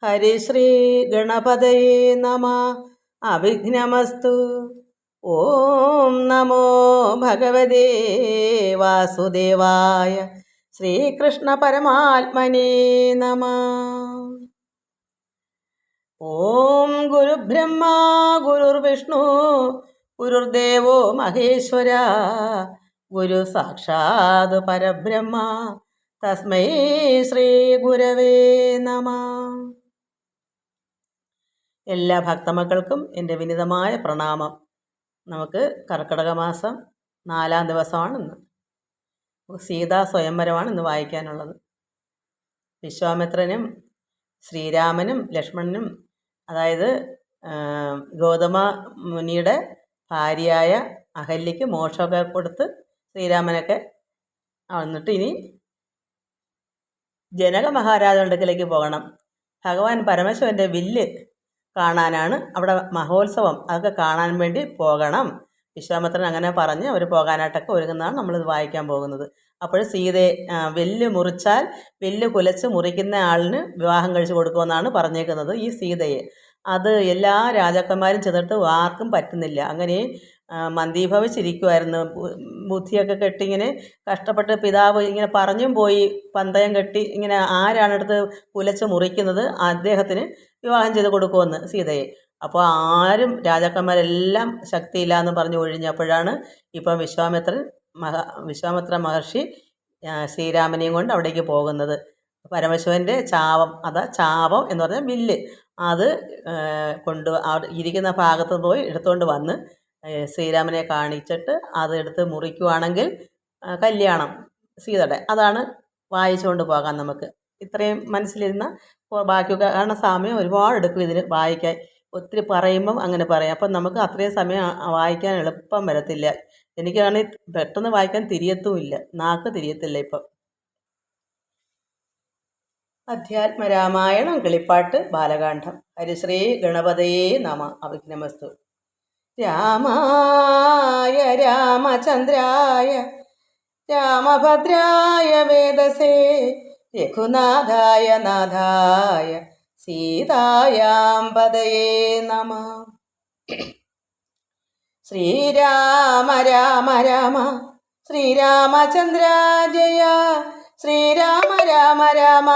ഹരിശ്രീ ഗണപതയേ നമ. അവിഘ്നമസ്തു. ഓം നമോ ഭഗവതേ വാസുദേവായ. ശ്രീകൃഷ്ണ പരമാത്മനേ നമ. ഓം ഗുരുബ്രഹ്മ ഗുരുർവിഷ്ണു ഗുരുർദേവോ മഹേശ്വര. ഗുരു സാക്ഷാത് പരബ്രഹ്മ തസ്മൈ ശ്രീ ഗുരവേ നമ. എല്ലാ ഭക്തമക്കൾക്കും എൻ്റെ വിനീതമായ പ്രണാമം. നമുക്ക് കർക്കിടക മാസം 4-ാം ദിവസമാണ് ഇന്ന്. സീതാ സ്വയംവരമാണ് ഇന്ന് വായിക്കാനുള്ളത്. വിശ്വാമിത്രനും ശ്രീരാമനും ലക്ഷ്മണനും, അതായത് ഗൗതമ മുനിയുടെ ഭാര്യയായ അഹല്യയ്ക്ക് മോക്ഷമൊക്കെ കൊടുത്ത് ശ്രീരാമനൊക്കെ എന്നിട്ട് ഇനി ജനക മഹാരാജയുടെ അടുക്കലേക്ക് പോകണം. ഭഗവാൻ പരമശിവൻ്റെ വില്ല് കാണാനാണ് അവിടെ മഹോത്സവം. അതൊക്കെ കാണാൻ വേണ്ടി പോകണം. വിശ്വാമിത്രൻ അങ്ങനെ പറഞ്ഞ് അവർ പോകാനായിട്ടൊക്കെ ഒരുങ്ങുന്നതാണ് നമ്മളിത് വായിക്കാൻ പോകുന്നത്. അപ്പോൾ സീതയെ വെല്ല് മുറിച്ചാൽ വെല്ല് കുലച്ച് മുറിക്കുന്ന ആളിന് വിവാഹം കഴിച്ച് കൊടുക്കുമെന്നാണ് പറഞ്ഞേക്കുന്നത് ഈ സീതയെ. അത് എല്ലാ രാജാക്കന്മാരും ചെന്നിട്ട് ആർക്കും പറ്റുന്നില്ല. അങ്ങനെ മന്ദീഭവിച്ചിരിക്കുമായിരുന്നു. ബുദ്ധിയൊക്കെ കെട്ടി ഇങ്ങനെ കഷ്ടപ്പെട്ട് പിതാവ് ഇങ്ങനെ പറഞ്ഞും പോയി പന്തയം കെട്ടി ഇങ്ങനെ ആരാണെടുത്ത് കുലച്ച് മുറിക്കുന്നത് അദ്ദേഹത്തിന് വിവാഹം ചെയ്ത് കൊടുക്കുമെന്ന് സീതയെ. അപ്പോൾ ആരും രാജാക്കന്മാരെല്ലാം ശക്തിയില്ല എന്ന് പറഞ്ഞ് ഒഴിഞ്ഞപ്പോഴാണ് ഇപ്പം വിശ്വാമിത്ര മഹർഷി ശ്രീരാമനെയും കൊണ്ട് അവിടേക്ക് പോകുന്നത്. പരമശിവൻ്റെ ചാപം, ചാപം എന്ന് പറഞ്ഞാൽ വില്ല്, അത് ഇരിക്കുന്ന ഭാഗത്ത് പോയി എടുത്തുകൊണ്ട് വന്ന് ശ്രീരാമനെ കാണിച്ചിട്ട് അത് എടുത്ത് മുറിക്കുവാണെങ്കിൽ കല്യാണം സീതയുടെ. അതാണ് വായിച്ചുകൊണ്ട് പോകാം നമുക്ക്. ഇത്രയും മനസ്സിലിരുന്ന ബാക്കിയൊക്കെ, കാരണം സമയം ഒരുപാട് എടുക്കും ഇതിന് വായിക്കാൻ. ഒത്തിരി പറയുമ്പം അങ്ങനെ പറയാം. അപ്പം നമുക്ക് അത്രയും സമയം വായിക്കാൻ എളുപ്പം വരത്തില്ല. എനിക്കാണെങ്കിൽ പെട്ടെന്ന് വായിക്കാൻ തിരിയത്തുമില്ല, നാക്ക് തിരിയത്തില്ല ഇപ്പം. അധ്യാത്മരാമായണം കിളിപ്പാട്ട് ബാലകാന്ഡം. ഹരിശ്രീ ഗണപതയേ നമ. അവിഘ്നമസ്തു. രാമായ രാമചന്ദ്രായ രാമഭദ്രായ വേദസേ രഘുനാഥായ നാഥായ സീതായാം പദയേ നമ. ശ്രീരാമ രാമ രാമ ശ്രീരാമചന്ദ്ര ജയ. ശ്രീരാമ രാമ രാമ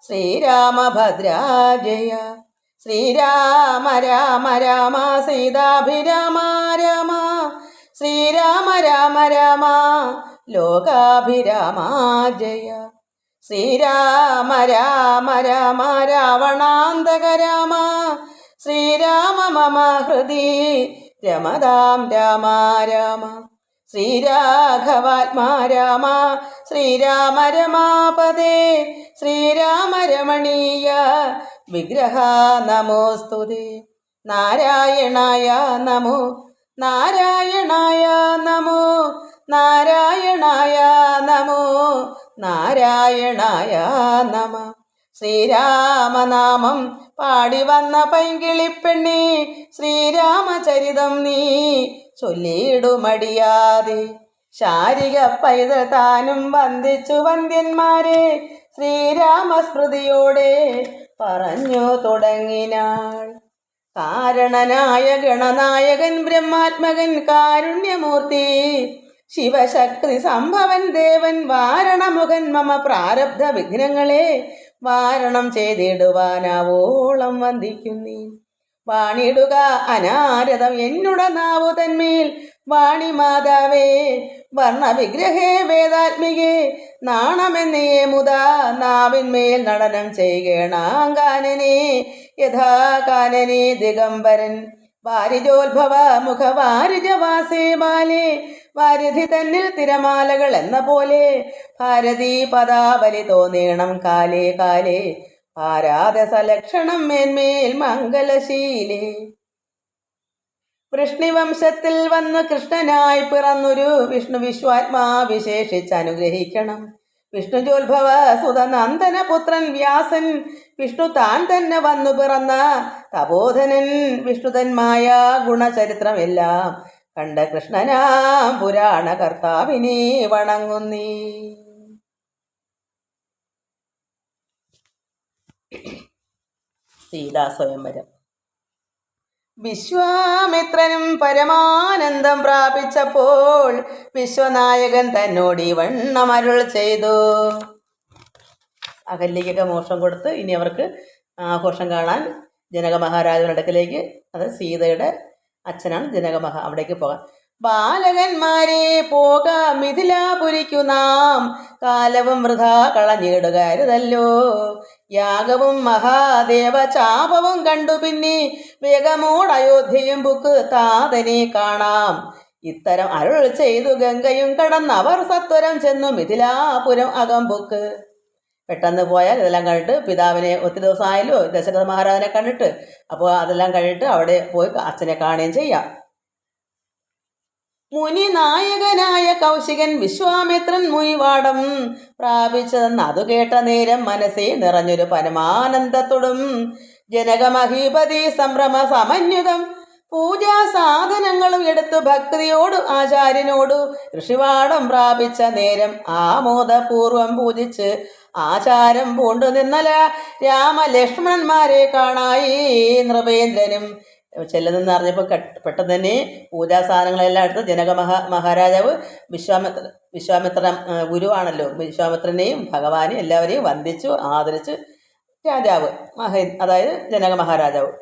ശ്രീരാമഭദ്ര ജയ. ശ്രീരാമ രാമ രാമ സീതാഭിരാമ രാമ. ശ്രീരാമ രാമ രാമ ലോകാഭിരാമ ജയ. ശ്രീരാമ രാമ രാമ രാവണാന്തക രാമ. ശ്രീരാമ മമ ഹൃദി രമതാം രാമ രാമ. ശ്രീരാഘവാത്മാ രാമ ശ്രീരാമ രമാപദേ. ശ്രീരാമ രമണീയ വിഗ്രഹ നമോസ്തുതേ. നാരായണായ നമോ നാരായണായ നമോ നാരായണായ നമോ നാരായണായ നമ. ശ്രീരാമനാമം പാടി വന്ന പൈങ്കിളിപ്പെണ്ണേ, ശ്രീരാമചരിതം നീ ചൊല്ലിയിടുമടിയാതെ. ശാരിക പൈതൽ താനും വന്ദിച്ചു വന്ദ്യന്മാരെ ശ്രീരാമസ്മൃതിയോടെ പറഞ്ഞു തുടങ്ങിനാൾ. കാരണനായ ഗണനായകൻ ബ്രഹ്മാത്മകൻ കാരുണ്യമൂർത്തി ശിവശക്തി സംഭവൻ ദേവൻ വാരണമുഖൻ മമ പ്രാരബ്ധ വിഘ്നങ്ങളെ വാരണം ചെയ്തിടുവാനാവോളം വന്ദിക്കുന്നീ. വാണിടുക അനാരതം എന്നുട നാവു തന്മേൽ. വാണി മാതാവേ വർണ്ണവിഗ്രഹേ വേദാത്മികേ. നാണമെന്നേ മുതാ നാവിന്മേൽ നടനം ചെയ്യണാങ്കാനനെ യഥാ കാനനെ ദിഗംബരൻ. വാരിജോത്ഭവ മുഖ വാരിജവാസേ ബാലേ. വാരിധി തന്നിൽ തിരമാലകൾ എന്ന പോലെ ഭാരതീ പദാവലി തോന്നേണം കാലേ കാലേ. ആരാധസലക്ഷണം മേന്മേൽ മംഗലശീലേ. വൃഷ്ണിവംശത്തിൽ വന്നു കൃഷ്ണനായി പിറന്നൊരു വിഷ്ണു വിശ്വാത്മാ വിശേഷിച്ച് അനുഗ്രഹിക്കണം. വിഷ്ണുജോത്ഭവ സുതനന്ദന പുത്രൻ വ്യാസൻ. വിഷ്ണു താൻ തന്നെ വന്നു പിറന്ന തപോധനൻ. വിഷ്ണുതന്മായ ഗുണചരിത്രമെല്ലാം കണ്ട കൃഷ്ണനാം പുരാണ കർത്താവിനെ വണങ്ങുന്നീ. സീതാ സ്വയംവരം. വിശ്വാമിത്രനും പരമാനന്ദം പ്രാപിച്ചപ്പോൾ വിശ്വനായകൻ തന്നോട് ഈ വണ്ണം അരുൾ ചെയ്തു. അഹല്യയ്ക്കൊക്കെ മോക്ഷം കൊടുത്ത് ഇനി അവർക്ക് ആഘോഷം കാണാൻ ജനക മഹാരാജയുടെ അടുക്കലേക്ക്, അത് സീതയുടെ അച്ഛനാണ് അവിടേക്ക് പോകാൻ. ബാലകന്മാരെ പോകാം മിഥിലാപുരിക്കു നാം, കാലവും വൃഥാ കളഞ്ഞിടുകരുതല്ലോ. യാഗവും മഹാദേവ ചാപവും കണ്ടു പിന്നെ വേഗമോട് അയോധ്യയും ബുക്ക് താതനെ കാണാം. ഇത്തരം അരുൾ ചെയ്തു ഗംഗയും കടന്നവർ സത്വരം ചെന്നു മിഥിലാപുരം അകമ്പുക്ക്. പെട്ടെന്ന് പോയാൽ ഇതെല്ലാം കണ്ടിട്ട് പിതാവിനെ ഒത്തിരി ദിവസമായല്ലോ ദശരഥ മഹാരാജനെ കണ്ടിട്ട്, അപ്പോൾ അതെല്ലാം കഴിഞ്ഞിട്ട് അവിടെ പോയി അച്ഛനെ കാണുകയും ചെയ്യാം. മുനി നായകനായ കൗശികൻ വിശ്വാമിത്രൻ മുനിവാടം പ്രാപിച്ചതെന്ന് അതു കേട്ട നേരം മനസ്സേ നിറഞ്ഞൊരു പരമാനന്ദത്തോടും ജനകമഹീപതി സംഭ്രമ സമന്വിതം പൂജാ സാധനങ്ങളും എടുത്തു ഭക്തിയോട് ആചാര്യനോട് ഋഷിവാടം പ്രാപിച്ച നേരം ആമോദപൂർവം പൂജിച്ച് ആചാരം പൂണ്ടു നിന്നല രാമലക്ഷ്മണന്മാരെ കാണായി നൃപേന്ദ്രനും. ചെല്ലുന്നെന്ന് അറിഞ്ഞപ്പോൾ പെട്ടെന്ന് തന്നെ പൂജാ സാധനങ്ങളെല്ലാം എടുത്ത് മഹാരാജാവ് വിശ്വാമിത്ര ഗുരുവാണല്ലോ, വിശ്വാമിത്രനെയും ഭഗവാനെയും എല്ലാവരെയും വന്ദിച്ചു ആദരിച്ച് രാജാവ് അതായത് ജനക മഹാരാജാവ്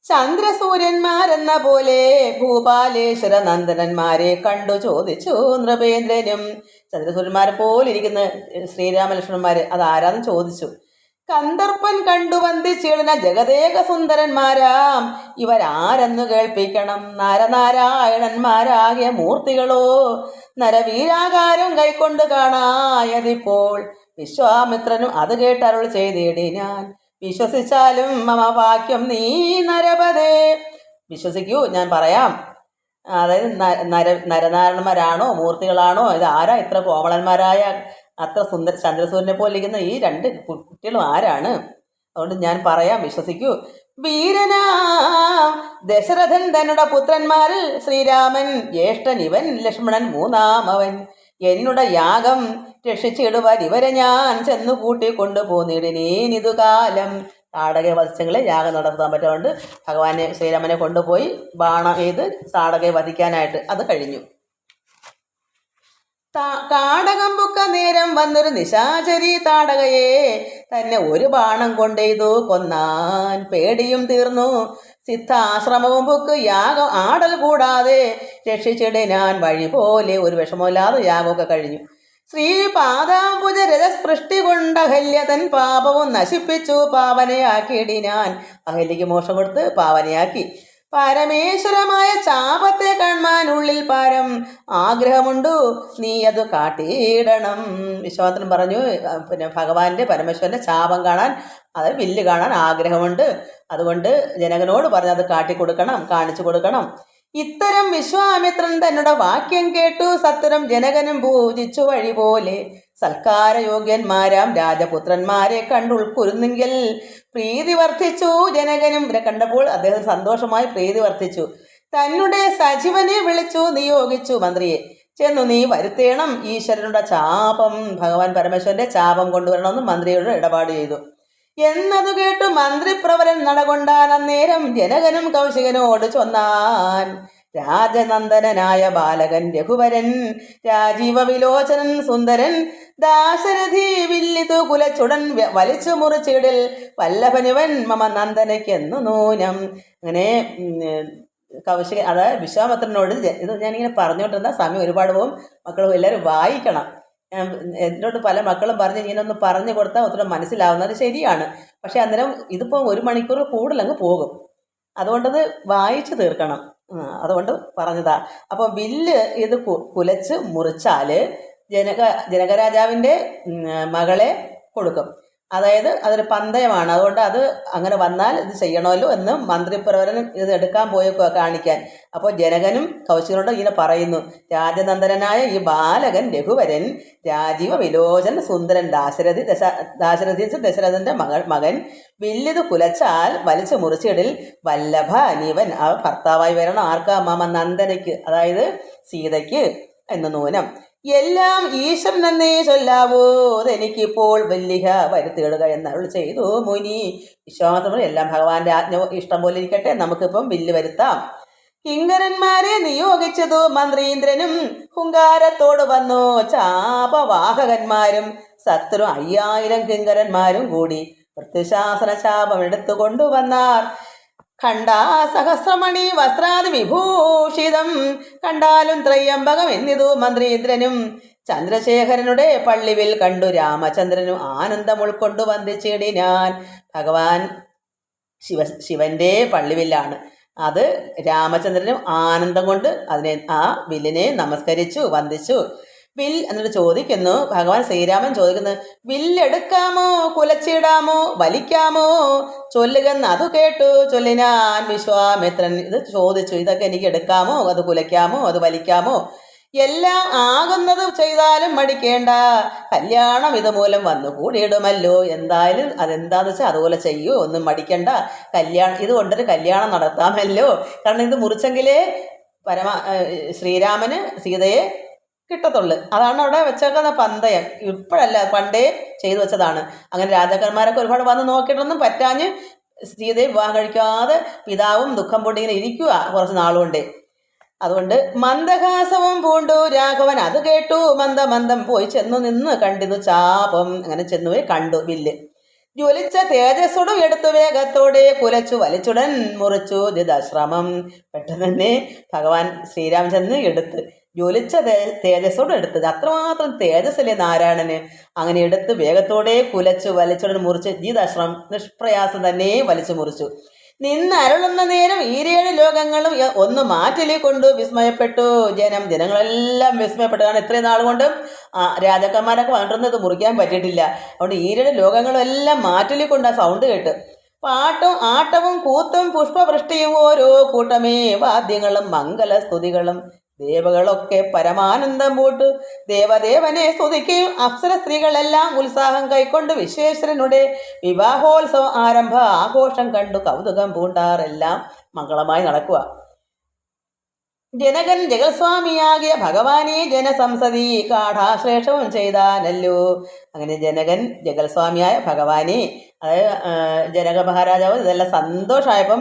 ചന്ദ്രസൂര്യന്മാരെന്ന പോലെ ഭൂപാലേശ്വര നന്ദനന്മാരെ കണ്ടു ചോദിച്ചു നൃപേന്ദ്രനും. ചന്ദ്രസൂര്യന്മാരെ പോലെ ഇരിക്കുന്ന ശ്രീരാമലക്ഷ്മണന്മാര് അതാരാന്ന് ചോദിച്ചു. കന്ദർപ്പൻ കണ്ടു വന്ദിച്ചിടുന്ന ജഗദേക സുന്ദരന്മാരാം ഇവരാരെന്നു കേൾപ്പിക്കണം. നരനാരായണന്മാരാകിയ മൂർത്തികളോ നരവീരാകാരം കൈക്കൊണ്ട് കാണായതിപ്പോൾ. വിശ്വാമിത്രനും അത് കേട്ട് അരുൾ ചെയ്തിടിനാൻ. വിശ്വസിച്ചാലും മമ വാക്യം നീ നരപതേ. വിശ്വസിക്കൂ, ഞാൻ പറയാം. അതായത് നരനാരായണന്മാരാണോ മൂർത്തികളാണോ, ഇത് ആരാ ഇത്ര കോമളന്മാരായ അത്ര ചന്ദ്രസൂര്യനെ പോലെ ഇരിക്കുന്ന ഈ രണ്ട് കുട്ടികളും ആരാണ്? അതുകൊണ്ട് ഞാൻ പറയാം, വിശ്വസിക്കൂ. വീരനാ ദശരഥൻ തന്നുടെ പുത്രന്മാരിൽ ശ്രീരാമൻ ജ്യേഷ്ഠൻ, ഇവൻ ലക്ഷ്മണൻ മൂന്നാമവൻ. എന്നുടെ യാഗം രക്ഷിച്ചിടുവാൻ ഇവരെ ഞാൻ ചെന്നു കൂട്ടിക്കൊണ്ടുപോന്നിടിനേനിതു കാലം. താടകയെ വധിച്ചെങ്കിലേ യാഗം നടത്താൻ പറ്റുകൊണ്ട് ഭഗവാനെ ശ്രീരാമനെ കൊണ്ടുപോയി ബാണം ചെയ്ത് താടകയെ വധിക്കാനായിട്ട് അത് കഴിഞ്ഞു. കാടകം ബുക്ക നേരം വന്നൊരു നിശാചരി താടകയെ തന്നെ ഒരു ബാണം കൊണ്ടെയ്തു കൊന്നാൻ. പേടിയും തീർന്നു സിദ്ധാശ്രമവും ബുക്ക് യാഗം ആടൽ കൂടാതെ രക്ഷിച്ചിടിനാൻ വഴി പോലെ. ഒരു വിഷമമില്ലാതെ യാഗമൊക്കെ കഴിഞ്ഞു. ശ്രീപാദാംബുജ രജസ്പൃഷ്ടി കൊണ്ട് അഹല്യതൻ പാപവും നശിപ്പിച്ചു പാവനയാക്കിയിടിനാൻ. അഹല്യയ്ക്ക് മോക്ഷം കൊടുത്ത് പാവനയാക്കി. പരമേശ്വരമായ ചാപത്തെ കാണാനുള്ളിൽ പാരം ആഗ്രഹമുണ്ടു, നീ അത് കാട്ടിയിടണം. വിശ്വാമിത്രൻ പറഞ്ഞു, പിന്നെ ഭഗവാന്റെ പരമേശ്വരന്റെ ചാപം കാണാൻ, അത് വില്ല് കാണാൻ ആഗ്രഹമുണ്ട്. അതുകൊണ്ട് ജനകനോട് പറഞ്ഞ് അത് കാട്ടിക്കൊടുക്കണം, കാണിച്ചു കൊടുക്കണം. ഇത്തരം വിശ്വാമിത്രൻ തന്നുടെ വാക്യം കേട്ടു സത്വരം ജനകനും പൂജിച്ചു വഴി പോലെ. സൽക്കാരയോഗ്യന്മാരാം രാജപുത്രന്മാരെ കണ്ടുൾക്കുരുന്നെങ്കിൽ പ്രീതി വർദ്ധിച്ചു. ജനകനും ഇവരെ കണ്ടപ്പോൾ അദ്ദേഹം സന്തോഷമായി പ്രീതി വർദ്ധിച്ചു. തന്നെ സജീവനെ വിളിച്ചു നിയോഗിച്ചു മന്ത്രിയെ. ചെന്നു നീ വരുത്തേണം ഈശ്വരനുടെ ചാപം, ഭഗവാൻ പരമേശ്വരന്റെ ചാപം കൊണ്ടുവരണമെന്ന് മന്ത്രിയോട് ഇടപാട് ചെയ്തു. എന്നതു കേട്ടു മന്ത്രിപ്രവരൻ നടകൊണ്ടാൻ. അന്നേരം ജനകനും കൗശികനോട് ചൊന്നാൻ. രാജനന്ദനായ ബാലകൻ രഘുവരൻ, രാജീവ വിലോചനൻ സുന്ദരൻ, ദാശരഥി വില്ലിതു കുലച്ചുടൻ വലിച്ചു മുറിച്ചിടിൽ വല്ലഭനിവൻ മമ നന്ദനയ്ക്കെന്നു നൂനം. അങ്ങനെ കൗശികൻ, അതായത് വിശ്വാമിത്രനോട് ഇത് ഞാനിങ്ങനെ പറഞ്ഞുകൊണ്ടിരുന്ന സമയം ഒരുപാട് പോകും. മക്കളും എല്ലാവരും വായിക്കണം. എന്നോട് പല മക്കളും പറഞ്ഞ് ഇങ്ങനൊന്ന് പറഞ്ഞു കൊടുത്താൽ ഒത്തിരി മനസ്സിലാവുന്നത് ശരിയാണ്. പക്ഷെ അന്നേരം ഇതിപ്പോൾ 1 മണിക്കൂർ കൂടുതലങ്ങ് പോകും. അതുകൊണ്ടത് വായിച്ചു തീർക്കണം. അതുകൊണ്ട് പറഞ്ഞതാ. അപ്പോൾ വില്ല് ഇത് കുലച്ച് മുറിച്ചാൽ ജനകരാജാവിൻ്റെ മകളെ കൊടുക്കും. അതായത് അതൊരു പന്തയമാണ്. അതുകൊണ്ട് അത് അങ്ങനെ വന്നാൽ ഇത് ചെയ്യണമല്ലോ എന്ന് മന്ത്രിപ്രവരൻ ഇത് എടുക്കാൻ പോയി കാണിക്കാൻ. അപ്പോൾ ജനകനും കൗശികനോട് ഇങ്ങനെ പറയുന്നു. രാജനന്ദനായ ഈ ബാലകൻ രഘുവരൻ, രാജീവ വിലോചൻ സുന്ദരൻ, ദശരഥന്റെ മകൻ വില്ലിത് കുലച്ചാൽ വലിച്ചു മുറിച്ചിടിൽ വല്ലഭ അനിവൻ, ആ ഭർത്താവായി വരണം. ആർക്കാ? മമ നന്ദനയ്ക്ക്, അതായത് സീതയ്ക്ക് എന്ന് നൂനം. എല്ലാം ഈശ്വരൻ എന്നേ ചൊല്ലാവോ, അതെനിക്കിപ്പോൾ വല്ലിക വരുത്തിയിടുക എന്നരുൾ ചെയ്തു മുനി. വിശ്വാമിത്രൻ എല്ലാം ഭഗവാന്റെ ആജ്ഞ ഇഷ്ടം പോലെ ഇരിക്കട്ടെ, നമുക്കിപ്പം വില്ല് വരുത്താം. കിങ്കരന്മാരെ നിയോഗിച്ചതു മന്ത്രീന്ദ്രനും ഹുങ്കാരത്തോട് വന്നു ചാപവാഹകന്മാരും സത്രു 5000 കിങ്കരന്മാരും കൂടി വൃത്തിശാസന ശാപം എടുത്തു കൊണ്ടുവന്നാർ. കണ്ടാ സഹസ്രമണി വസ്ത്രാദി വിഭൂഷിതം, കണ്ടാലും ത്രയംബകം എന്നിതു മന്ത്രീന്ദ്രനും. ചന്ദ്രശേഖരനുടെ പള്ളിവിൽ കണ്ടു രാമചന്ദ്രനും ആനന്ദം ഉൾക്കൊണ്ടു വന്ദിച്ചിടിനാൻ. ഭഗവാൻ ശിവന്റെ പള്ളിവില്ലാണ് അത്. രാമചന്ദ്രനും ആനന്ദം കൊണ്ട് ആ വില്ലിനെ നമസ്കരിച്ചു, വന്ദിച്ചു. എന്നിട്ട് ചോദിക്കുന്നു, ഭഗവാൻ ശ്രീരാമൻ ചോദിക്കുന്നു, വില്ലെടുക്കാമോ, കുലച്ചിടാമോ, വലിക്കാമോ, ചൊല്ലുകെന്ന് അതു കേട്ടു ചൊല്ലിനാൻ വിശ്വാമിത്രൻ. ഇത് ചോദിച്ചു, ഇതൊക്കെ എനിക്ക് എടുക്കാമോ, അത് കുലയ്ക്കാമോ, അത് വലിക്കാമോ, എല്ലാം ആകുന്നത് ചെയ്താലും മടിക്കേണ്ട, കല്യാണം ഇതുമൂലം വന്നു കൂടിയിടുമല്ലോ, എന്തായാലും അതെന്താന്ന് വെച്ചാൽ അതുപോലെ ചെയ്യൂ, ഒന്നും മടിക്കണ്ട, ഇതുകൊണ്ടൊരു കല്യാണം നടത്താമല്ലോ. കാരണം ഇത് മുറിച്ചെങ്കിലേ ശ്രീരാമന് സീതയെ കിട്ടത്തുള്ളു. അതാണ് അവിടെ വെച്ചേക്കുന്ന പന്തയം. ഇപ്പോഴല്ല, പണ്ടേ ചെയ്തു വെച്ചതാണ്. അങ്ങനെ രാജാക്കന്മാരൊക്കെ ഒരുപാട് വന്ന് നോക്കിയിട്ടൊന്നും പറ്റാഞ്ഞ് സീതയെ വിവാഹം കഴിക്കാതെ പിതാവും ദുഃഖം പൊട്ടി ഇങ്ങനെ ഇരിക്കുക കുറച്ച് നാളുകൊണ്ടേ. അതുകൊണ്ട് മന്ദഹാസവും പൂണ്ടു രാഘവൻ അത് കേട്ടു മന്ദം പോയി ചെന്നു നിന്ന് കണ്ടിതു ചാപം. അങ്ങനെ ചെന്നുപോയി കണ്ടു വില്ല്. ജ്വലിച്ച തേജസ്സോടും എടുത്തു വേഗത്തോടെ കുലച്ചു വലിച്ചുടൻ മുറിച്ചു ദിദശ്രമം. പെട്ടെന്ന് തന്നെ ഭഗവാൻ ശ്രീരാമചന്ദ്രൻ എടുത്ത് ജ്വലിച്ച തേജസ്സോടും എടുത്തത്. അത്രമാത്രം തേജസ്സല്ലേ നാരായണന്. അങ്ങനെ എടുത്ത് വേഗത്തോടെ കുലച്ചു വലിച്ചുടൻ മുറിച്ച് ജിദശ്രമം നിഷ്പ്രയാസം തന്നെ വലിച്ചു മുറിച്ചു. നിന്നരുളുന്ന നേരം 7 ലോകങ്ങളും ഒന്ന് മാറ്റിലി കൊണ്ടു വിസ്മയപ്പെട്ടു ജനങ്ങളെല്ലാം വിസ്മയപ്പെട്ടു. കാരണം ഇത്രയും നാൾ കൊണ്ട് രാജാക്കന്മാരൊക്കെ വന്നിട്ടൊന്നും ഇത് മുറിക്കാൻ പറ്റിയിട്ടില്ല. അതുകൊണ്ട് 7 ലോകങ്ങളും എല്ലാം മാറ്റിലി കൊണ്ട് ആ സൗണ്ട് കേട്ട് പാട്ടും ആട്ടവും കൂത്തും പുഷ്പവൃഷ്ടിയും ഓരോ കൂട്ടമേ വാദ്യങ്ങളും മംഗലസ്തുതികളും ദേവകളൊക്കെ പരമാനന്ദം പൂട്ടു ദേവദേവനെ സ്തുതിക്കുകയും അപ്സര സ്ത്രീകളെല്ലാം ഉത്സാഹം കൈക്കൊണ്ട് വിശ്വേശ്വരനുടെ വിവാഹോത്സവം ആരംഭ ആഘോഷം കണ്ടു കൗതുകം പൂണ്ടാറെല്ലാം മംഗളമായി നടക്കുക. ജനകൻ ജഗൽസ്വാമിയാകിയ ഭഗവാനെ ജനസംസതി കാഠാശ്ലേഷവും ചെയ്താനല്ലോ. അങ്ങനെ ജനകൻ ജഗൽസ്വാമിയായ ഭഗവാനെ, അതായത് ജനക മഹാരാജാവ് ഇതെല്ലാം സന്തോഷമായപ്പം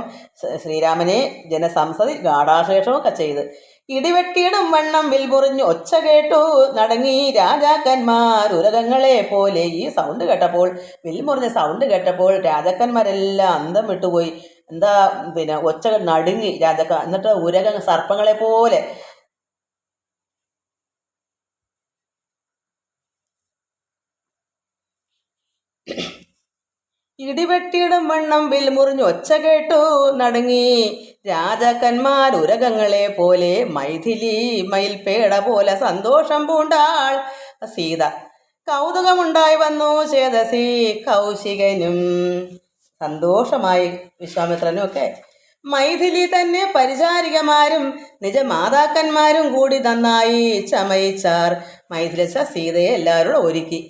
ശ്രീരാമനെ ജനസംസതി ഗാഠാശ്ലേഷമൊക്കെ ചെയ്ത് ഇടിവെട്ടിയിടും വണ്ണം വിൽമുറിഞ്ഞു ഒച്ച കേട്ടു നടങ്ങി രാജാക്കന്മാർ ഉരകങ്ങളെ പോലെ. ഈ സൗണ്ട് കേട്ടപ്പോൾ, വിൽമുറിഞ്ഞ സൗണ്ട് കേട്ടപ്പോൾ രാജാക്കന്മാരെല്ലാം അന്തം വിട്ടുപോയി. എന്താ ഒച്ച നടുങ്ങി എന്നിട്ട് ഉരക സർപ്പങ്ങളെ പോലെ ഇടിവെട്ടിയിടും വണ്ണം വിൽമുറിഞ്ഞു ഒച്ച കേട്ടു നടുങ്ങി രാജാക്കന്മാർ ഉരകങ്ങളെ പോലെ. മൈഥിലി മയിൽപേട പോലെ സന്തോഷം പൂണ്ടാൾ സീത. കൗതുകമുണ്ടായി വന്നു ചേതസി കൗശികനും. സന്തോഷമായി വിശ്വാമിത്രനും ഒക്കെ. മൈഥിലി തന്നെ പരിചാരികമാരും നിജമാതാക്കന്മാരും കൂടി നന്നായി ചമയിച്ചാർ. മൈഥിലിച്ച സീതയെ എല്ലാവരോടും ഒരുക്കി.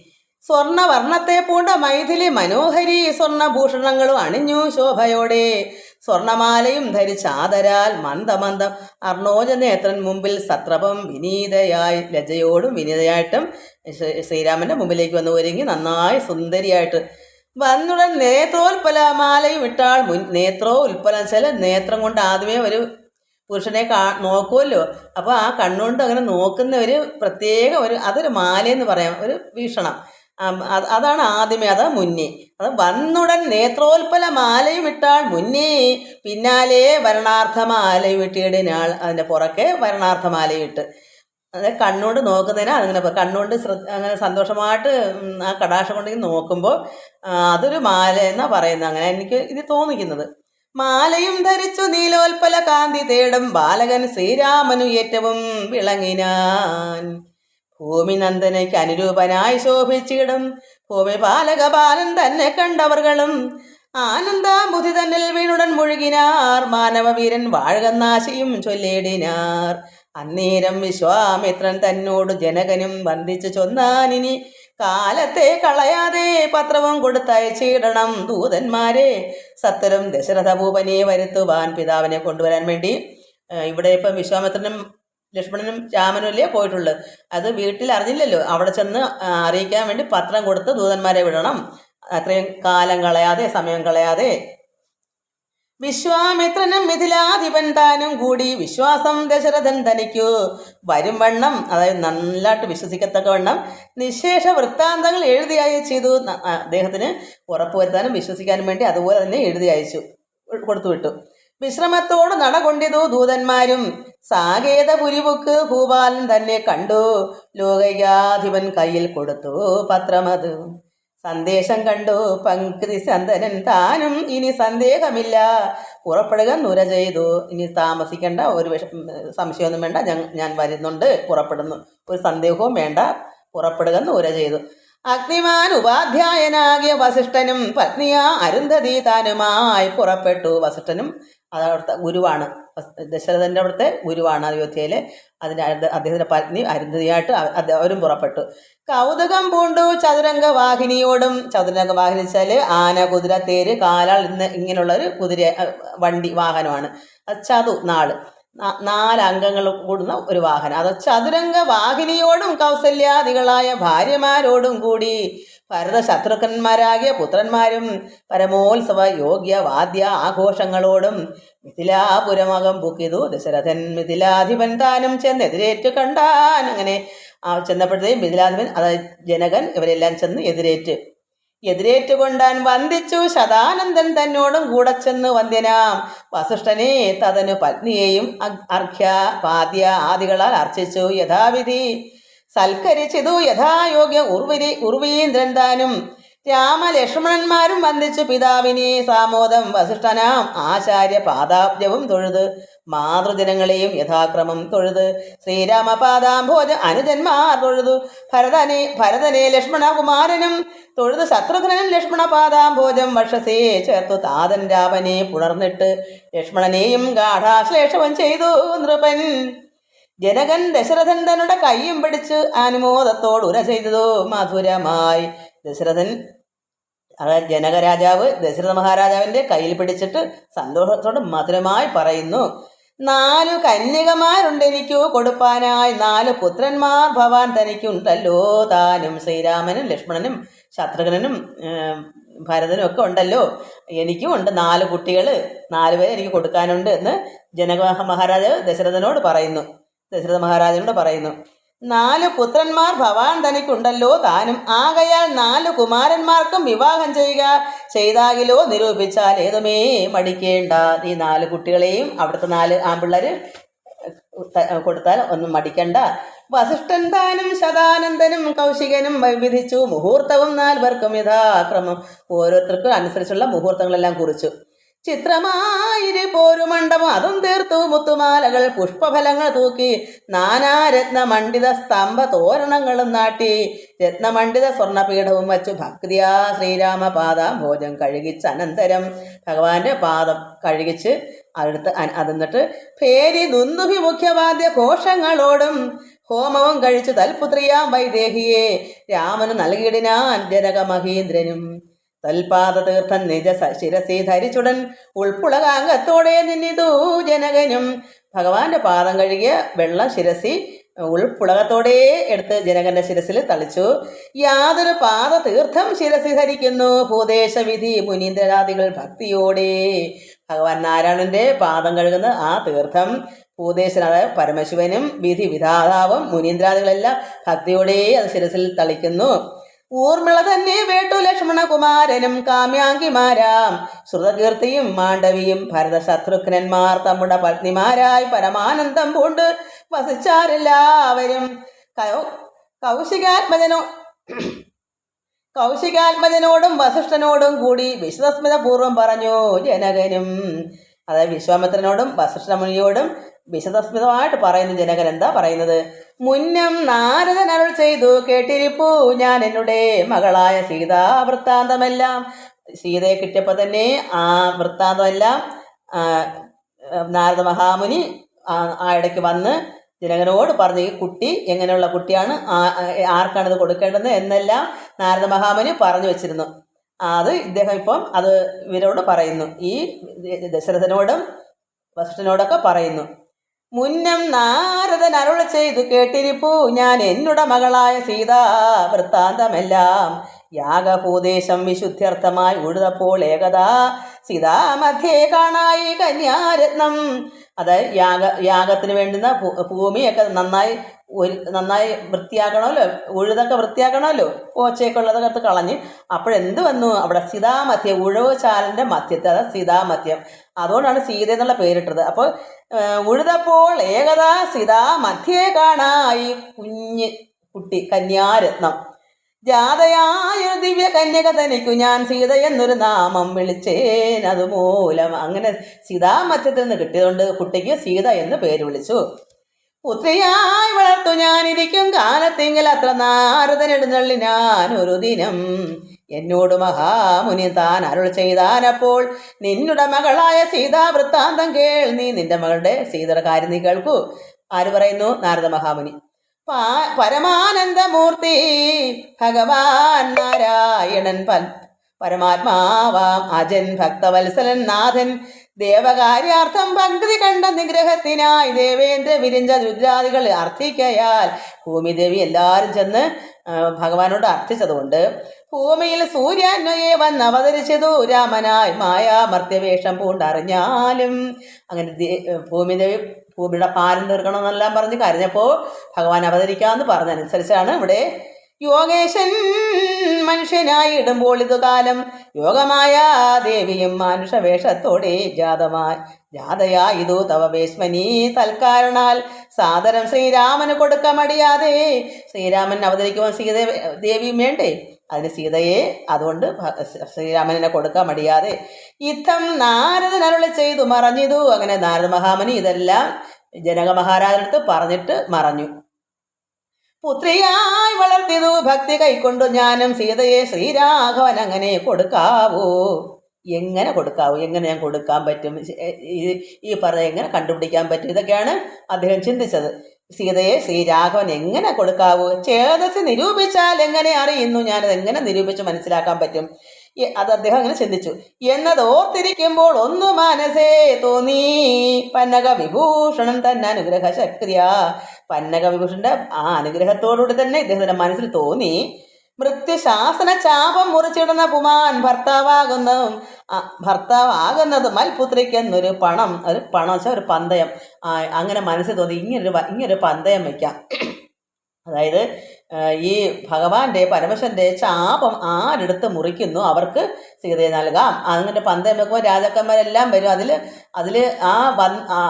സ്വർണവർണ്ണത്തെ പൂണ്ട മൈഥിലി മനോഹരി സ്വർണഭൂഷണങ്ങളും അണിഞ്ഞു ശോഭയോടെ. സ്വർണമാലയും ധരിച്ചാദരാൽ മന്ദമന്ദം അർണോജനേത്രൻ മുമ്പിൽ സത്രപം വിനീതയായി ലജ്ജയോടും വിനീതയായിട്ടും ശ്രീരാമന്റെ മുമ്പിലേക്ക് വന്ന് ഒരുങ്ങി നന്നായി സുന്ദരിയായിട്ട് വന്നുടൻ നേത്രോൽപ്പല മാലയും ഇട്ടാൾ. നേത്രോ ഉൽപ്പലം ചില നേത്രം കൊണ്ട് ആദ്യമേ ഒരു പുരുഷനെ നോക്കുമല്ലോ. അപ്പോൾ ആ കണ്ണുകൊണ്ട് അങ്ങനെ നോക്കുന്ന ഒരു പ്രത്യേക അതൊരു മാലയെന്ന് പറയാം, ഒരു വീക്ഷണം. അതാണ് ആദ്യമേ, അതാ മുന്നേ. അത് വന്നുടൻ നേത്രോൽപ്പല മാലയും ഇട്ടാൾ മുന്നേ. പിന്നാലെ വരണാർത്ഥമാലയും ഇട്ടിടിനാൾ. അതിൻ്റെ പുറക്കെ വരണാർത്ഥമാലയും ഇട്ട്. അതായത് കണ്ണുകൊണ്ട് നോക്കുന്നതിനാ അതിങ്ങനെ കണ്ണുകൊണ്ട് അങ്ങനെ സന്തോഷമായിട്ട് ആ കടാക്ഷം കൊണ്ടെങ്കിൽ നോക്കുമ്പോൾ അതൊരു മാല എന്നാണ് പറയുന്നത്. അങ്ങനെ എനിക്ക് ഇത് തോന്നിക്കുന്നത്. മാലയും ധരിച്ചു നീലോൽപ്പല കാന്തി തേടും ബാലകൻ ശ്രീരാമനു ഏറ്റവും വിളങ്ങിനാൻ. ഭൂമി നന്ദനയ്ക്ക് അനുരൂപനായി ശോഭിച്ചിടും ഭൂമി പാലക ബാലൻ തന്നെ കണ്ടവർകളും ആനന്ദാബുധി തന്നിൽ വീണുടൻ മുഴുകിനാർ. മാനവവീരൻ വാഴകന്നാശിയും ചൊല്ലിടിനാർ. അന്നേരം വിശ്വാമിത്രൻ തന്നോട് ജനകനും വന്ദിച്ചു ചൊന്നാനിനി കാലത്തെ കളയാതെ പത്രവും കൊടുത്തയച്ചിടണം ദൂതന്മാരെ സത്വരം ദശരഥ ഭൂപനെ വരുത്തുവാൻ. പിതാവിനെ കൊണ്ടുവരാൻ വേണ്ടി ഇവിടെ ഇപ്പം വിശ്വാമിത്രനും ലക്ഷ്മണനും രാമനും അല്ലേ പോയിട്ടുള്ളു. അത് വീട്ടിൽ അറിഞ്ഞില്ലല്ലോ. അവിടെ ചെന്ന് അറിയിക്കാൻ വേണ്ടി പത്രം കൊടുത്ത് ദൂതന്മാരെ വിടണം. അത്രയും കാലം കളയാതെ, സമയം കളയാതെ. വിശ്വാമിത്രനും മിഥിലാധിപൻ താനും കൂടി വിശ്വാസം ദശരഥൻ തനിക്കു വരും വണ്ണം, അതായത് നല്ലതായിട്ട് വിശ്വസിക്കത്തക്ക വണ്ണം നിശേഷ വൃത്താന്തങ്ങൾ എഴുതി അയച്ചു. അദ്ദേഹത്തിന് ഉറപ്പുവരുത്താനും വിശ്വസിക്കാനും വേണ്ടി അതുപോലെ തന്നെ എഴുതി അയച്ചു കൊടുത്തുവിട്ടു. വിശ്രമത്തോട് നടകൊണ്ടിതു ദൂതന്മാരും സാകേത പുരിബുക്ക് ഭൂപാലൻ തന്നെ കണ്ടു. ലോകൈകാധിപൻ കയ്യിൽ കൊടുത്തു പത്രമത്. സന്ദേശം കണ്ടു പങ്ക്തി സന്തനൻ താനും ഇനി സന്ദേഹമില്ല പുറപ്പെടുക നുര ചെയ്തു. ഇനി താമസിക്കേണ്ട, ഒരു സംശയമൊന്നും വേണ്ട, ഞാൻ വരുന്നുണ്ട്, പുറപ്പെടുന്നു, ഒരു സന്ദേഹവും വേണ്ട, പുറപ്പെടുക നുര ചെയ്തു. അഗ്നിമാൻ ഉപാധ്യായനാകിയ വസിഷ്ഠനും പത്നിയാ അരുന്ധതി താനുമായി പുറപ്പെട്ടു. വസിഷ്ഠനും അതവിടുത്തെ ഗുരുവാണ്, ദശരഥൻ്റെ അവിടുത്തെ ഗുരുവാണ് അയോധ്യയിലെ. അതിന് അദ്ദേഹത്തിൻ്റെ പത്നി അരുന്ധതിയായിട്ട് അവരും പുറപ്പെട്ടു. കൗതുകം പൂണ്ടു ചതുരംഗവാഹിനിയോടും. ചതുരംഗവാഹിനി വെച്ചാൽ ആന, കുതിര, തേര്, കാലാൾ ഇങ്ങനെയുള്ളൊരു കുതിര വണ്ടി വാഹനമാണ്. ചതു നാള് 4 അംഗങ്ങൾ കൂടുന്ന ഒരു വാഹനം. അത് ചതുരംഗവാഹിനിയോടും കൗസല്യാദികളായ ഭാര്യമാരോടും കൂടി ഭരത ശത്രുഘ്നന്മാരാകിയ പുത്രന്മാരും പരമോത്സവ യോഗ്യ വാദ്യ ആഘോഷങ്ങളോടും മിഥിലാപുരമകം പുക്കിതു ദശരഥൻ. മിഥിലാധിപൻ താനും ചെന്നെതിരേറ്റ് കണ്ടാൻ. അങ്ങനെ ചെന്നപ്പോഴത്തേക്കും മിഥിലാധിപൻ, അതായത് ജനകൻ, ഇവരെല്ലാം ചെന്ന് എതിരേറ്റുകൊണ്ടാൻ വന്ദിച്ചു. ശതാനന്ദൻ തന്നോടും കൂടെ ചെന്ന് വന്ദ്യനാം വസിഷ്ഠനെ തതനു പത്നിയെയും അർഘ്യ പാദ്യ ആദികളാൽ അർച്ചിച്ചു. യഥാവിധി സൽക്കരിച്ചിതു യഥായോഗ്യ ഉർവീന്ദ്രൻ താനും. രാമലക്ഷ്മണന്മാരും വന്ദിച്ചു പിതാവിനെ സാമോദം. വസിഷ്ഠനാം ആചാര്യ പാദാബ്ജവും തൊഴുത് മാതൃജനങ്ങളെയും യഥാക്രമം തൊഴുത് ശ്രീരാമപാദാംഭോജ അനുജന്മാർ തൊഴുതു. ഭരതനെ ലക്ഷ്മണകുമാരനും തൊഴുത് ശത്രുഘ്നനും ലക്ഷ്മണപാദാംഭോജം വക്ഷസേ ചേർത്തു. താതൻ രാമനെ പുണർന്നിട്ട് ലക്ഷ്മണനെയും ഗാഠാശ്ലേഷവും ചെയ്തു നൃപൻ. ജനകൻ ദശരഥൻ തന്നുടെ കൈയും പിടിച്ച് അനുമോദത്തോട് ഉര ചെയ്തതു മധുരമായി. ദശരഥൻ, അതായത് ജനകരാജാവ് ദശരഥ മഹാരാജാവിൻ്റെ കയ്യിൽ പിടിച്ചിട്ട് സന്തോഷത്തോട് മധുരമായി പറയുന്നു. 4 കന്യകമാരുണ്ട് എനിക്കു കൊടുപ്പാനായി, 4 പുത്രന്മാർ ഭവാൻ തനിക്കുണ്ടല്ലോ താനും. ശ്രീരാമനും ലക്ഷ്മണനും ശത്രുഘ്നനും ഭരതനും ഒക്കെ ഉണ്ടല്ലോ, എനിക്കും ഉണ്ട് 4 കുട്ടികൾ, 4 പേരെ എനിക്ക് കൊടുക്കാനുണ്ട് എന്ന് ജനക മഹാരാജാവ് ദശരഥ മഹാരാജനോട് പറയുന്നു. 4 പുത്രന്മാർ ഭവാൻ തനിക്കുണ്ടല്ലോ താനും. ആകയാൽ 4 കുമാരന്മാർക്കും വിവാഹം ചെയ്താകിലോ നിരൂപിച്ചാൽ ഏതുമേ മടിക്കേണ്ട. ഈ 4 കുട്ടികളെയും അവിടുത്തെ 4 ആൺപിള്ളേർ കൊടുത്താൽ ഒന്നും മടിക്കണ്ട. വസിഷ്ഠൻ താനും ശതാനന്ദനും കൗശികനും വിധിച്ചു മുഹൂർത്തവും 4 പേർക്കും യഥാക്രമം ഓരോരുത്തർക്കും അനുസരിച്ചുള്ള മുഹൂർത്തങ്ങളെല്ലാം കുറിച്ചു. ചിത്രമായിരി പോരുമണ്ഡപം അതും തീർത്തു. മുത്തുമാലകൾ പുഷ്പഫലങ്ങൾ തൂക്കി നാനാരത്നമണ്ഡിത സ്തംഭ തോരണങ്ങളും നാട്ടി. രത്നമണ്ഡിത സ്വർണ്ണപീഠവും വച്ചു ഭക്തിയാ ശ്രീരാമപാദം ഭോജം കഴുകിച്ച് അനന്തരം ഭഗവാന്റെ പാദം കഴുകിച്ച് എന്നിട്ട് ഭേരി ദുന്ദുഭി മുഖ്യവാദ്യ ഘോഷങ്ങളോടും ഹോമവും കഴിച്ചു തൽപുത്രിയാം വൈദേഹിയെ രാമന് നൽകിയിടിനാൻ ജനക മഹീന്ദ്രനും. തൽപാദ തീർത്ഥൻ നിജ ശിരസി ധരിച്ചുടൻ ഉൾപ്പുളകാംഗത്തോടെ നിന്നിതു ജനകനും. ഭഗവാന്റെ പാദം കഴുകിയ വെള്ളം ശിരസി ഉൾപ്പുളകത്തോടെ എടുത്ത് ജനകന്റെ ശിരസിൽ തളിച്ചു. യാതൊരു പാദ തീർത്ഥം ശിരസി ധരിക്കുന്നു ഭൂദേശവിധി മുനീന്ദ്രാദികൾ ഭക്തിയോടെ. ഭഗവാൻ നാരായണന്റെ പാദം കഴുകുന്ന ആ തീർത്ഥം ഭൂദേശൻ, അതായത് പരമശിവനും വിധി വിധാതാവും മുനീന്ദ്രാദികളെല്ലാം ഭക്തിയോടെ അത് ശിരസിൽ തളിക്കുന്നു. ഊർമിള തന്നെ വേട്ടു ലക്ഷ്മണകുമാരനും കാമ്യാങ്കിമാരാം ശ്രുതകീർത്തിയും മാണ്ഡവിയും ഭരത ശത്രുഘ്നന്മാർ തമ്മുടെ പത്നിമാരായി പരമാനന്ദം പൂണ്ട് വസിച്ചാരെല്ലാവരും. കൗശികാത്മജനോടും വസിഷ്ഠനോടും കൂടി വിശദസ്മിതപൂർവം പറഞ്ഞു ജനകനും. അതായത് വിശ്വാമിത്രനോടും വസിഷ്ഠമുനിയോടും വിശദസ്മിതമായിട്ട് പറയുന്ന ജനകൻ എന്താ പറയുന്നത്? മുന്നം നാരദൻ അരുൾ ചെയ്തു കേട്ടിരിപ്പു ഞാൻ എന്നുടെ മകളായ സീതാ വൃത്താന്തമെല്ലാം. സീതയെ കിട്ടിയപ്പോൾ തന്നെ ആ വൃത്താന്തമെല്ലാം നാരദ മഹാമുനി ആ ഇടയ്ക്ക് വന്ന് ജനകനോട് പറഞ്ഞ് ഈ കുട്ടി എങ്ങനെയുള്ള കുട്ടിയാണ്, ആർക്കാണിത് കൊടുക്കേണ്ടത് എന്നെല്ലാം നാരദ മഹാമുനി പറഞ്ഞു വെച്ചിരുന്നു. അത് ഇദ്ദേഹം ഇപ്പം അത് ഇവരോട് പറയുന്നു, ഈ ദശരഥനോടും വസിഷ്ഠനോടൊക്കെ പറയുന്നു. മുന്നം നാരദൻ അരുൾ ചെയ്തു കേട്ടിരിപ്പൂ ഞാൻ എന്നുട മകളായ സീതാ വൃത്താന്തമെല്ലാം. യാഗഭൂദേശം വിശുദ്ധ്യർത്ഥമായി ഉഴുതപ്പോൾ ഏകദാ സീതാമധ്യേ കാണായി കന്യാരത്നം. അതായത് യാഗത്തിന് വേണ്ടുന്ന ഭൂമിയൊക്കെ നന്നായി വൃത്തിയാക്കണമല്ലോ, ഉഴുതൊക്കെ വൃത്തിയാക്കണമല്ലോ, പോച്ചയൊക്കെ ഉള്ളതൊക്കെ കളഞ്ഞ് അപ്പോഴെന്ത് വന്നു, അവിടെ സീതാമധ്യം, ഉഴവ് ചാലിൻ്റെ മധ്യത്തെ, അതായത് സീതാമധ്യം, അതുകൊണ്ടാണ് സീത എന്നുള്ള പേരിട്ടത്. അപ്പോൾ ഉഴുതപ്പോൾ ഏകദാ സീതാമധ്യേ കാണായി കുട്ടി കന്യാരത്നം. ജാതയായ ദിവ്യ കന്യക തനിക്കു ഞാൻ സീത എന്നൊരു നാമം വിളിച്ചേൻ അതുമൂലം. അങ്ങനെ സീതാമധ്യത്തിൽ നിന്ന് കിട്ടിയതുകൊണ്ട് കുട്ടിക്ക് സീത എന്ന് പേര് വിളിച്ചു. പുത്രിയായി വളർത്തു ഞാനിരിക്കും കാലത്തെങ്കിൽ അത്ര നാരദനെടുന്നള്ളി ഞാൻ ഒരു ദിനം. എന്നോട് മഹാമുനി താൻ അരുൾ ചെയ്താനപ്പോൾ നിന്നുടെ മകളായ സീതാ വൃത്താന്തം കേൾ. നീ നിന്റെ മകളുടെ സീതയുടെ കാര്യം നീ കേൾക്കൂ. ആര് പറയുന്നു? നാരദ മഹാമുനി. പരമാനന്ദമൂർത്തി ഭഗവാൻ നാരായണൻ പരമാത്മാവാം അജൻ ഭക്തവത്സലൻ നാഥൻ ദേവകാര്യാർത്ഥം ഭക്തി കണ്ട നിഗ്രഹത്തിനായി ദേവേന്ദ്ര വിരിഞ്ച രുദ്രാദികൾ അർത്ഥിക്കയാൽ ഭൂമിദേവി എല്ലാവരും ചെന്ന് ഭഗവാനോട് അർത്ഥിച്ചതുകൊണ്ട് ഭൂമിയിൽ സൂര്യാന്വയെ വന്ന് അവതരിച്ചതു രാമനായി മായാമർത്യവേഷം പൂണ്ടറിഞ്ഞാലും. അങ്ങനെ ഭൂമിയുടെ പാലം തീർക്കണമെന്നെല്ലാം പറഞ്ഞ് കരഞ്ഞപ്പോൾ ഭഗവാൻ അവതരിക്കാമെന്ന് പറഞ്ഞതനുസരിച്ചാണ് ഇവിടെ യോഗേശൻ മനുഷ്യനായി ഇടുമ്പോൾ ഇതുകാലം യോഗമായ ദേവിയും മാനുഷവേഷത്തോടെ ജാതയായിതു തവ ഭീഷ്മനീ തൽക്കാരണാൽ സാദരം ശ്രീരാമന് കൊടുക്ക മടിയാതെ. ശ്രീരാമൻ അവതരിക്കുമ്പോൾ ദേവിയും വേണ്ടേ, അതിന് സീതയെ അതുകൊണ്ട് ശ്രീരാമനെ കൊടുക്കാൻ മടിയാതെ യുദ്ധം നാരദൻ അരുളി ചെയ്തു മറഞ്ഞിതു. അങ്ങനെ നാരദ മഹാമുനി ഇതെല്ലാം ജനക മഹാരാജനടുത്ത് പറഞ്ഞിട്ട് മറഞ്ഞു. പുത്രിയായി വളർത്തിയതു ഭക്തി കൈക്കൊണ്ടു ഞാനും സീതയെ ശ്രീരാഘവൻ അങ്ങനെ കൊടുക്കാവൂ. എങ്ങനെ കൊടുക്കാവൂ, എങ്ങനെ ഞാൻ കൊടുക്കാൻ പറ്റും, ഈ പറഞ്ഞ എങ്ങനെ കണ്ടുപിടിക്കാൻ പറ്റും, ഇതൊക്കെയാണ് അദ്ദേഹം ചിന്തിച്ചത്. സീതയെ ശ്രീരാഘവൻ എങ്ങനെ കൊടുക്കാവൂ, ചേതസ് നിരൂപിച്ചാൽ എങ്ങനെ അറിയുന്നു, ഞാനത് എങ്ങനെ നിരൂപിച്ച് മനസ്സിലാക്കാൻ പറ്റും, അത് അദ്ദേഹം അങ്ങനെ ചിന്തിച്ചു. എന്നത് ഓർത്തിരിക്കുമ്പോൾ ഒന്നു മനസ്സേ തോന്നി പന്നക വിഭൂഷണൻ തന്നെ അനുഗ്രഹ ശക്തിയ. പന്നക വിഭൂഷണന്റെ ആ അനുഗ്രഹത്തോടുകൂടി തന്നെ ഇദ്ദേഹത്തിന്റെ മനസ്സിൽ തോന്നി മൃത്യുശാസന ചാപം മുറിച്ചിടുന്ന പുമാൻ ഭർത്താവാകുന്നത് മൽപുത്രിക്കെന്നൊരു പണം, ഒരു പണം വെച്ചാൽ ഒരു പന്തയം. അങ്ങനെ മനസ്സിൽ തോന്നി ഇങ്ങനൊരു പന്തയം വയ്ക്കാം. അതായത് ഈ ഭഗവാന്റെ പരമശന്റെ ചാപം ആരെടുത്ത് മുറിക്കുന്നു അവർക്ക് സീതയെ നൽകാം. അങ്ങനെ പന്തയം വെക്കുമ്പോൾ രാജാക്കന്മാരെല്ലാം വരും. അതിൽ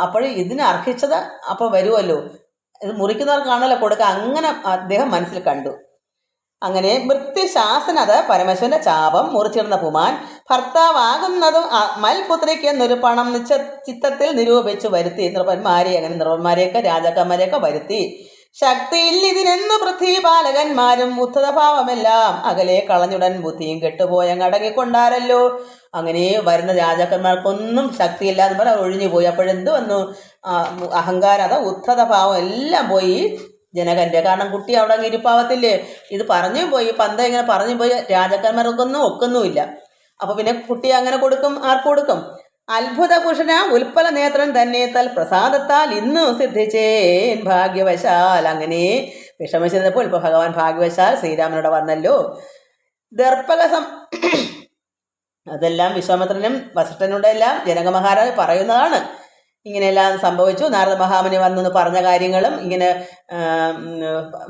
അപ്പോൾ ഇതിന് അർഹിച്ചത് അപ്പോൾ വരുമല്ലോ, ഇത് മുറിക്കുന്നവർക്കാണല്ലോ കൊടുക്കുക. അങ്ങനെ അദ്ദേഹം മനസ്സിൽ കണ്ടു. അങ്ങനെ മൃത്യുശാസനത പരമശിവന്റെ ചാപം മുറിച്ചിടുന്ന പുമാൻ ഭർത്താവാകുന്നതും മൽപുത്രിക്ക് എന്നൊരു പണം ചിത്തത്തിൽ നിരൂപിച്ചു വരുത്തി. നൃപന്മാരെയൊക്കെ രാജാക്കന്മാരെയൊക്കെ വരുത്തി. ശക്തിയിൽ ഇതിനെന്ന് പൃഥ്വിപാലകന്മാരും ഉദ്ധതഭാവമെല്ലാം അകലെ കളഞ്ഞുടൻ ബുദ്ധിയും കെട്ടുപോയങ്ങടങ്ങിക്കൊണ്ടാരല്ലോ. അങ്ങനെ വരുന്ന രാജാക്കന്മാർക്കൊന്നും ശക്തിയില്ല എന്ന് പറഞ്ഞാൽ ഒഴിഞ്ഞു പോയി. അപ്പോഴെന്ത് വന്നു? അഹങ്കാരം, അതാ ഉദ്ധതഭാവം എല്ലാം പോയി ജനകന്റെ. കാരണം കുട്ടി അവിടെ അങ്ങ് ഇരിപ്പാവത്തില്ലേ, ഇത് പറഞ്ഞു പോയി, പന്ത ഇങ്ങനെ പറഞ്ഞു പോയി, രാജാക്കന്മാർക്കൊന്നും ഒക്കുന്നുമില്ല. അപ്പൊ പിന്നെ കുട്ടി അങ്ങനെ കൊടുക്കും, ആർക്ക് കൊടുക്കും? അത്ഭുത പുരുഷന ഉൽപ്പല നേത്രൻ തന്നെ തൽ പ്രസാദത്താൽ ഇന്നു സിദ്ധിച്ചേൻ ഭാഗ്യവശാൽ. അങ്ങനെ വിഷമിച്ചിരുന്നപ്പോൾ ഇപ്പൊ ഭഗവാൻ ഭാഗ്യവശാൽ ശ്രീരാമനോട് വന്നല്ലോ. ദർപ്പക അതെല്ലാം വിശ്വാമിത്രനും വസിഷ്ഠനോടെ എല്ലാം ജനക മഹാരാജ് പറയുന്നതാണ്. ഇങ്ങനെയെല്ലാം സംഭവിച്ചു. നാരദ മഹാമുനി വന്നെന്ന് പറഞ്ഞ കാര്യങ്ങളും ഇങ്ങനെ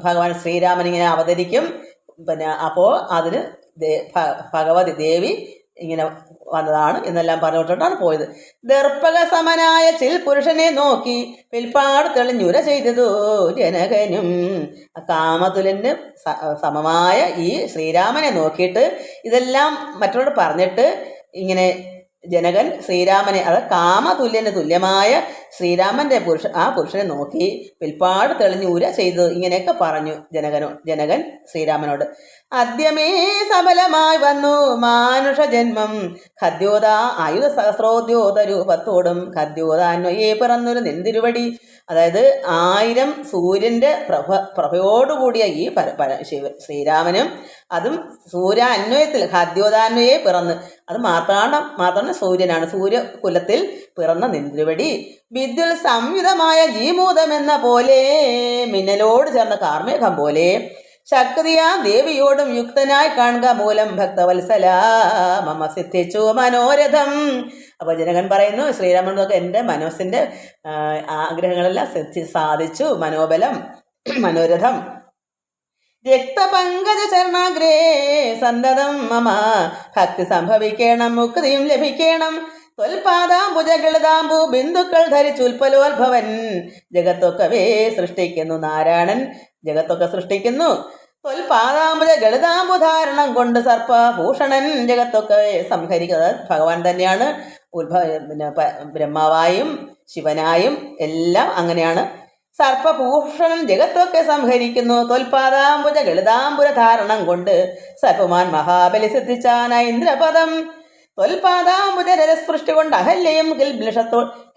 ഭഗവാൻ ശ്രീരാമൻ ഇങ്ങനെ അവതരിക്കും. പിന്നെ അപ്പോൾ അതിന് ഭഗവതി ദേവി ഇങ്ങനെ വന്നതാണ് എന്നെല്ലാം പറഞ്ഞുകൊണ്ടാണ് പോയത്. ദർപ്പക സമനായ ചിൽ പുരുഷനെ നോക്കി പിൽപ്പാട് തെളിഞ്ഞുര ചെയ്തതു ജനകനും. കാമതുലന് സമമായ ഈ ശ്രീരാമനെ നോക്കിയിട്ട് ഇതെല്ലാം മറ്റുള്ളവർ പറഞ്ഞിട്ട് ഇങ്ങനെ ജനകൻ ശ്രീരാമനെ, അത് കാമതുല്യന് തുല്യമായ ശ്രീരാമന്റെ ആ പുരുഷനെ നോക്കി പിൽപ്പാട് തെളിഞ്ഞൂര ചെയ്തു. ഇങ്ങനെയൊക്കെ പറഞ്ഞു ജനകൻ ശ്രീരാമനോട്. അദ്യമേ സഫലമായി വന്നു മാനുഷ ജന്മം ഖദ്യോത ആയുധ സഹസ്രോദ്യോത രൂപത്തോടും ഖദ്യോതാന്വയെ പിറന്നൊരു നെന്തിരുവടി. അതായത് 1000 സൂര്യന്റെ പ്രഭയോടുകൂടിയ ഈ ശ്രീരാമനും അതും സൂര്യാന്വയത്തിൽ ഖദ്യോതാന്വയെ പിറന്ന്, അത് മാത്രമാണ് സൂര്യനാണ്, സൂര്യകുലത്തിൽ പിറന്ന നെന്തിരുവടി. വിദ്യുൽ സംയുതമായ ജീമൂതമെന്ന പോലെ, മിന്നലോട് ചേർന്ന കാർമേഘം പോലെ ശക്തിയാം ദേവിയോടും യുക്തനായി കാണുക മൂലം ഭക്തവത്സല മമ സിദ്ധിച്ചു മനോരഥം. അപ്പോൾ ജനകൻ പറയുന്നു, ശ്രീരാമനൊക്കെ എൻ്റെ മനസ്സിൻ്റെ ആഗ്രഹങ്ങളെല്ലാം സാധിച്ചു, മനോബലം മനോരഥം. രക്തപങ്കജ ചരണാഗ്രേ സന്തതം മമ ഭക്തി സംഭവിക്കണം, മുക്തിയും ലഭിക്കണം. ത്വൽപാദാംബുജഗളിതാംബു ബിന്ദുക്കൾ ധരിച്ചുൽപ്പലോത്ഭവൻ ജഗത്തൊക്കവേ സൃഷ്ടിക്കുന്നു നാരായണൻ, ജഗത്തൊക്കെ സൃഷ്ടിക്കുന്നു. ത്വൽപാദാംബുജ ഗളിതാംബുധാരണം കൊണ്ട് സർപ്പഭൂഷണൻ ജഗത്തൊക്കെ സംഹരിക്കുന്നത് ഭഗവാൻ തന്നെയാണ്. ബ്രഹ്മാവായും ശിവനായും എല്ലാം അങ്ങനെയാണ്. സർപ്പഭൂഷണൻ ജഗത്തൊക്കെ സംഹരിക്കുന്നു. ത്വൽപാദാംബുജ ഗളിതാംബുര ധാരണം കൊണ്ട് സർപ്പമാൻ മഹാബലി സിദ്ധിച്ചാന ഇന്ദ്രപദം. ത്വൽപാദാംബുജ രജസ്പൃഷ്ടി കൊണ്ട് അഹല്യയും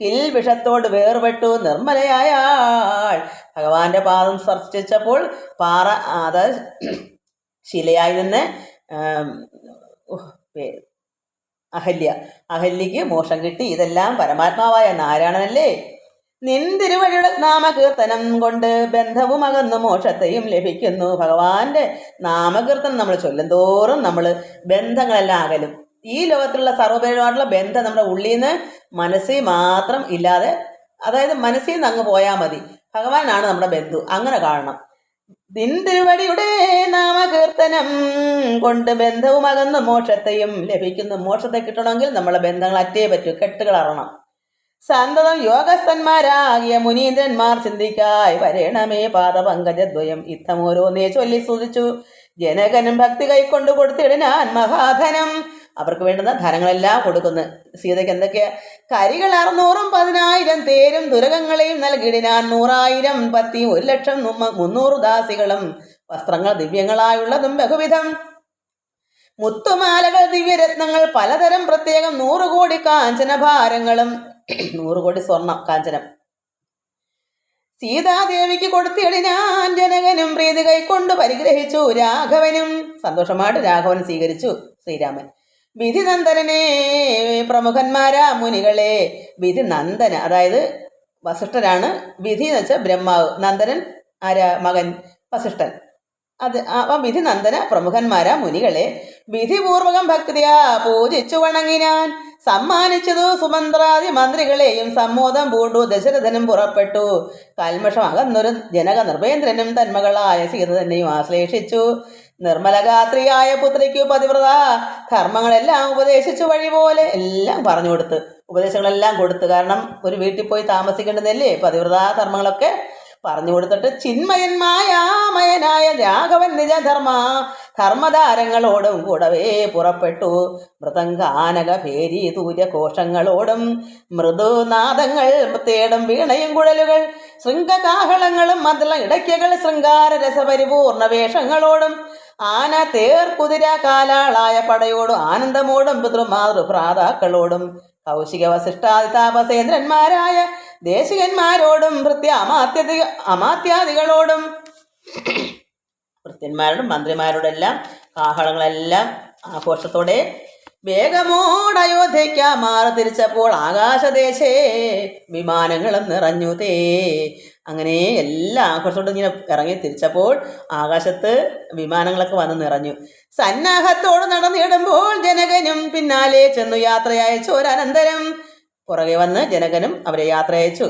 കിൽവിഷത്തോട് വേർപെട്ടു നിർമ്മലയായാൾ. ഭഗവാന്റെ പാദം സ്പർശിച്ചപ്പോൾ പാറ അത് ശിലയായി നിന്ന് അഹല്യയ്ക്ക് മോക്ഷം കിട്ടി. ഇതെല്ലാം പരമാത്മാവായ നാരായണനല്ലേ. നിന്തിരുവഴിയുടെ നാമകീർത്തനം കൊണ്ട് ബന്ധവും അകന്നു മോക്ഷത്തെയും ലഭിക്കുന്നു. ഭഗവാന്റെ നാമകീർത്തനം നമ്മൾ ചൊല്ലും തോറും നമ്മൾ ബന്ധങ്ങളെല്ലാം അകലും. ഈ ലോകത്തിലുള്ള സർവ്വപരിമായിട്ടുള്ള ബന്ധം നമ്മുടെ ഉള്ളിൽ നിന്ന് മനസ്സിൽ മാത്രം ഇല്ലാതെ, അതായത് മനസ്സിൽ നിന്ന് അങ്ങ് പോയാൽ മതി. ഭഗവാനാണ് നമ്മുടെ ബന്ധു, അങ്ങനെ കാണണം. നിന്തിരുവടിയുടെ നാമകീർത്തനം കൊണ്ട് ബന്ധവും അകന്ന് മോക്ഷത്തെയും ലഭിക്കുന്നു. മോക്ഷത്തെ കിട്ടണമെങ്കിൽ നമ്മളെ ബന്ധങ്ങൾ അറ്റേ പറ്റൂ, കെട്ടുകൾ അറണം. സന്തതം യോഗസ്ഥന്മാരാകിയ മുനീന്ദ്രന്മാർ ചിന്തിക്കായി വരേണമേ പാദപങ്കജദ്വയം ഇത്തമോരോന്നേ ചൊല്ലി സ്തുതിച്ചു. ജനകനും ഭക്തി കൈക്കൊണ്ട് കൊടുത്തിടിനാൻ മഹാധനം. അവർക്ക് വേണ്ടുന്ന ധനങ്ങളെല്ലാം കൊടുക്കുന്നു. സീതയ്ക്ക് എന്തൊക്കെയാ? കരികൾ 600,000 തേരും ദുരകങ്ങളെയും നൽകിടിനാൻ. 100,000 പത്തിയും 1,00,300 ദാസികളും വസ്ത്രങ്ങൾ ദിവ്യങ്ങളായുള്ളതും ബഹുവിധം. മുത്തുമാലകൾ ദിവ്യരത്നങ്ങൾ പലതരം പ്രത്യേകം 100 കോടി കാഞ്ചനഭാരങ്ങളും 100 കോടി സ്വർണം കാഞ്ചനം സീതാദേവിക്ക് കൊടുത്തിടിനാൻ. ജനകനും പ്രീതി കൈക്കൊണ്ട് പരിഗ്രഹിച്ചു. രാഘവനും സന്തോഷമായിട്ട് രാഘവൻ സ്വീകരിച്ചു ശ്രീരാമൻ. വിധിനന്ദനെ പ്രമുഖന്മാരാ മുനികളെ. വിധിനന്ദന അതായത് വസിഷ്ഠനാണ്. വിധി എന്ന് വെച്ചാൽ ബ്രഹ്മാവ്, നന്ദനൻ ആരാ? മകൻ വസിഷ്ഠൻ. അത് വിധിനന്ദന പ്രമുഖന്മാരാ മുനികളെ വിധിപൂർവകം ഭക്തിയാ പൂജിച്ചു വണങ്ങിനാൻ. സമ്മാനിച്ചതു സുമന്ത്രാദി മന്ത്രികളെയും സമ്മോദം പൂണ്ടു ദശരഥനും പുറപ്പെട്ടു. കൽമഷം അകന്നൊരു ജനക നിർവേന്ദ്രനും തന്മകളായ സീത തന്നെയും ആശ്ലേഷിച്ചു. നിർമ്മലഗാത്രിയായ പുത്രിക്കു പതിവ്രത ധർമ്മങ്ങളെല്ലാം ഉപദേശിച്ചു. വഴി പോലെ എല്ലാം പറഞ്ഞു കൊടുത്ത്, ഉപദേശങ്ങളെല്ലാം കൊടുത്തു. കാരണം ഒരു വീട്ടിൽ പോയി താമസിക്കേണ്ടതല്ലേ, പതിവ്രതാ ധർമ്മങ്ങളൊക്കെ പറഞ്ഞു കൊടുത്തിട്ട് ചിന്മയന്മായാമയനായ രാഘവൻ ധർമ്മധാരങ്ങളോടും കൂടവേ പുറപ്പെട്ടു. മൃദംഗാനക ഭേരി തൂര്യഘോഷങ്ങളോടും മൃദുനാദങ്ങൾ തേടും വീണയും കുഴലുകൾ ശൃംഗകാഹളങ്ങളും മദ്ല ഇടയ്ക്കകൾ ശൃംഗാര രസപരിപൂർണ വേഷങ്ങളോടും ആന തേർ കുതിര കാലാളായ പടയോടും ആനന്ദമോടും പിതൃമാതൃഭ്രാതാക്കളോടും കൗശിക വസിഷ്ഠാദി താപസേന്ദ്രന്മാരായ ദേശികന്മാരോടും അമാത്യാദികളോടും ഭൃത്യന്മാരോടും മന്ത്രിമാരോടെല്ലാം കാഹളങ്ങളെല്ലാം ആഘോഷത്തോടെ വേഗമോടയോധ്യയ്ക്ക് മാറി തിരിച്ചപ്പോൾ ആകാശദേശേ വിമാനങ്ങളും നിറഞ്ഞു തേ. അങ്ങനെ എല്ലാ ആഘോഷത്തോടും ഇങ്ങനെ ഇറങ്ങി തിരിച്ചപ്പോൾ ആകാശത്ത് വിമാനങ്ങളൊക്കെ വന്ന് നിറഞ്ഞു. സന്നാഹത്തോട് നടന്നിടുമ്പോൾ ജനകനും പിന്നാലെ ചെന്നു യാത്രയച്ചോരനന്തരം. പുറകെ വന്ന് ജനകനും അവരെ യാത്ര അയച്ചു.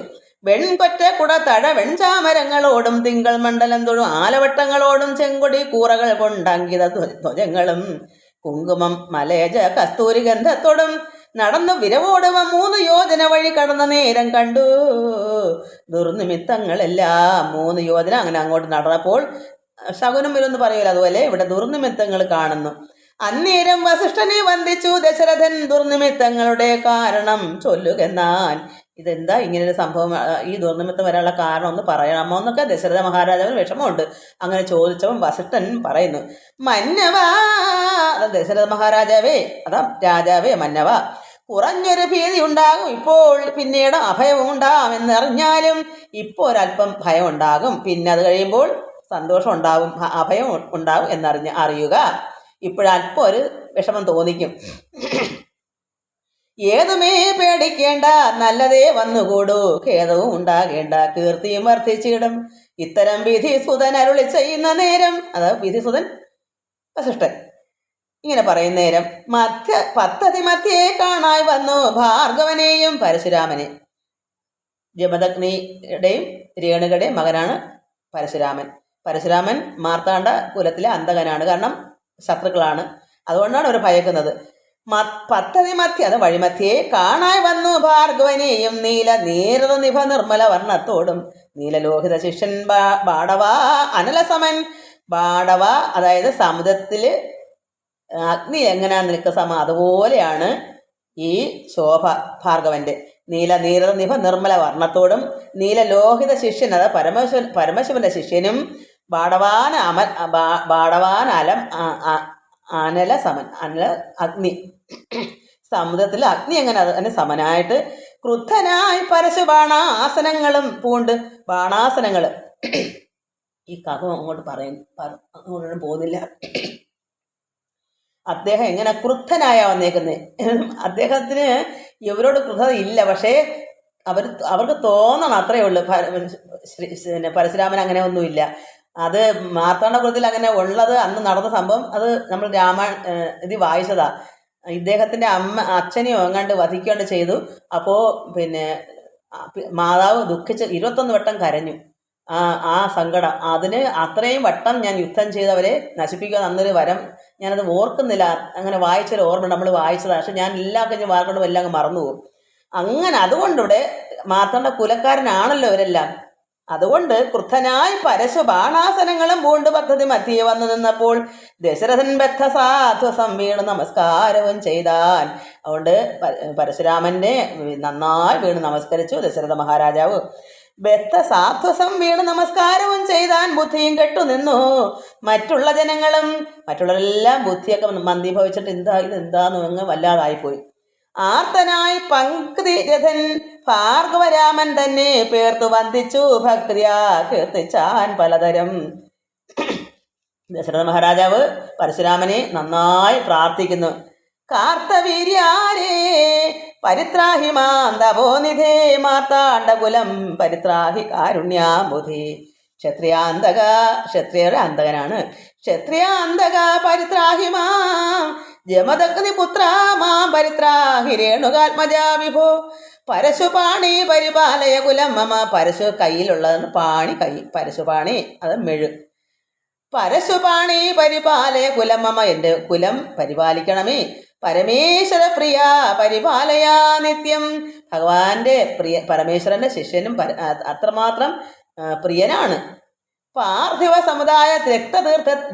വെൺകൊറ്റ കുടത്തഴ വെൺചാമരങ്ങളോടും തിങ്കൾ മണ്ഡലം തൊഴും ആലവട്ടങ്ങളോടും ചെങ്കൊടി കൂറകൾ കൊണ്ടങ്കിത ധ്വജങ്ങളും കുങ്കുമം മലയജ കസ്തൂരി ഗന്ധത്തോടും നടന്നു വിരവോടുവ 3 യോജന വഴി കടന്ന നേരം കണ്ടു. ദുർനിമിത്തങ്ങളെല്ലാം 3 യോജന അങ്ങനെ അങ്ങോട്ട് നടന്നപ്പോൾ ശകുനം വരുമെന്ന് പറയൂല, അതുപോലെ ഇവിടെ ദുർനിമിത്തങ്ങൾ കാണുന്നു. അന്നേരം വസിഷ്ഠനെ വന്ദിച്ചു ദശരഥൻ. ദുർനിമിത്തങ്ങളുടെ കാരണം ചൊല്ലുകെന്നാൻ. ഇതെന്താ ഇങ്ങനൊരു സംഭവം, ഈ ദുർനിമിത്തം വരാനുള്ള കാരണം ഒന്ന് പറയണമോ എന്നൊക്കെ ദശരഥ മഹാരാജാവിന് വിഷമമുണ്ട്. അങ്ങനെ ചോദിച്ചപ്പോൾ വസിഷ്ഠൻ പറയുന്നു, മന്നവാ, ദശരഥ മഹാരാജാവേ, അതാ രാജാവേ, മന്നവാ, കുറഞ്ഞൊരു ഭീതി ഉണ്ടാകും ഇപ്പോൾ, പിന്നീട് അഭയവും ഉണ്ടാകുമെന്നറിഞ്ഞാലും ഇപ്പോൾ ഒരല്പം ഭയം ഉണ്ടാകും, പിന്നെ അത് കഴിയുമ്പോൾ സന്തോഷം ഉണ്ടാകും, അഭയം ഉണ്ടാകും അറിയുക. ഇപ്പോഴല്പം ഒരു വിഷമം തോന്നിക്കും. ഏതുമേ പേടിക്കേണ്ട, നല്ലതേ വന്നുകൂടൂ, ഖേദവും ഉണ്ടാകേണ്ട, കീർത്തിയും വർദ്ധിച്ചിടും. ഇത്തരം വിധിസുതൻ അരുളി ചെയ്യുന്ന നേരം, അതായത് വിധിസുതൻ വസിഷ്ഠൻ ഇങ്ങനെ പറയുന്ന നേരം പദ്ധതി മധ്യേ കാണായി വന്നു ഭാർഗവനെയും പരശുരാമനെ. ജമദഗ്നിയുടെയും രേണുകയുടെയും മകനാണ് പരശുരാമൻ. പരശുരാമൻ മാർത്താണ്ഡ കുലത്തിലെ അന്തകനാണ്, കാരണം ശത്രുക്കളാണ്, അതുകൊണ്ടാണ് അവർ ഭയക്കുന്നത്. പദ്ധതി മധ്യ, അത് വഴിമധ്യേ കാണായി വന്നു ഭാർഗവനെയും നീരത നിഭ നിർമ്മല വർണ്ണത്തോടും നീലലോഹിത ശിഷ്യൻ ബാടവ അനലസമൻ. ബാടവ അതായത് സമുദ്രത്തിൽ അഗ്നി എങ്ങനെയാ നിൽക്കുക സമ, അതുപോലെയാണ് ഈ ശോഭ ഭാർഗവന്റെ. നീരത നിഭ നിർമ്മല വർണ്ണത്തോടും നീലലോഹിത ശിഷ്യൻ, അതായത് പരമശിവന്റെ ശിഷ്യനും ബാടവാൻ അനല സമൻ, അനല അഗ്നി, സമുദ്രത്തിൽ അഗ്നി എങ്ങനെ അതിന് സമനായിട്ട് ക്രുദ്ധനായി പരശു ബാണാസനങ്ങളും പൂണ്ട്. ബാണാസനങ്ങൾ ഈ കഥ അങ്ങോട്ട് അങ്ങോട്ട് പോകുന്നില്ല. അദ്ദേഹം എങ്ങനെ ക്രുദ്ധനായ വന്നേക്കുന്നത്. അദ്ദേഹത്തിന് ഇവരോട് ക്രുദ്ധത ഇല്ല, പക്ഷേ അവർക്ക് തോന്നണം, അത്രയേ ഉള്ളൂ. പരശുരാമൻ അങ്ങനെ ഒന്നുമില്ല. അത് മാർത്താണ്ഡപുരത്തിൽ അങ്ങനെ ഉള്ളത് അന്ന് നടന്ന സംഭവം, അത് നമ്മൾ ഇത് വായിച്ചതാ. ഇദ്ദേഹത്തിൻ്റെ അച്ഛനെയോ എങ്ങാണ്ട് വധിക്കേണ്ട ചെയ്തു. അപ്പോൾ മാതാവ് ദുഃഖിച്ച് 21 വട്ടം കരഞ്ഞു. ആ സങ്കടം, അതിന് അത്രയും വട്ടം ഞാൻ യുദ്ധം ചെയ്തവരെ നശിപ്പിക്കുക എന്നൊരു വരം ഞാനത് ഓർക്കുന്നില്ല. അങ്ങനെ വായിച്ചൊരു ഓർമ്മ നമ്മൾ വായിച്ചതാണ്, പക്ഷെ ഞാൻ എല്ലാ കഴിഞ്ഞ് വാർക്കൊണ്ടും എല്ലാം അങ്ങ് മറന്നുപോകും. അങ്ങനെ അതുകൊണ്ടിവിടെ മാർത്താണ്ഡ കുലക്കാരനാണല്ലോ ഇവരെല്ലാം. അതുകൊണ്ട് ക്രുദ്ധനായി പരശു ബാണാസനങ്ങളും പൂണ്ട് പദ്ധതി മധ്യേ വന്നു നിന്നപ്പോൾ ദശരഥൻ ബദ്ധസാധ്വസം വീണു നമസ്കാരവും ചെയ്താൻ. അതുകൊണ്ട് പരശുരാമന്റെ നന്നായി വീണ് നമസ്കരിച്ചു ദശരഥ മഹാരാജാവ്. ബദ്ധസാധ്വസം വീണ് നമസ്കാരവും ചെയ്താൻ, ബുദ്ധിയും കെട്ടു നിന്നു. മറ്റുള്ള ജനങ്ങളും മറ്റുള്ളവരെല്ലാം ബുദ്ധിയൊക്കെ മന്ദീഭവിച്ചിട്ട് ഇതെന്താന്ന് അങ്ങ് വല്ലാതായിപ്പോയി. ആർത്തനായി പങ്ക്തി രഥൻ ഭാർഗവരാമൻ തന്നെ പേർത്തു വന്ദിച്ചു ഭക്തിയാ കീർത്തിച്ചാൻ പലതരം. ദശരഥ മഹാരാജാവ് പരശുരാമനെ നന്നായി പ്രാർത്ഥിക്കുന്നു. കാർത്തവീര്യാരേ പരിത്രാഹി മാം തപോനിധേ മാർത്താണ്ഡകുലം പരിത്രാഹി കാരുണ്യാബുധി. ക്ഷത്രിയരുടെ അന്തകനാണ്. ക്ഷത്രിയാന്തക പരിത്രാഹി മാം ജമദഗ്നിപുത്ര മാം പരിത്രാഹി രേണുകാത്മജാ വിഭോ. പരശുപാണി പരിപാലയ കുലം മമ. പരശു കയ്യിലുള്ളതെന്ന് പാണി, കൈ പരശുപാണി, അത് മെഴു. പരശുപാണി പരിപാലയ കുലം മമ, എൻ്റെ കുലം പരിപാലിക്കണമേ. പരമേശ്വര പ്രിയ പരിപാലയാ നിത്യം. ഭഗവാന്റെ പരമേശ്വരന്റെ ശിഷ്യനും അത്രമാത്രം പ്രിയനാണ്. പാർത്ഥിവ സമുദായ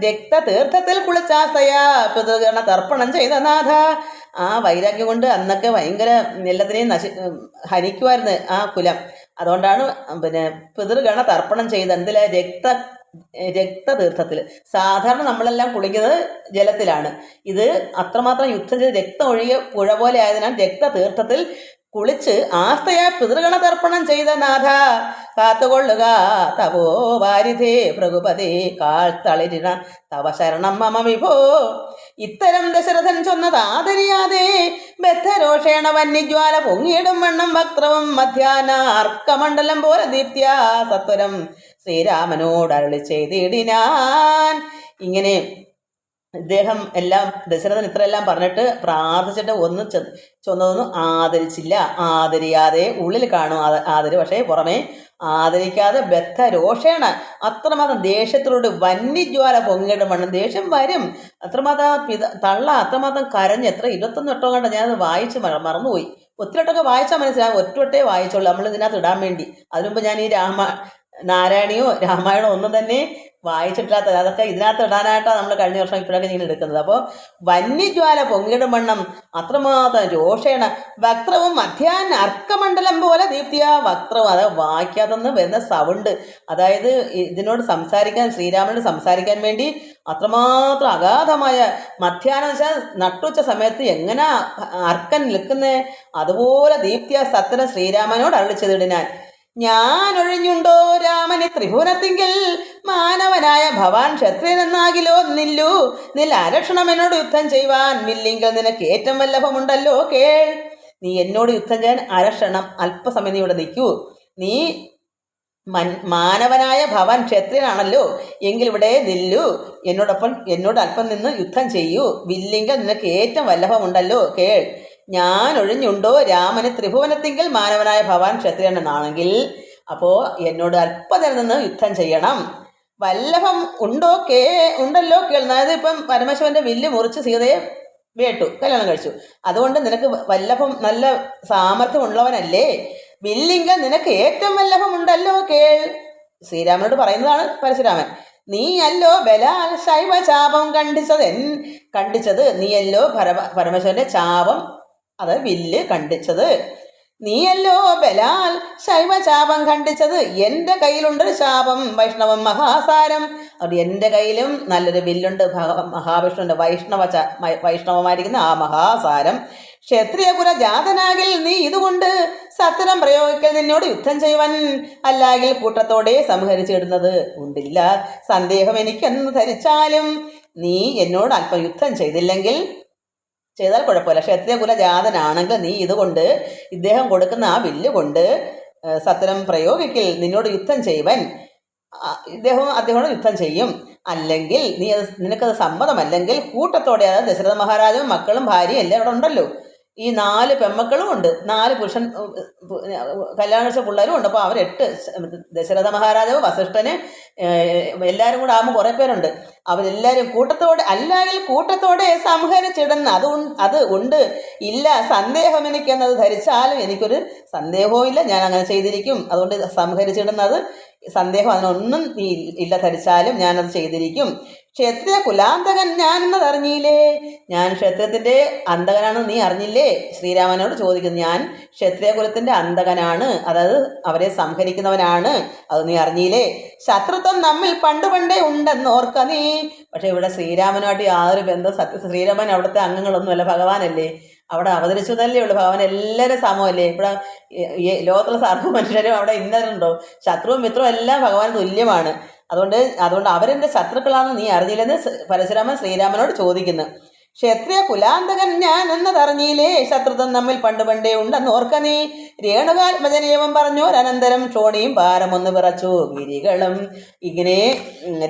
രക്തതീർത്ഥത്തിൽ കുളിച്ചാസ്തയാ പിതൃഗണ തർപ്പണം ചെയ്ത നാഥ. ആ വൈരാഗ്യം കൊണ്ട് അന്നൊക്കെ ഭയങ്കര എല്ലാത്തിനെയും ഹനിക്കുമായിരുന്നു ആ കുലം. അതുകൊണ്ടാണ് പിതൃഗണ തർപ്പണം ചെയ്ത് എന്തിലെ രക്തതീർത്ഥത്തിൽ. സാധാരണ നമ്മളെല്ലാം കുളിക്കുന്നത് ജലത്തിലാണ്. ഇത് അത്രമാത്രം യുദ്ധം ചെയ്ത് രക്തം ഒഴുകിയ പുഴ പോലെ ആയതിനാൽ രക്തതീർത്ഥത്തിൽ കുളിച്ച് ആസ്തയാ പിതൃഗണ തർപ്പണം ചെയ്ത നാഥ കാത്തുകൊള്ളുക. തവോ വാരിധേ ഭൃഗുപതി കാൽ തളിരിണ തവ ശരണം മമ വിഭോ. ഇത്തരം ദശരഥൻ ചൊന്നത് ആദരിയാതെ ബദ്ധരോഷേണ വന്യജ്വാല പൊങ്ങിയിടും വണ്ണം വക്രവും മധ്യാന അർക്കമണ്ഡലം പോലെ ദീപ്ത്യാ സത്വരം ശ്രീരാമനോട് അരുളി ചെയ്തിടിനാൻ. ഇങ്ങനെ ഇദ്ദേഹം ദശരഥൻ ഇത്രയെല്ലാം പറഞ്ഞിട്ട് പ്രാർത്ഥിച്ചിട്ട് ഒന്നും ചൊന്നതൊന്നും ആദരിച്ചില്ല. ആദരിയാതെ ഉള്ളിൽ കാണും ആദരി, പക്ഷേ പുറമേ ആദരിക്കാതെ ബദ്ധരോഷേണ അത്രമാത്രം ദേഷ്യത്തിലൂടെ വന്യജ്വാല പൊങ്ങിയിട്ട് വേണം. ദേഷ്യം വരും, അത്രമാത്രം അത്രമാത്രം കരഞ്ഞ്. എത്ര 21 വട്ടം കണ്ട ഞാനത് വായിച്ച് മറന്നുപോയി. ഒത്തിരി വട്ടമൊക്കെ വായിച്ചാൽ മനസ്സിലാകും, ഒറ്റവട്ടേ വായിച്ചോളൂ നമ്മൾ ഇതിനകത്ത് ഇടാൻ വേണ്ടി. അതിനുമുമ്പ് ഞാൻ ഈ നാരായണിയോ രാമായണോ ഒന്നും തന്നെ വായിച്ചിട്ടില്ലാത്തത്, അതൊക്കെ ഇതിനകത്ത് ഇടാനായിട്ടാണ് നമ്മൾ കഴിഞ്ഞ വർഷം ഇപ്പോഴൊക്കെ ഇങ്ങനെ എടുക്കുന്നത്. അപ്പോൾ വന്യജ്വാല പൊങ്ങിടും വണ്ണം അത്രമാത്രം രോഷേണ വക്രവും മധ്യാഹ്ന അർക്കമണ്ഡലം പോലെ ദീപ്തിയ. വക്രവും, അത് വായിക്കാതെന്ന് വരുന്ന സൗണ്ട്, അതായത് ഇതിനോട് സംസാരിക്കാൻ, ശ്രീരാമനോട് സംസാരിക്കാൻ വേണ്ടി അത്രമാത്രം അഗാധമായ മധ്യാഹ്നം വെച്ചാൽ നട്ടുച്ച സമയത്ത് എങ്ങനെ അർക്കൻ നിൽക്കുന്നേ അതുപോലെ ദീപ്തിയ സത്തന ശ്രീരാമനോട് അരുളി ചെയ്തിടാൻ. ഞാൻ ഒഴിഞ്ഞുണ്ടോ രാമനെ ത്രിഭുവനത്തിങ്കിൽ മാനവനായ ഭവാൻ ക്ഷത്രിയനെന്നാകിലോ നിൽ ആരക്ഷണം എന്നോട് യുദ്ധം ചെയ്യുവാൻ. മില്ലെങ്കിൽ നിനക്ക് ഏറ്റവും വല്ലഭമുണ്ടല്ലോ കേൾ. നീ എന്നോട് യുദ്ധം ചെയ്യാൻ അരക്ഷണം അല്പസമയം നീ ഇവിടെ നിൽക്കൂ. നീ മാനവനായ ഭവൻ ക്ഷത്രിയനാണല്ലോ, എങ്കിലിവിടെ നില്ലു. എന്നോട് അല്പം നിന്ന് യുദ്ധം ചെയ്യൂ. വില്ലെങ്കിൽ നിനക്ക് ഏറ്റവും വല്ലഭമുണ്ടല്ലോ, കേൾ. ഞാൻ ഒഴിഞ്ഞുണ്ടോ രാമന് ത്രിഭുവനത്തിങ്കിൽ മാനവനായ ഭവാൻ ക്ഷത്രിയനെന്നാണെങ്കിൽ അപ്പോൾ എന്നോട് അല്പനേരം നിന്ന് യുദ്ധം ചെയ്യണം. വല്ലഭം ഉണ്ടല്ലോ കേൾ. അതായത് ഇപ്പം പരമശിവന്റെ വില്ല് മുറിച്ച് സീതയെ കല്യാണം കഴിച്ചു. അതുകൊണ്ട് നിനക്ക് വല്ലഭം നല്ല സാമർഥ്യം ഉള്ളവനല്ലേ. വില്ലിങ്കൽ നിനക്ക് ഏറ്റവും വല്ലഭമുണ്ടല്ലോ കേൾ. ശ്രീരാമനോട് പറയുന്നതാണ് പരശുരാമൻ. നീയല്ലോ ബലാൽ ശൈവ ചാപം കണ്ടിച്ചത്. നീയല്ലോ പരമശിവന്റെ ചാപം, അത് വില്ല് കണ്ടിച്ചത്. നീയല്ലോ ബലാൽ ശൈവചാപം ഖണ്ഡിച്ചത്. എൻ്റെ കയ്യിലുണ്ടൊരു ശാപം വൈഷ്ണവം മഹാസാരം. അതുകൊണ്ട് എൻ്റെ കയ്യിലും നല്ലൊരു വില്ലുണ്ട്, മഹാവിഷ്ണുവിൻ്റെ വൈഷ്ണവമായിരിക്കുന്ന ആ മഹാസാരം. ക്ഷത്രിയകുല ജാതനാകിൽ നീ ഇതുകൊണ്ട് സത്രം പ്രയോഗിക്കൽ നിന്നോട് യുദ്ധം ചെയ്യുവൻ. അല്ലാകിൽ കൂട്ടത്തോടെ സംഹരിച്ചിടുന്നത് ഉണ്ടില്ല സന്ദേഹം എനിക്കെന്ന് ധരിച്ചാലും. നീ എന്നോട് അല്പം യുദ്ധം ചെയ്താൽ കുഴപ്പമില്ല. ക്ഷത്രിയകുല ജാതനാണെങ്കിൽ നീ ഇതുകൊണ്ട് ഇദ്ദേഹം കൊടുക്കുന്ന ആ വില്ല് കൊണ്ട് സത്രം പ്രയോഗിക്കിൽ നിന്നോട് യുദ്ധം ചെയ്യുവൻ. അദ്ദേഹത്തോട് യുദ്ധം ചെയ്യും. അല്ലെങ്കിൽ നിനക്കത് സമ്മതമല്ലെങ്കിൽ കൂട്ടത്തോടെ, അതായത് ദശരഥ മഹാരാജാവും മക്കളും ഭാര്യയും എല്ലാം അവിടെ ഉണ്ടല്ലോ, ഈ 4 പെമ്മക്കളും ഉണ്ട്, 4 പുരുഷൻ കല്യാണം കഴിച്ച പിള്ളേരും ഉണ്ട്. അപ്പോൾ അവർ 8, ദശരഥ മഹാരാജാവ് വസിഷ്ഠന് എല്ലാവരും കൂടെ ആകുമ്പോൾ കുറേ പേരുണ്ട്. അവരെല്ലാവരും കൂട്ടത്തോടെ സംഹരിച്ചിടുന്ന അത് ഉണ്ട്. ഇല്ല സന്ദേഹം എനിക്കെന്നത് ധരിച്ചാലും എനിക്കൊരു സന്ദേഹവും ഇല്ല, ഞാൻ അങ്ങനെ ചെയ്തിരിക്കും. അതുകൊണ്ട് സംഹരിച്ചിടുന്നത് സന്ദേഹം അതിനൊന്നും ഇല്ല, ധരിച്ചാലും ഞാനത് ചെയ്തിരിക്കും. ക്ഷത്രിയ കുലാന്തകൻ ഞാനെന്നത് അറിഞ്ഞില്ലേ. ഞാൻ ക്ഷത്രിയത്തിൻ്റെ അന്തകനാണെന്ന് നീ അറിഞ്ഞില്ലേ. ശ്രീരാമനോട് ചോദിക്കുന്നു, ഞാൻ ക്ഷത്രിയ കുലത്തിൻ്റെ അന്തകനാണ്, അതായത് അവരെ സംഹരിക്കുന്നവനാണ്, അത് നീ അറിഞ്ഞില്ലേ. ശത്രുത്വം നമ്മിൽ പണ്ടേ ഉണ്ടെന്ന് ഓർക്ക നീ. പക്ഷെ ഇവിടെ ശ്രീരാമനുമായിട്ട് യാതൊരു ബന്ധം, ശ്രീരാമൻ അവിടുത്തെ അംഗങ്ങളൊന്നുമല്ല, ഭഗവാനല്ലേ. അവിടെ അവതരിച്ചതല്ലേ ഉള്ളൂ. ഭഗവാൻ എല്ലാവരും സമമല്ലേ. ഇവിടെ ലോകത്തുള്ള സർവ്വ മനുഷ്യരും അവിടെ ഇന്നതുണ്ടോ. ശത്രുവും മിത്രവും എല്ലാം ഭഗവാൻ തുല്യമാണ്. അതുകൊണ്ട് അവരെൻ്റെ ശത്രുക്കളാണെന്ന് നീ അറിഞ്ഞില്ലെന്ന് പരശുരാമൻ ശ്രീരാമനോട് ചോദിക്കുന്നു. ക്ഷത്രിയ കുലാന്തകൻ ഞാൻ എന്നതറിഞ്ഞില്ലേ. ശത്രുത്വം നമ്മിൽ പണ്ടേ ഉണ്ടെന്ന് ഓർക്ക നീ. രേണുകാത്മജനേവം പറഞ്ഞോരനന്തരം ക്ഷോണിയും ഭാരമൊന്ന് വിറച്ചു ഗിരികളും. ഇങ്ങനെ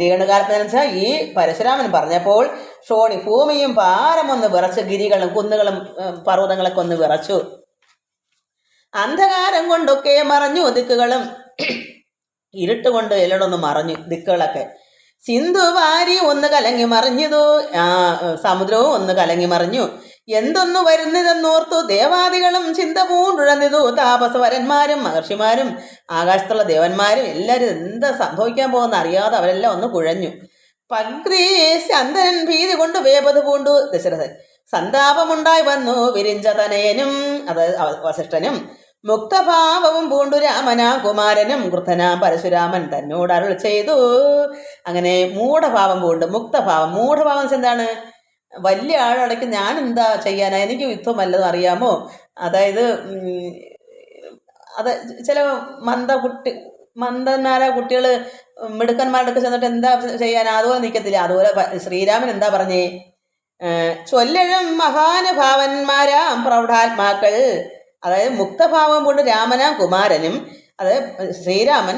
രേണുകാത്മജൻ വെച്ചാൽ ഈ പരശുരാമൻ പറഞ്ഞപ്പോൾ ക്ഷോണി ഭൂമിയും ഭാരമൊന്ന് വിറച്ചു, ഗിരികളും കുന്നുകളും പർവ്വതങ്ങളൊക്കെ ഒന്ന് വിറച്ചു. അന്ധകാരം കൊണ്ടൊക്കെ മറഞ്ഞു ദിക്കുകളും. ഇരുട്ട് കൊണ്ട് എല്ലടൊന്ന് മറഞ്ഞു ദിക്കുകളൊക്കെ. സിന്ധു വാരി ഒന്ന് കലങ്ങി മറിഞ്ഞതു, സമുദ്രവും ഒന്ന് കലങ്ങി മറിഞ്ഞു. എന്തൊന്നു വരുന്നതെന്നോർത്തു ദേവാദികളും ചിന്ത പൂണ്ടുഴന്നിതു. താപസവരന്മാരും മഹർഷിമാരും ആകാശത്തുള്ള ദേവന്മാരും എല്ലാവരും എന്താ സംഭവിക്കാൻ പോകുന്ന അറിയാതെ അവരെല്ലാം ഒന്ന് കുഴഞ്ഞു. പഗ്രീശന്തൻ ഭീതി കൊണ്ട് വേപത് പൂണ്ടു ദശരഥൻ. സന്താപമുണ്ടായി വന്നു വിരിഞ്ച തനയനും, അതായത് വസിഷ്ഠനും. മുക്തഭാവവും പൂണ്ടു രാമനാ കുമാരനും. ക്രുദ്ധനാം പരശുരാമൻ തന്നോട് അരുൾ ചെയ്തു. അങ്ങനെ മൂഢഭാവം പൂണ്ട്. മൂഢഭാവം എന്താണ്? വലിയ ആളടയ്ക്ക് ഞാൻ എന്താ ചെയ്യാനാ, എനിക്ക് യുദ്ധം വല്ലതും അറിയാമോ. അതായത് ചില മന്ദന്മാരായ കുട്ടികൾ മിടുക്കന്മാരുടെ ചെന്നിട്ട് എന്താ ചെയ്യാനാ, അതുപോലെ നിൽക്കത്തില്ല. അതുപോലെ ശ്രീരാമൻ എന്താ പറഞ്ഞേ, ചൊല്ലഴും മഹാനുഭാവന്മാരാം പ്രൗഢാത്മാക്കൾ. അതായത് മുക്തഭാവം കൊണ്ട് രാമനാം കുമാരനും, അതായത് ശ്രീരാമൻ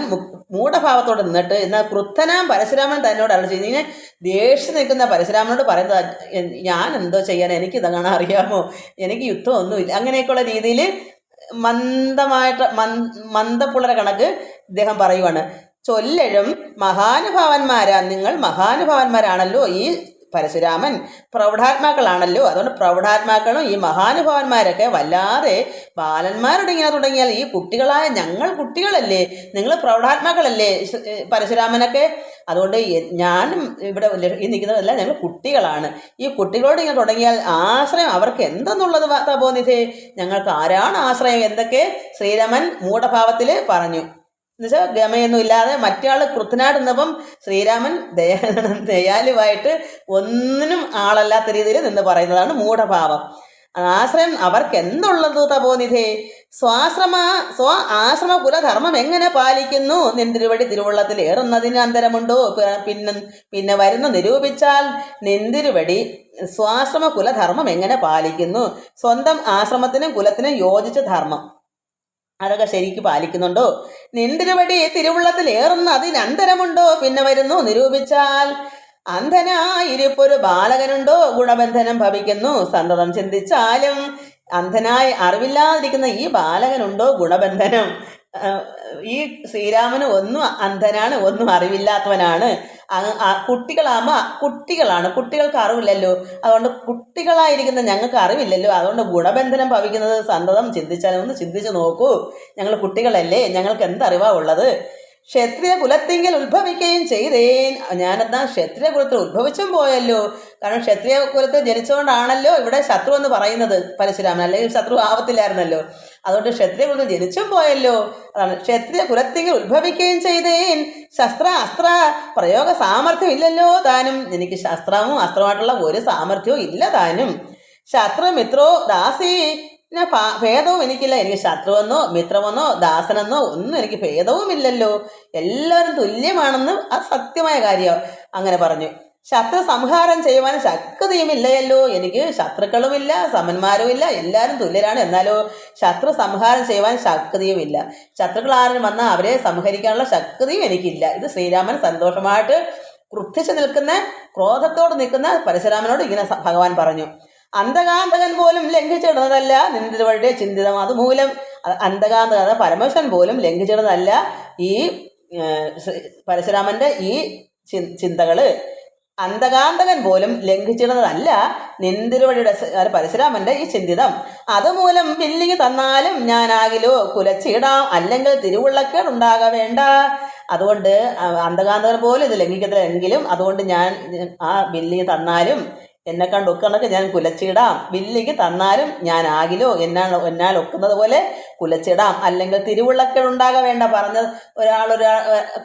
മൂഢഭാവത്തോടെ നിന്നിട്ട് എന്നാൽ ക്രുദ്ധനാം പരശുരാമൻ തന്നോട് അരുൾ ചെയ്തു. ഇങ്ങനെ ദേഷ്യം നിൽക്കുന്ന പരശുരാമനോട് പറയുന്നത്, ഞാൻ എന്തോ ചെയ്യാൻ, എനിക്ക് ഇതങ്ങനെ അറിയാമോ, എനിക്ക് യുദ്ധമൊന്നുമില്ല, അങ്ങനെയൊക്കെയുള്ള രീതിയിൽ മന്ദപ്പുള്ളര കണക്ക് ഇദ്ദേഹം പറയുവാണ്. ചൊല്ലഴും നിങ്ങൾ മഹാനുഭാവന്മാരാണല്ലോ. ഈ പരശുരാമൻ പ്രൗഢാത്മാക്കളാണല്ലോ. അതുകൊണ്ട് പ്രൗഢാത്മാക്കളും ഈ മഹാനുഭാവന്മാരൊക്കെ വല്ലാതെ ബാലന്മാരുടെ ഇങ്ങനെ തുടങ്ങിയാൽ ഈ കുട്ടികളായ ഞങ്ങൾ കുട്ടികളല്ലേ, നിങ്ങൾ പ്രൗഢാത്മാക്കളല്ലേ പരശുരാമനൊക്കെ. അതുകൊണ്ട് ഞാനും ഇവിടെ ഈ നിൽക്കുന്നതല്ല, ഞങ്ങൾ കുട്ടികളാണ്. ഈ കുട്ടികളോട് ഇങ്ങനെ തുടങ്ങിയാൽ ആശ്രയം അവർക്ക് എന്തെന്നുള്ളത് തപോനിധേ, ഞങ്ങൾക്ക് ആരാണ് ആശ്രയം, എന്തൊക്കെ ശ്രീരാമൻ മൂഢഭാവത്തിൽ പറഞ്ഞു. എന്നുവെച്ചാൽ ഗമയൊന്നും ഇല്ലാതെ മറ്റയാൾ ക്രുദ്ധനായിട്ട് നിന്നപ്പം ശ്രീരാമൻ ദയാലുവായിട്ട് ഒന്നിനും ആളല്ലാത്ത രീതിയിൽ നിന്ന് പറയുന്നതാണ് മൂഢഭാവം. ആശ്രയം അവർക്കെന്നുള്ളത് തപോനിധേ. സ്വ ആശ്രമ കുലധർമ്മം എങ്ങനെ പാലിക്കുന്നു? നിന്തിരുവടി തിരുവുള്ളത്തിൽ ഏറുന്നതിന് അന്തരമുണ്ടോ? പിന്നെ വരുന്ന നിരൂപിച്ചാൽ നിന്തിരുവടി സ്വാശ്രമ കുലധർമ്മം എങ്ങനെ പാലിക്കുന്നു? സ്വന്തം ആശ്രമത്തിനും കുലത്തിനും യോജിച്ച ധർമ്മം അതൊക്കെ ശരിക്ക് പാലിക്കുന്നുണ്ടോ? നിന്തിരുവടി തിരുവുള്ളത്തിൽ ഏറുന്ന അതിനന്തരമുണ്ടോ? പിന്നെ വരുന്നു നിരൂപിച്ചാൽ. അന്ധനായിരിപ്പൊരു ബാലകനുണ്ടോ? ഗുണബന്ധനം ഭവിക്കുന്നു സന്തതം ചിന്തിച്ചാലും. അന്ധനായി അറിവില്ലാതിരിക്കുന്ന ഈ ബാലകനുണ്ടോ ഗുണബന്ധനം? ഈ ശ്രീരാമന് ഒന്നും അന്ധനാണ്, ഒന്നും അറിവില്ലാത്തവനാണ്. കുട്ടികൾക്ക് അറിവില്ലല്ലോ. അതുകൊണ്ട് കുട്ടികളായിരിക്കുന്ന ഞങ്ങൾക്ക് അറിവില്ലല്ലോ. അതുകൊണ്ട് ഗുണബന്ധനം ഭവിക്കുന്നത് സന്തതം ചിന്തിച്ചാലും ഒന്ന് ചിന്തിച്ചു നോക്കൂ. ഞങ്ങൾ കുട്ടികളല്ലേ, ഞങ്ങൾക്ക് എന്തറിവാ ഉള്ളത്? ക്ഷത്രിയ കുലത്തിങ്കിൽ ഉത്ഭവിക്കുകയും ചെയ്തേൻ. ഞാനെന്താ ക്ഷത്രിയ കുലത്തിൽ ഉത്ഭവിച്ചും പോയല്ലോ. കാരണം ക്ഷത്രിയ കുലത്തിൽ ജനിച്ചുകൊണ്ടാണല്ലോ ഇവിടെ ശത്രു എന്ന് പറയുന്നത് പരശുരാമൻ, അല്ലെങ്കിൽ ശത്രു ആവത്തില്ലായിരുന്നല്ലോ. അതുകൊണ്ട് ക്ഷത്രിയ കുലത്തിൽ ജനിച്ചും പോയല്ലോ. അതാണ് ക്ഷത്രിയ കുലത്തിങ്കിൽ ഉത്ഭവിക്കുകയും ചെയ്തേൻ. ശസ്ത്ര അസ്ത്ര പ്രയോഗ സാമർഥ്യം ഇല്ലല്ലോ താനും. എനിക്ക് ശസ്ത്രവും അസ്ത്രമായിട്ടുള്ള ഒരു സാമർഥ്യവും ഇല്ല താനും. ശത്രുമിത്രോ ദാസി ഭേദവും എനിക്കില്ല. എനിക്ക് ശത്രുവെന്നോ മിത്രമെന്നോ ദാസനെന്നോ ഒന്നും എനിക്ക് ഭേദവുമില്ലല്ലോ. എല്ലാവരും തുല്യമാണെന്ന് അത് സത്യമായ കാര്യം അങ്ങനെ പറഞ്ഞു. ശത്രു സംഹാരം ചെയ്യുവാൻ ശക്തിയുമില്ലയല്ലോ. എനിക്ക് ശത്രുക്കളുമില്ല സമന്മാരുമില്ല, എല്ലാവരും തുല്യരാണ്. എന്നാലോ ശത്രു സംഹാരം ചെയ്യുവാൻ ശക്തിയുമില്ല. ശത്രുക്കൾ ആരും വന്നാൽ അവരെ സംഹരിക്കാനുള്ള ശക്തിയും എനിക്കില്ല. ഇത് ശ്രീരാമൻ സന്തോഷമായിട്ട് ക്രുദ്ധിച്ചു നിൽക്കുന്ന, ക്രോധത്തോട് നിൽക്കുന്ന പരശുരാമനോട് ഇങ്ങനെ ഭഗവാൻ പറഞ്ഞു. അന്ധകാന്തകൻ പോലും ലംഘിച്ചിടുന്നതല്ല നിന്തിരുവഴിയുടെ ചിന്തിതം. അതുമൂലം അന്ധകാന്തക പരമേശ്വരൻ പോലും ലംഘിച്ചിടുന്നതല്ല ഈ പരശുരാമന്റെ ഈ ചിന്തകള്. അന്ധകാന്തകൻ പോലും ലംഘിച്ചിടുന്നതല്ല നിന്തിരുവഴിയുടെ പരശുരാമന്റെ ഈ ചിന്തിതം. അതുമൂലം വില്ലിങ് തന്നാലും ഞാനാകിലോ കുലച്ചിടാം, അല്ലെങ്കിൽ തിരുവുള്ളക്കേടുണ്ടാക വേണ്ട. അതുകൊണ്ട് അന്ധകാന്തകൻ പോലും ഇത് ലംഘിക്കത്തില്ലെങ്കിലും അതുകൊണ്ട് ഞാൻ ആ വില്ലിങ് തന്നാലും എന്നെ കണ്ട് ഒക്കണക്ക് ഞാൻ കുലച്ചിടാം. വില്ലിക്ക് തന്നാലും ഞാൻ ആകിലോ എന്നാൽ ഒക്കുന്നത് പോലെ കുലച്ചിടാം, അല്ലെങ്കിൽ തിരുവുള്ളക്കേട് ഉണ്ടാകാൻ വേണ്ട. പറഞ്ഞത് ഒരാളൊരു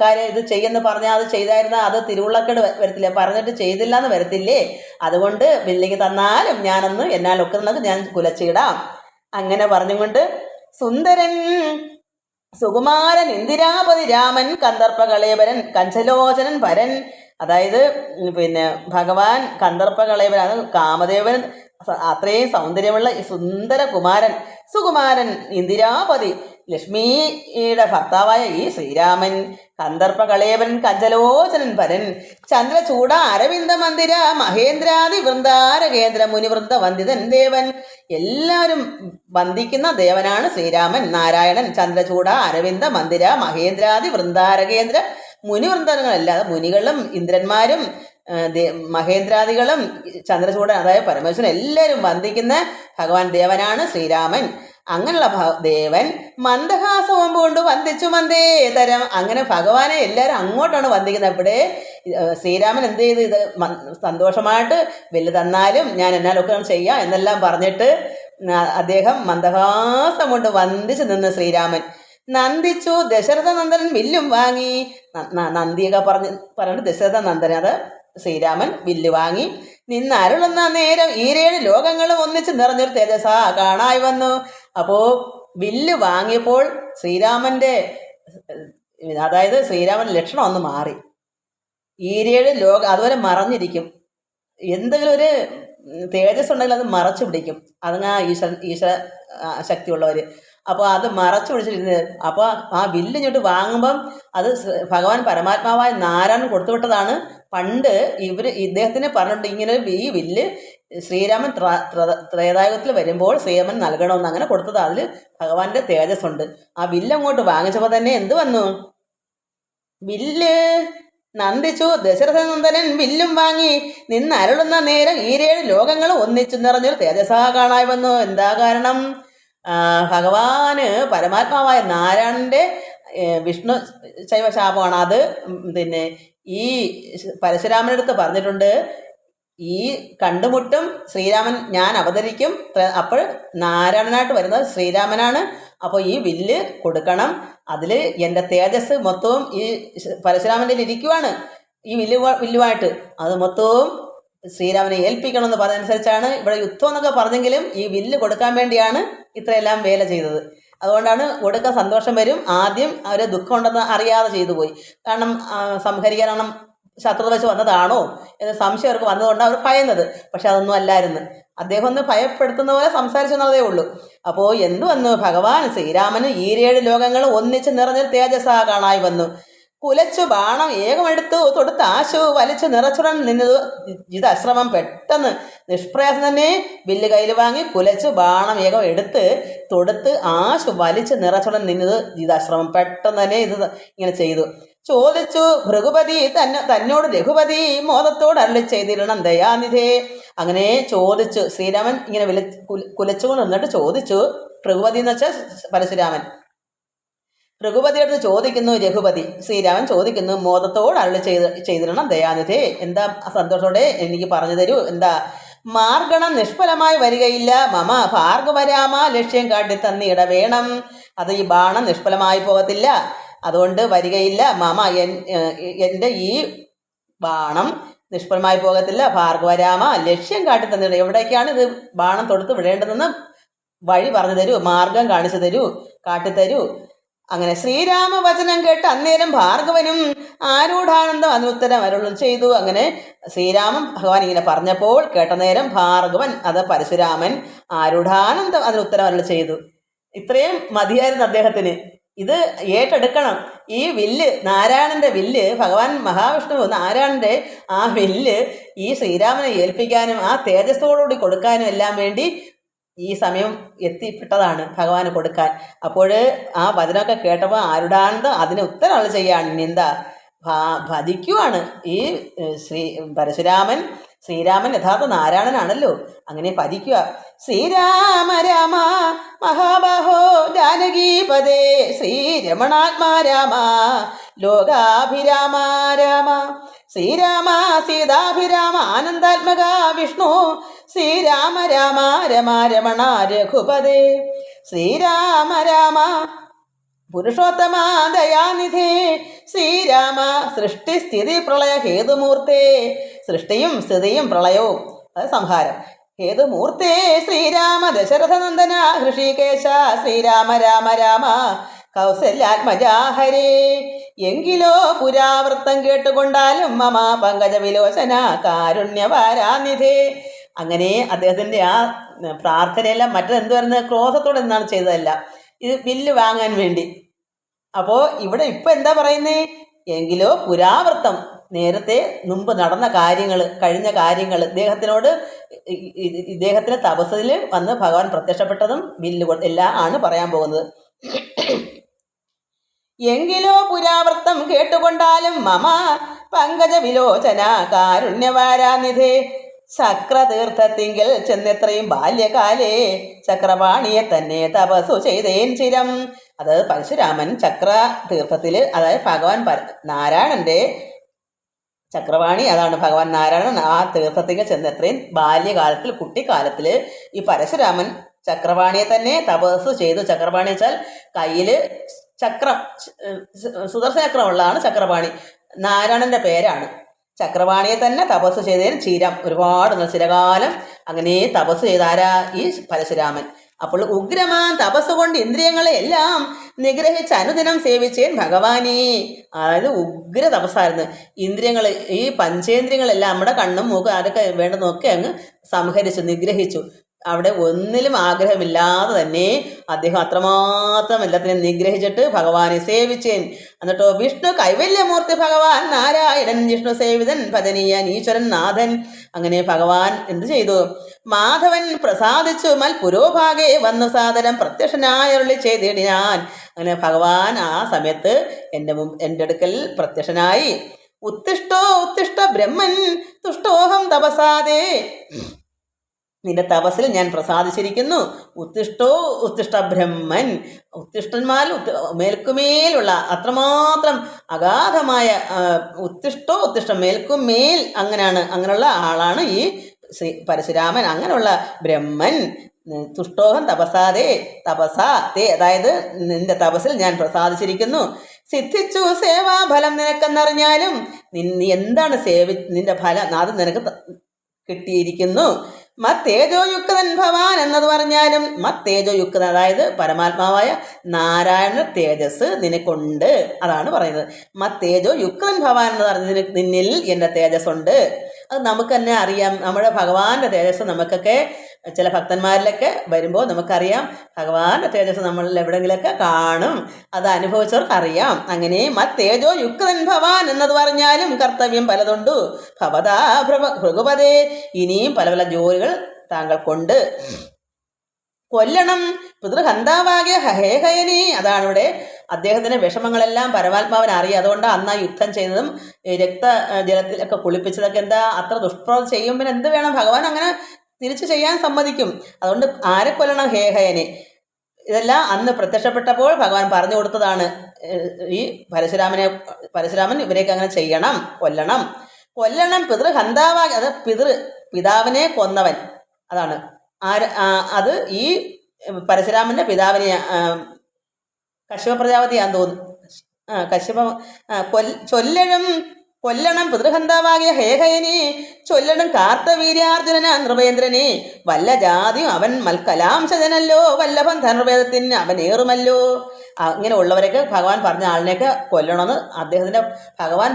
കാര്യം ഇത് ചെയ്യുമെന്ന് പറഞ്ഞാൽ അത് ചെയ്തായിരുന്നാൽ അത് തിരുവുള്ളക്കേട് വരത്തില്ലേ, പറഞ്ഞിട്ട് ചെയ്തില്ല എന്ന് വരത്തില്ലേ. അതുകൊണ്ട് വില്ലിക്ക് തന്നാലും ഞാനൊന്ന് എന്നാൽ ഒക്കുന്നത് ഞാൻ കുലച്ചിടാം. അങ്ങനെ പറഞ്ഞുകൊണ്ട് സുന്ദരൻ സുകുമാരൻ ഇന്ദിരാപതി രാമൻ കന്ദർപ്പ കളേബരൻ കഞ്ചലോചനൻ പരൻ. അതായത് ഭഗവാൻ കന്ദർപ്പ കളേബരൻ, അത് കാമദേവൻ അത്രയും സൗന്ദര്യമുള്ള സുന്ദര കുമാരൻ, സുകുമാരൻ ഇന്ദിരാപതി ലക്ഷ്മിയുടെ ഭർത്താവായ ഈ ശ്രീരാമൻ കന്ദർപ്പ കളേബരൻ കഞ്ചലോചനൻ പരൻ ചന്ദ്രചൂട അരവിന്ദ മന്ദിര മഹേന്ദ്രാദി വൃന്ദാരകേന്ദ്ര മുനിവൃന്ദ വന്ദിതൻ ദേവൻ. എല്ലാവരും വന്ദിക്കുന്ന ദേവനാണ് ശ്രീരാമൻ നാരായണൻ. ചന്ദ്രചൂട അരവിന്ദ മന്ദിര മഹേന്ദ്രാദി വൃന്ദാരകേന്ദ്ര മുനിവൃന്ദങ്ങളല്ലാതെ മുനികളും ഇന്ദ്രന്മാരും മഹേന്ദ്രാദികളും ചന്ദ്രചൂടൻ അതായത് പരമേശ്വരൻ എല്ലാവരും വന്ദിക്കുന്ന ഭഗവാൻ ദേവനാണ് ശ്രീരാമൻ. അങ്ങനെയുള്ള ദേവൻ മന്ദഹാസവും കൊണ്ട് വന്ദിച്ചു മന്ദേതരം. അങ്ങനെ ഭഗവാനെ എല്ലാവരും അങ്ങോട്ടാണ് വന്ദിക്കുന്നത്. ഇവിടെ ശ്രീരാമൻ എന്ത് ചെയ്ത് ഇത് സന്തോഷമായിട്ട് വെല്ലു തന്നാലും ഞാൻ എന്നാലൊക്കെ ചെയ്യാം എന്നെല്ലാം പറഞ്ഞിട്ട് അദ്ദേഹം മന്ദഹാസം കൊണ്ട് വന്ദിച്ചു നിന്ന് ശ്രീരാമൻ. നന്ദിച്ചു ദശരഥ നന്ദനൻ വില്ലും വാങ്ങി. നന്ദിയൊക്കെ പറഞ്ഞിട്ട് ദശരഥ നന്ദൻ അത് ശ്രീരാമൻ വില്ല് വാങ്ങി. നിന്നരുളുന്ന നേരം ഈരേഴ് ലോകങ്ങളും ഒന്നിച്ച് നിറഞ്ഞൊരു തേജസ്സാ കാണായി വന്നു. അപ്പോൾ വില്ല് വാങ്ങിയപ്പോൾ ശ്രീരാമൻ്റെ അതായത് ശ്രീരാമൻ ലക്ഷണം ഒന്ന് മാറി. ഈരേഴ് അതുവരെ മറഞ്ഞിരിക്കും. എന്തെങ്കിലും ഒരു തേജസ് ഉണ്ടെങ്കിൽ അത് മറച്ചു പിടിക്കും. അതങ്ങ് ഈശ്വര ശക്തിയുള്ളവർ. അപ്പോൾ അത് മറച്ചു പിടിച്ചിരുന്നത്. അപ്പോൾ ആ വില്ല് ഇങ്ങോട്ട് വാങ്ങുമ്പം അത് ഭഗവാൻ പരമാത്മാവായ നാരായണൻ കൊടുത്തുവിട്ടതാണ്. പണ്ട് ഇദ്ദേഹത്തിന് പറഞ്ഞിട്ട് ഇങ്ങനെ ഈ വില്ല് ശ്രീരാമൻ ത്രേതായുഗത്തിൽ വരുമ്പോൾ ശ്രീരാമൻ നൽകണമെന്ന് അങ്ങനെ കൊടുത്തത്. അതിൽ ഭഗവാന്റെ തേജസ് ഉണ്ട്. ആ വില്ല് അങ്ങോട്ട് വാങ്ങിച്ചപ്പോൾ തന്നെ എന്ത് വന്നു? വില്ല് നന്ദിച്ചു ദശരഥനന്ദനൻ വില്ലും വാങ്ങി. നിന്ന് അരുളുന്ന നേരം ഈരേഴ് ലോകങ്ങളും ഒന്നിച്ചു നിറഞ്ഞൊരു തേജസ്സാ കാണായി വന്നു. എന്താ കാരണം? ഭഗവാന് പരമാത്മാവായ നാരായണൻ്റെ വിഷ്ണു ശൈവശാപമാണ്. അത് ഈ പരശുരാമൻ്റെ അടുത്ത് പറഞ്ഞിട്ടുണ്ട്, ഈ കണ്ടുമുട്ടും ശ്രീരാമൻ ഞാൻ അവതരിക്കും, അപ്പോൾ നാരായണനായിട്ട് വരുന്നത് ശ്രീരാമനാണ്. അപ്പോൾ ഈ വില്ല് കൊടുക്കണം, അതിൽ എൻ്റെ തേജസ് മൊത്തവും ഈ പരശുരാമൻ്റെ ഇരിക്കുവാണ്. ഈ വില്ലുമായിട്ട് അത് മൊത്തവും ശ്രീരാമനെ ഏൽപ്പിക്കണമെന്ന് പറഞ്ഞതനുസരിച്ചാണ് ഇവിടെ യുദ്ധം എന്നൊക്കെ പറഞ്ഞെങ്കിലും ഈ വില്ല് കൊടുക്കാൻ വേണ്ടിയാണ് ഇത്രയെല്ലാം വേല ചെയ്തത്. അതുകൊണ്ടാണ് ഒടുക്ക സന്തോഷം വരും. ആദ്യം അവർ ദുഃഖം ഉണ്ടെന്ന് അറിയാതെ ചെയ്തു പോയി. കാരണം സംഹരിക്കാനാണ് ശത്രുത വെച്ച് വന്നതാണോ എന്ന് സംശയം അവർക്ക് വന്നതുകൊണ്ടാണ് അവർ ഭയന്നത്. പക്ഷെ അതൊന്നും അല്ലായിരുന്നു. അദ്ദേഹം ഒന്ന് ഭയപ്പെടുത്തുന്ന പോലെ സംസാരിച്ചെന്നതേ ഉള്ളൂ. അപ്പോൾ എന്തു വന്നു? ഭഗവാൻ ശ്രീരാമന് ഈരേഴ് ലോകങ്ങൾ ഒന്നിച്ച് നിറഞ്ഞൊരു തേജസ്സാ കാണായി വന്നു. കുലച്ചു ബാണം ഏകമെടുത്തു തൊടുത്ത് ആശു വലിച്ചു നിറച്ചുടൻ നിന്നത് ജിതാശ്രമം. പെട്ടെന്ന് നിഷ്പ്രയാസം തന്നെ വില്ല് കയ്യിൽ വാങ്ങി കുലച്ചു ബാണം ഏകം എടുത്ത് തൊടുത്ത് ആശു വലിച്ചു നിറച്ചുടൻ നിന്നത് ജിതാശ്രമം. പെട്ടെന്ന് തന്നെ ഇത് ഇങ്ങനെ ചെയ്തു. ചോദിച്ചു ഭൃഗുപതി തന്നോട് രഘുപതി മോദത്തോട് അരുളി ചെയ്തിരണം ദയാനിധേ. അങ്ങനെ ചോദിച്ചു ശ്രീരാമൻ ഇങ്ങനെ കുലച്ചുകൊണ്ട് നിന്നിട്ട് ചോദിച്ചു. ഭൃഗുപതി എന്ന് വെച്ചാൽ പരശുരാമൻ. രഘുപതിയുടെ ചോദിക്കുന്നു രഘുപതി. ശ്രീരാമൻ ചോദിക്കുന്നു മോദത്തോട് അരുളി ചെയ്തിരണം ദയാനിധേ. എന്താ സന്തോഷത്തോടെ എനിക്ക് പറഞ്ഞു തരൂ. എന്താ? മാർഗണം നിഷ്ഫലമായി വരികയില്ല. മമ ഭാർഗവരാമ ലക്ഷ്യം കാട്ടി തന്നിട വേണം. അത് ഈ ബാണം നിഷ്ഫലമായി പോകത്തില്ല, അതുകൊണ്ട് വരികയില്ല. മമ എൻ്റെ ഈ ബാണം നിഷ്ഫലമായി പോകത്തില്ല. ഭാർഗവരാമ ലക്ഷ്യം കാട്ടി തന്നിട. എവിടേക്കാണ് ഇത് ബാണം തൊടുത്ത് വിടേണ്ടതെന്ന് വഴി പറഞ്ഞു തരൂ, മാർഗം കാണിച്ചു തരൂ, കാട്ടിത്തരൂ. അങ്ങനെ ശ്രീരാമവചനം കേട്ട് അന്നേരം ഭാർഗവനും ആരൂഢാനന്ദം അനുത്തരം അരുളും ചെയ്തു. അങ്ങനെ ശ്രീരാമൻ ഭഗവാൻ ഇങ്ങനെ പറഞ്ഞപ്പോൾ കേട്ട നേരം ഭാർഗവൻ, അത് പരശുരാമൻ, ആരൂഢാനന്ദം അതിനുത്തരം അരുൾ ചെയ്തു. ഇത്രയും മതിയായിരുന്നു അദ്ദേഹത്തിന്. ഇത് ഏറ്റെടുക്കണം. ഈ വില്ല്, നാരായണൻ്റെ വില്ല്, ഭഗവാൻ മഹാവിഷ്ണു നാരായണൻ്റെ ആ വില്ല് ഈ ശ്രീരാമനെ ഏൽപ്പിക്കാനും ആ തേജസ്സോടുകൂടി കൊടുക്കാനും എല്ലാം വേണ്ടി ഈ സമയം എത്തിപ്പെട്ടതാണ് ഭഗവാന് കൊടുക്കാൻ. അപ്പോൾ ആ വചനമൊക്കെ കേട്ടപ്പോൾ ആരുടാനന്ദം അതിന് ഉത്തരം ചെയ്യാണ്. ഇനി എന്താ? ഭജിക്കുവാണ് ഈ ശ്രീരാമൻ യഥാർത്ഥ നാരായണനാണല്ലോ. അങ്ങനെ ഭജിക്കുക. ശ്രീരാമ രാമ മഹാബാഹോ ജാനകീപദേ ശ്രീരമണാത്മാ രാമ ലോകാഭിരാമ രാമ. ശ്രീരാമ സീതാഭിരാമ ആനന്ദാത്മക വിഷ്ണു ശ്രീരാമ രാമ രമ രമണ രഘുപദേ. ശ്രീരാമ രാമ പുരുഷോത്തമ ദയാനിധേ. ശ്രീരാമ സൃഷ്ടിസ്ഥിതി പ്രളയ ഹേതുമൂർത്തേ. സൃഷ്ടിയും സ്ഥിതിയും പ്രളയവും അത് സംഹാരം. ഹേതുമൂർത്തേ ശ്രീരാമ ദശരഥനന്ദന ഹൃഷികേശ. ശ്രീരാമ രാമ രാമ കൗസല്യാത്മജാഹരേ. എങ്കിലോ പുരാവൃത്തം കേട്ടുകൊണ്ടാലും മമ പങ്കജവിലോചന കാരുണ്യവാരാനിധേ. അങ്ങനെ അദ്ദേഹത്തിൻ്റെ ആ പ്രാർത്ഥനയെല്ലാം മറ്റെന്ത് വരുന്നത് ക്രോധത്തോടെ എന്നാണ് ചെയ്തതല്ല, ഇത് വില്ല് വാങ്ങാൻ വേണ്ടി. അപ്പോൾ ഇവിടെ ഇപ്പം എന്താ പറയുന്നേ? എങ്കിലോ പുരാവൃത്തം, നേരത്തെ മുമ്പ് നടന്ന കാര്യങ്ങൾ, കഴിഞ്ഞ കാര്യങ്ങൾ, ഇദ്ദേഹത്തിന് തപസ്സിൽ വന്ന് ഭഗവാൻ പ്രത്യക്ഷപ്പെട്ടതും വില്ല് എല്ലാം ആണ് പറയാൻ പോകുന്നത്. എങ്കിലോ പുരാവൃത്തം കേട്ടുകൊണ്ടാലും മമ പങ്കജ വിലോചന കാരുണ്യവാരാനിധേ. ചക്രതീർത്ഥത്തിങ്കിൽ ചെന്നെത്രയും ബാല്യകാലേ ചക്രപാണിയെ തന്നെ തപസ്സു ചെയ്തേൻ ചിരം. അത് പരശുരാമൻ ചക്രതീർത്ഥത്തിൽ, അതായത് ഭഗവാൻ നാരായണന്റെ ചക്രപാണി, അതാണ് ഭഗവാൻ നാരായണൻ. ആ തീർത്ഥത്തിങ്കിൽ ചെന്നെത്രയും ബാല്യകാലത്തിൽ, കുട്ടിക്കാലത്തിൽ ഈ പരശുരാമൻ ചക്രപാണിയെ തന്നെ തപസ്സു ചെയ്തു. ചക്രപാണി വെച്ചാൽ കയ്യിൽ ചക്രം, സുദർശന ചക്രമുള്ളതാണ് ചക്രപാണി. നാരായണന്റെ പേരാണ്. ചക്രപാണിയെ തന്നെ തപസ് ചെയ്തതിന് ചിരം, ഒരുപാട് ചിരകാലം അങ്ങനെ തപസ് ചെയ്താരാ? ഈ പരശുരാമൻ. അപ്പോൾ ഉഗ്രമാൻ തപസ് കൊണ്ട് ഇന്ദ്രിയങ്ങളെ എല്ലാം നിഗ്രഹിച്ച് അനുദിനം സേവിച്ചേൻ ഭഗവാനേ. അതായത് ഉഗ്ര തപസ്സായിരുന്നു. ഇന്ദ്രിയങ്ങൾ, ഈ പഞ്ചേന്ദ്രിയങ്ങളെല്ലാം, നമ്മുടെ കണ്ണും മൂക്കും അതൊക്കെ വേണ്ടുന്നൊക്കെ അങ്ങ് സംഹരിച്ചു, നിഗ്രഹിച്ചു. അവിടെ ഒന്നിലും ആഗ്രഹമില്ലാതെ തന്നെ അദ്ദേഹം അത്രമാത്രം എല്ലാത്തിനും നിഗ്രഹിച്ചിട്ട് ഭഗവാനെ സേവിച്ചേൻ. എന്നിട്ടോ വിഷ്ണു കൈവല്യമൂർത്തി ഭഗവാൻ നാരായണൻ വിഷ്ണു സേവിതൻ ഭജനീയൻ ഈശ്വരൻ നാഥൻ. അങ്ങനെ ഭഗവാൻ എന്ത് ചെയ്തു? മാധവൻ പ്രസാദിച്ചു മൽ പുരോഭാഗെ വന്നു സാദരം പ്രത്യക്ഷനായരുളി ചെയ്തിടിനാൻ. അങ്ങനെ ഭഗവാൻ ആ സമയത്ത് എൻ്റെ അടുക്കൽ പ്രത്യക്ഷനായി. ഉത്തിഷ്ട ബ്രഹ്മൻ തുഷ്ടോഹം തപസാദേ. നിന്റെ തപസ്സിൽ ഞാൻ പ്രസാദിച്ചിരിക്കുന്നു. ഉത്തിഷ്ട ബ്രഹ്മൻ, ഉത്തിഷ്ടന്മാരിൽ മേൽക്കുമേലുള്ള അത്രമാത്രം അഗാധമായ ഉത്തിഷ്ടം മേൽക്കുമേൽ, അങ്ങനെയുള്ള ആളാണ് ഈ പരശുരാമൻ. അങ്ങനെയുള്ള ബ്രഹ്മൻ തുഷ്ടോഹം തപസാദേ തപസാ തേ, അതായത് നിന്റെ തപസ്സിൽ ഞാൻ പ്രസാദിച്ചിരിക്കുന്നു. സിദ്ധിച്ചു സേവാഫലം നിനക്കെന്നറിഞ്ഞാലും നീ എന്താണ് നിന്റെ ഫലം അത് നിനക്ക് കിട്ടിയിരിക്കുന്നു. മത്തേജോയുക്തൻ ഭവാൻ എന്നത് പറഞ്ഞാലും മത്തേജോയുക്തൻ, അതായത് പരമാത്മാവായ നാരായണ തേജസ് നിനക്കുണ്ട്, അതാണ് പറയുന്നത്. മത്തേജോ യുക്തൻ ഭവാൻ എന്ന് പറഞ്ഞതിന് നിന്നിൽ എൻ്റെ തേജസ് ഉണ്ട്. അത് നമുക്ക് തന്നെ അറിയാം. നമ്മുടെ ഭഗവാന്റെ തേജസ് നമുക്കൊക്കെ ചില ഭക്തന്മാരിലൊക്കെ വരുമ്പോൾ നമുക്കറിയാം, ഭഗവാന്റെ തേജസ് നമ്മളിൽ എവിടെയെങ്കിലൊക്കെ കാണും. അത് അനുഭവിച്ചവർക്ക് അറിയാം. അങ്ങനെ മത്തേജോ യുക്തൻ ഭവാൻ എന്നത് പറഞ്ഞാലും കർത്തവ്യം പലതുണ്ടു. ഭവതാ ഭൃഗുപതേ, ഇനിയും പല പല ജോലികൾ താങ്കൾക്കുണ്ട്. കൊല്ലണം പിതൃഹന്താവാകിയ ഹേഹയനി, അതാണ് ഇവിടെ അദ്ദേഹത്തിന്റെ വിഷമങ്ങളെല്ലാം പരമാത്മാവിനെ അറിയാം. അതുകൊണ്ട് അന്ന് ആ യുദ്ധം ചെയ്തതും ജലത്തിലൊക്കെ കുളിപ്പിച്ചതൊക്കെ എന്താ, അത്ര ദുഷ്പ്രവൃത്തി ചെയ്യും, പിന്നെ എന്ത് വേണം, ഭഗവാൻ അങ്ങനെ തിരിച്ചു ചെയ്യാൻ സമ്മതിക്കും. അതുകൊണ്ട് ആരെ കൊല്ലണം? ഹേഹയനെ. ഇതെല്ലാം അന്ന് പ്രത്യക്ഷപ്പെട്ടപ്പോൾ ഭഗവാൻ പറഞ്ഞു കൊടുത്തതാണ്. ഈ പരശുരാമൻ ഇവരെയൊക്കെ അങ്ങനെ ചെയ്യണം, കൊല്ലണം പിതൃഹന്താവാ, അത് പിതാവിനെ കൊന്നവൻ, അതാണ് അത് ഈ പരശുരാമന്റെ പിതാവിനെ കശ്യപ പ്രജാപതിയാന്ന് തോന്നുന്നു. കൊല്ലണം പിതൃഹന്താവാകിയ ഹേഹയനെ, ചൊല്ലണം കാർത്തവീര്യാർജുനന നൃപേന്ദ്രനെ, വല്ല ജാതിയും അവൻ മൽക്കലാംശജനല്ലോ, വല്ലഭൻ ധനുർവേദത്തിന് അവൻ ഏറുമല്ലോ. ഇങ്ങനെ ഉള്ളവരൊക്കെ ഭഗവാൻ പറഞ്ഞ ആളിനെയൊക്കെ കൊല്ലണമെന്ന് അദ്ദേഹത്തിന്റെ ഭഗവാൻ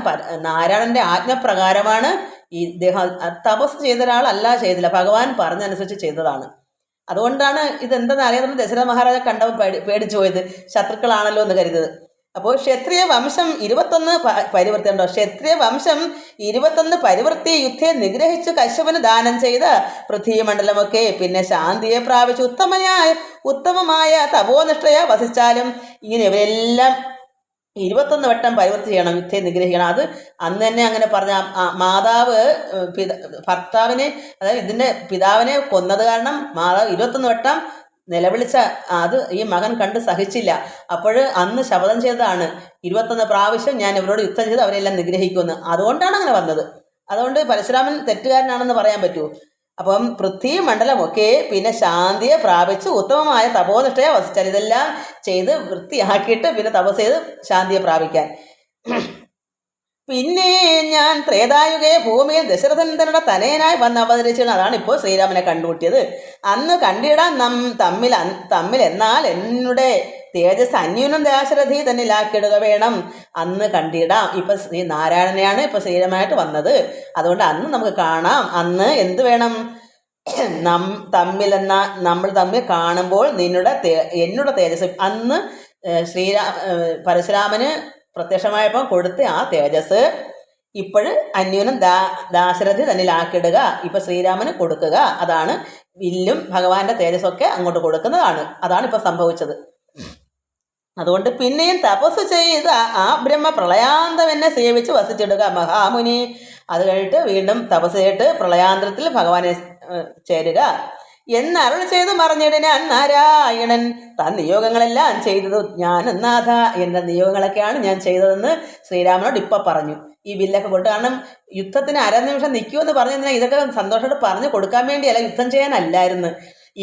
നാരായണന്റെ ആജ്ഞപ്രകാരമാണ് ഈ ഇദ്ദേഹം തപസ് ചെയ്ത ഒരാളല്ല, ചെയ്തില്ല, ഭഗവാൻ പറഞ്ഞനുസരിച്ച് ചെയ്തതാണ്. അതുകൊണ്ടാണ് ഇതെന്തെന്ന് അറിയാതെ ദശരഥ മഹാരാജ കണ്ടവൻ പേടിച്ചു പോയത്, ശത്രുക്കളാണല്ലോ എന്ന് കരുതത്. അപ്പോൾ ക്ഷത്രിയ വംശം 21 പരിവൃത്തി ഉണ്ടോ? ക്ഷത്രിയ വംശം 21 പരിവൃത്തി യുദ്ധെ നിഗ്രഹിച്ചു കശ്യപന് ദാനം ചെയ്ത പൃഥ്വിമണ്ഡലമൊക്കെ പിന്നെ ശാന്തിയെ പ്രാപിച്ചു ഉത്തമമായ തപോനിഷ്ഠയ വസിച്ചാലും ഇങ്ങനെ ഇവരെല്ലാം 21 വട്ടം പരിവൃത്തി ചെയ്യണം, യുദ്ധം നിഗ്രഹിക്കണം. അത് അന്ന് തന്നെ അങ്ങനെ പറഞ്ഞ മാതാവ് ഭർത്താവിനെ, അതായത് ഇതിൻ്റെ പിതാവിനെ കൊന്നത് കാരണം മാതാവ് 21 വട്ടം നിലവിളിച്ച അത് ഈ മകൻ കണ്ട് സഹിച്ചില്ല. അപ്പോൾ അന്ന് ശപഥം ചെയ്തതാണ്, 21 പ്രാവശ്യം ഞാൻ ഇവരോട് യുദ്ധം ചെയ്ത് അവരെല്ലാം നിഗ്രഹിക്കുമെന്ന്. അതുകൊണ്ടാണ് അങ്ങനെ വന്നത്. അതുകൊണ്ട് പരശുരാമൻ തെറ്റുകാരനാണെന്ന് പറയാൻ പറ്റൂ. അപ്പം പൃഥ്വി മണ്ഡലമൊക്കെ പിന്നെ ശാന്തിയെ പ്രാപിച്ച് ഉത്തമമായ തപോനിഷ്ഠയെ വസിച്ചാൽ, ഇതെല്ലാം ചെയ്ത് വൃത്തിയാക്കിയിട്ട് പിന്നെ തപസ് ചെയ്ത് ശാന്തിയെ പ്രാപിക്കാൻ. പിന്നെ ഞാൻ ത്രേതായുഗേ ഭൂമിയിൽ ദശരഥന്റെ തനയനായി വന്ന് അവതരിച്ചാണ്. അതാണ് ഇപ്പോൾ ശ്രീരാമനെ കണ്ടുമുട്ടിയത്. അന്ന് കണ്ടിടാൻ തമ്മിൽ എന്നാൽ എന്നുടെ തേജസ് അന്യൂനം ദാശരഥി തന്നിലാക്കിയിടുക വേണം. അന്ന് കണ്ടിടാം. ഇപ്പൊ ശ്രീ നാരായണനെയാണ് ഇപ്പൊ ശ്രീരാമായിട്ട് വന്നത്. അതുകൊണ്ട് അന്ന് നമുക്ക് കാണാം. അന്ന് എന്ത് വേണം? നമ്മൾ തമ്മിൽ കാണുമ്പോൾ എന്നുടെ തേജസ് അന്ന് പരശുരാമന് പ്രത്യക്ഷമായപ്പോൾ കൊടുത്ത ആ തേജസ് ഇപ്പോഴ് അന്യൂനം ദാശരഥി തന്നിലാക്കിയിടുക, ഇപ്പൊ ശ്രീരാമന് കൊടുക്കുക. അതാണ് വില്ലും ഭഗവാന്റെ തേജസ്സൊക്കെ അങ്ങോട്ട് കൊടുക്കുന്നതാണ്. അതാണ് ഇപ്പൊ സംഭവിച്ചത്. അതുകൊണ്ട് പിന്നെയും തപസ് ചെയ്ത് ആ ബ്രഹ്മ പ്രളയാന്തം എന്നെ സേവിച്ച് വസിച്ചിടുക മഹാമുനി. അത് കഴിഞ്ഞിട്ട് വീണ്ടും തപസ് ചെയ്തിട്ട് പ്രളയാന്തരത്തിൽ ഭഗവാനെ ചേരുക എന്നരുൾ ചെയ്തു മറിഞ്ഞിടാൻ നാരായണൻ താൻ നിയോഗങ്ങളെല്ലാം ചെയ്തത് ഞാൻ നാഥ, എൻ്റെ നിയോഗങ്ങളൊക്കെയാണ് ഞാൻ ചെയ്തതെന്ന് ശ്രീരാമനോട് ഇപ്പൊ പറഞ്ഞു. ഈ വില്ലൊക്കെ കൊണ്ട്, കാരണം യുദ്ധത്തിന് അരനിമിഷം നിൽക്കുമെന്ന് പറഞ്ഞാൽ ഇതൊക്കെ സന്തോഷമായിട്ട് പറഞ്ഞു കൊടുക്കാൻ വേണ്ടിയല്ല, യുദ്ധം ചെയ്യാനല്ലായിരുന്നു.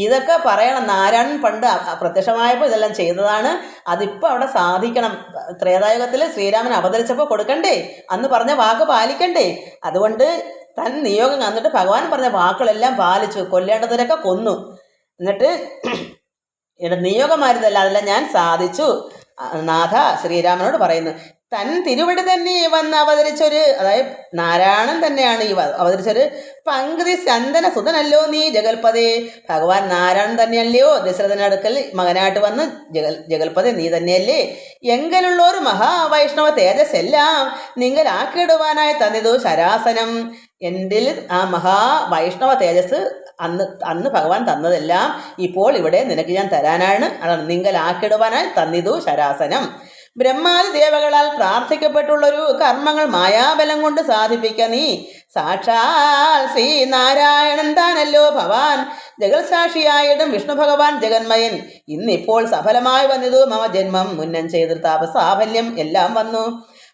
ഇതൊക്കെ പറയണം. നാരായണൻ പണ്ട് പ്രത്യക്ഷമായപ്പോൾ ഇതെല്ലാം ചെയ്തതാണ്. അതിപ്പോൾ അവിടെ സാധിക്കണം. ത്രേതായുഗത്തിൽ ശ്രീരാമൻ അവതരിച്ചപ്പോൾ കൊടുക്കണ്ടേ, അന്ന് പറഞ്ഞ വാക്ക് പാലിക്കണ്ടേ. അതുകൊണ്ട് തൻ നിയോഗം എന്നിട്ട് ഭഗവാൻ പറഞ്ഞ വാക്കുകളെല്ലാം പാലിച്ചു. കൊല്ലേണ്ടതിനൊക്കെ കൊന്നു. എന്നിട്ട് എൻ്റെ നിയോഗമായിരുന്നല്ല, അതെല്ലാം ഞാൻ സാധിച്ചു നാഥ ശ്രീരാമനോട് പറയുന്നു. തൻ തിരുവടി തന്നെ വന്ന് അവതരിച്ചൊരു, അതായത് നാരായണൻ തന്നെയാണ് ഈ അവതരിച്ചൊരു പങ്ക്തി ചന്ദന സുതനല്ലോ നീ ജഗൽപതേ. ഭഗവാൻ നാരായണൻ തന്നെയല്ലയോ ദശരഥനടുക്കൽ മകനായിട്ട് വന്ന് ജഗൽപതേ നീ തന്നെയല്ലേ. എങ്കിലുള്ളൊരു മഹാവൈഷ്ണവ തേജസ് എല്ലാം നിങ്ങലാക്കിയിടുവാനായി തന്നിതു ശരാസനം. എൻ്റെ ആ മഹാവൈഷ്ണവ തേജസ് അന്ന് ഭഗവാൻ തന്നതെല്ലാം ഇപ്പോൾ ഇവിടെ നിനക്ക് ഞാൻ തരാനാണ്. അതാണ് നിങ്ങലാക്കിയിടുവാനായി തന്നിതു ശരാസനം. ബ്രഹ്മാദി ദേവകളാൽ പ്രാർത്ഥിക്കപ്പെട്ടുള്ളൊരു കർമ്മങ്ങൾ മായാബലം കൊണ്ട് സാധിപ്പിക്ക നീ. സാക്ഷാൽ ശ്രീനാരായണൻ താനല്ലോ ഭവാൻ. ജഗൽ സാക്ഷിയായിടും വിഷ്ണു ഭഗവാൻ ജഗന്മയൻ. ഇന്നിപ്പോൾ സഫലമായി വന്നതു മമ ജന്മം. മുന്നം ചെയ്ത താപസാഫല്യം എല്ലാം വന്നു.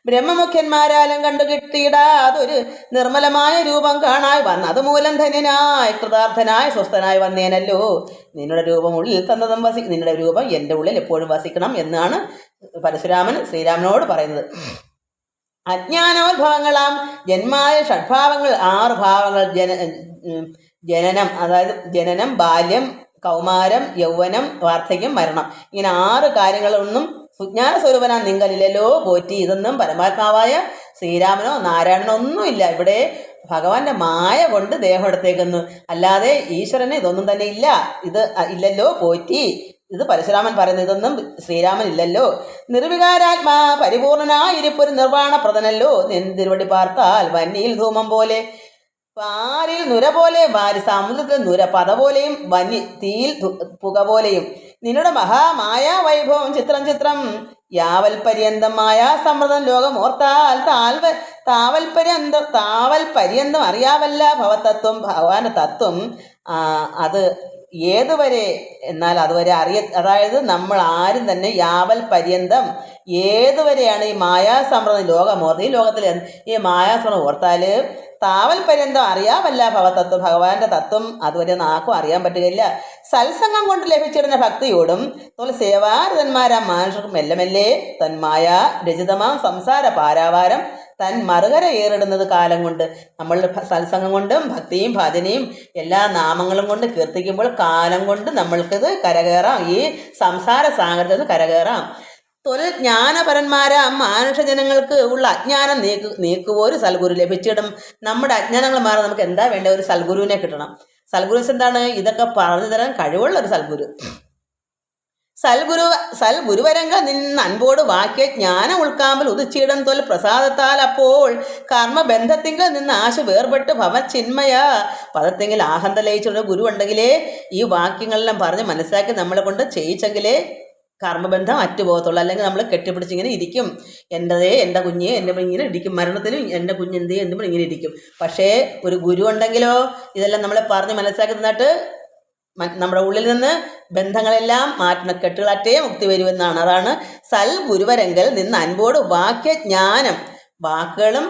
ബ്രഹ്മമുഖ്യന്മാരാലും കണ്ടു കിട്ടിയിടാതൊരു നിർമ്മലമായ രൂപം കാണായി വന്ന് അതുമൂലം ധന്യനായി കൃതാർത്ഥനായി സ്വസ്ഥനായി വന്നേനല്ലോ. നിന്നുടെ രൂപം ഉള്ളിൽ തന്നതും നിന്നുടെ രൂപം എൻ്റെ ഉള്ളിൽ എപ്പോഴും വസിക്കണം എന്നാണ് പരശുരാമൻ ശ്രീരാമനോട് പറയുന്നത്. അജ്ഞാനോദ്ഭവങ്ങളാം ജന്മായ ഷഡ്ഭാവങ്ങൾ, 6 ഭാവങ്ങൾ. ജനനം, അതായത് ജനനം, ബാല്യം, കൗമാരം, യൗവനം, വാർദ്ധക്യം, മരണം. ഇങ്ങനെ 6 കാര്യങ്ങളൊന്നും സുജ്ഞാന സ്വരൂപനാ നിങ്കലില്ലല്ലോ പോറ്റി. ഇതൊന്നും പരമാത്മാവായ ശ്രീരാമനോ നാരായണനോ ഒന്നുമില്ല. ഇവിടെ ഭഗവാന്റെ മായ കൊണ്ട് ദേഹം എടുത്തേക്കുന്നു, അല്ലാതെ ഈശ്വരന് ഇതൊന്നും തന്നെ ഇല്ല. ഇത് ഇല്ലല്ലോ പോറ്റി. ഇത് പരശുരാമൻ പറയുന്നത്, ഇതൊന്നും ശ്രീരാമൻ ഇല്ലല്ലോ. നിർവികാരാത്മാ പരിപൂർണനായിരിപ്പൊരു നിർവാണപ്രദനല്ലോ. നിന്തിരുവടി പാർത്താൽ വന്നിയിൽ ധൂമം പോലെ, പാരിൽ നുര പോലെ, വാരി സമുദ്രത്തിൽ നുര പത പോലെയും, വന്നി തീയിൽ പുക പോലെയും. നിന്നുടെ മഹാമായ വൈഭവം ചിത്രം ചിത്രം. യാവൽ പര്യന്തം മായാ സമ്മൃതം ലോകം ഓർത്താൽ താവൽ പര്യന്തം അറിയാവല്ല ഭവതത്വം. ഭഗവാന്റെ തത്വം അത് ഏതുവരെ എന്നാൽ അതുവരെ അതായത് നമ്മൾ ആരും തന്നെ യാവൽ പര്യന്തം ഏതുവരെയാണ് ഈ മായാസമൃദ്ധം ലോകമോർത്ത്, ഈ ലോകത്തിൽ ഈ മായാസമൃദ്ധം ഓർത്താൽ താവൽ പര്യന്തം അറിയാമല്ല ഭവതത്വം. ഭഗവാന്റെ തത്വം അതുവരെ ആർക്കും അറിയാൻ പറ്റുകയില്ല. സത്സംഗം കൊണ്ട് ലഭിച്ചിരുന്ന ഭക്തിയോടും സേവാരതന്മാരാം മനുഷ്യർക്കും മെല്ലെ മെല്ലെ തന്മായ രചിതമാം സംസാര പാരാവാരം തൻ മറുകര ഏറിടുന്നത് കാലം കൊണ്ട്. നമ്മൾ സത്സംഗം കൊണ്ടും ഭക്തിയും ഭജനയും എല്ലാ നാമങ്ങളും കൊണ്ട് കീർത്തിക്കുമ്പോൾ കാലം കൊണ്ട് നമ്മൾക്കിത് കരകയറാം, ഈ സംസാര സാഗരത്തിൽ നിന്ന് കരകയറാം. ജ്ഞാനപരന്മാരാ മാനുഷജനങ്ങൾക്ക് ഉള്ള അജ്ഞാനം നീക്കുവോരു സൽഗുരു ലഭിച്ചിടും. നമ്മുടെ അജ്ഞാനങ്ങൾ മാറാൻ നമുക്ക് എന്താ വേണ്ട? ഒരു സൽഗുരുവിനെ കിട്ടണം. സൽഗുരു എന്താണ്? ഇതൊക്കെ പറഞ്ഞു തരാൻ കഴിവുള്ള ഒരു സൽഗുരു. സൽഗുരുവരങ്ക നിന്ന് അൻപോട് വാക്യ ജ്ഞാനം ഉൾക്കാമ്പൽ ഉദിച്ചിടം തൊൽ പ്രസാദത്താൽ. അപ്പോൾ കർമ്മബന്ധത്തിങ്കിൽ നിന്ന് ആശ വേർപെട്ട് ഭവചിന്മയ പദത്തെങ്കിൽ ആഹന്ത ലയിച്ചുള്ള ഗുരു ഉണ്ടെങ്കിലേ ഈ വാക്യങ്ങളെല്ലാം പറഞ്ഞ് മനസ്സിലാക്കി നമ്മളെ കൊണ്ട് ചെയ്യിച്ചെങ്കിലേ കർമ്മബന്ധം അറ്റുപോകത്തുള്ളൂ. അല്ലെങ്കിൽ നമ്മൾ കെട്ടിപ്പിടിച്ചിങ്ങനെ ഇരിക്കും. എൻ്റെ കുഞ്ഞ് എൻ്റെ ഇങ്ങനെ ഇരിക്കും, മരണത്തിനും എൻ്റെ കുഞ്ഞ് എന്ത് ചെയ്യും എന്തുമ്പോൾ ഇങ്ങനെ ഇരിക്കും. പക്ഷേ ഒരു ഗുരു ഉണ്ടെങ്കിലോ ഇതെല്ലാം നമ്മളെ പറഞ്ഞ് മനസ്സിലാക്കി തന്നിട്ട് നമ്മുടെ ഉള്ളിൽ നിന്ന് ബന്ധങ്ങളെല്ലാം മാറ്റുന്ന കെട്ടുകളറ്റേ മുക്തി വരുമെന്നാണ്. അതാണ് സൽഗുരുവരെങ്കിൽ നിന്ന് അൻപോട് വാക്യജ്ഞാനം. വാക്കുകളും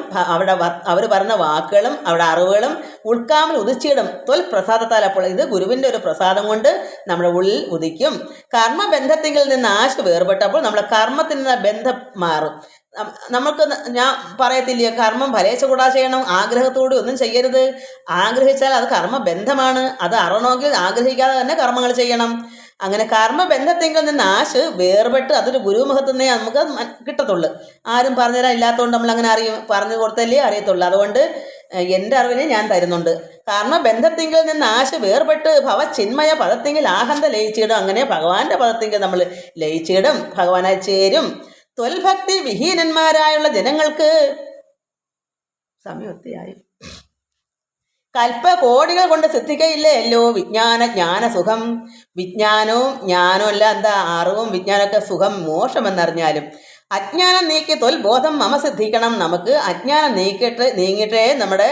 അവർ പറയുന്ന വാക്കുകളും അവിടെ അറിവുകളും ഉൾക്കാമൽ ഉദിച്ചിടും തൊൽ പ്രസാദത്താൽ. അപ്പോൾ ഇത് ഗുരുവിൻ്റെ ഒരു പ്രസാദം കൊണ്ട് നമ്മുടെ ഉള്ളിൽ ഉദിക്കും. കർമ്മബന്ധത്തിൽ നിന്ന് ആശ വേർപെട്ടപ്പോൾ നമ്മളെ കർമ്മത്തിൽ നിന്ന് ബന്ധം മാറും. നമുക്ക് ഞാൻ പറയത്തില്ലേ, കർമ്മം ഫലേച്ഛ കൂടാ ചെയ്യണം, ആഗ്രഹത്തോടെ ഒന്നും ചെയ്യരുത്. ആഗ്രഹിച്ചാൽ അത് കർമ്മബന്ധമാണ്. അത് അറിയണമെങ്കിൽ ആഗ്രഹിക്കാതെ തന്നെ കർമ്മങ്ങൾ ചെയ്യണം. അങ്ങനെ കർമ്മബന്ധത്തെങ്കിൽ നിന്ന് ആശ വേർപെട്ട് അതൊരു ഗുരുമുഖത്തുനിന്നേ നമുക്ക് കിട്ടത്തുള്ളൂ. ആരും പറഞ്ഞുതരാൻ ഇല്ലാത്തതുകൊണ്ട് നമ്മൾ അങ്ങനെ പറഞ്ഞു കൊടുത്തല്ലേ അറിയത്തുള്ളൂ. അതുകൊണ്ട് എൻ്റെ അറിവിനെ ഞാൻ തരുന്നുണ്ട്. കർമ്മബന്ധത്തെങ്കിൽ നിന്ന് ആശ വേർപെട്ട് ഭവചിന്മയ പദത്തെങ്കിൽ ആഹന്ത ലയിച്ചിടും. അങ്ങനെ ഭഗവാന്റെ പദത്തെങ്കിൽ നമ്മൾ ലയിച്ചിടും, ഭഗവാനായി ചേരും. ത്വൽഭക്തി വിഹീനന്മാരായുള്ള ജനങ്ങൾക്ക് സമയൊത്തിയായി കൽപ്പകോടികൾ കൊണ്ട് സിദ്ധിക്കയില്ലല്ലോ ജ്ഞാനസുഖം. വിജ്ഞാനവും ജ്ഞാനവും അല്ല, എന്താ അറിവും വിജ്ഞാനമൊക്കെ സുഖം മോശമെന്നറിഞ്ഞാലും അജ്ഞാനം നീക്കി ബോധം മമ സിദ്ധിക്കണം. നമുക്ക് അജ്ഞാനം നീങ്ങിയിട്ടേ നമ്മുടെ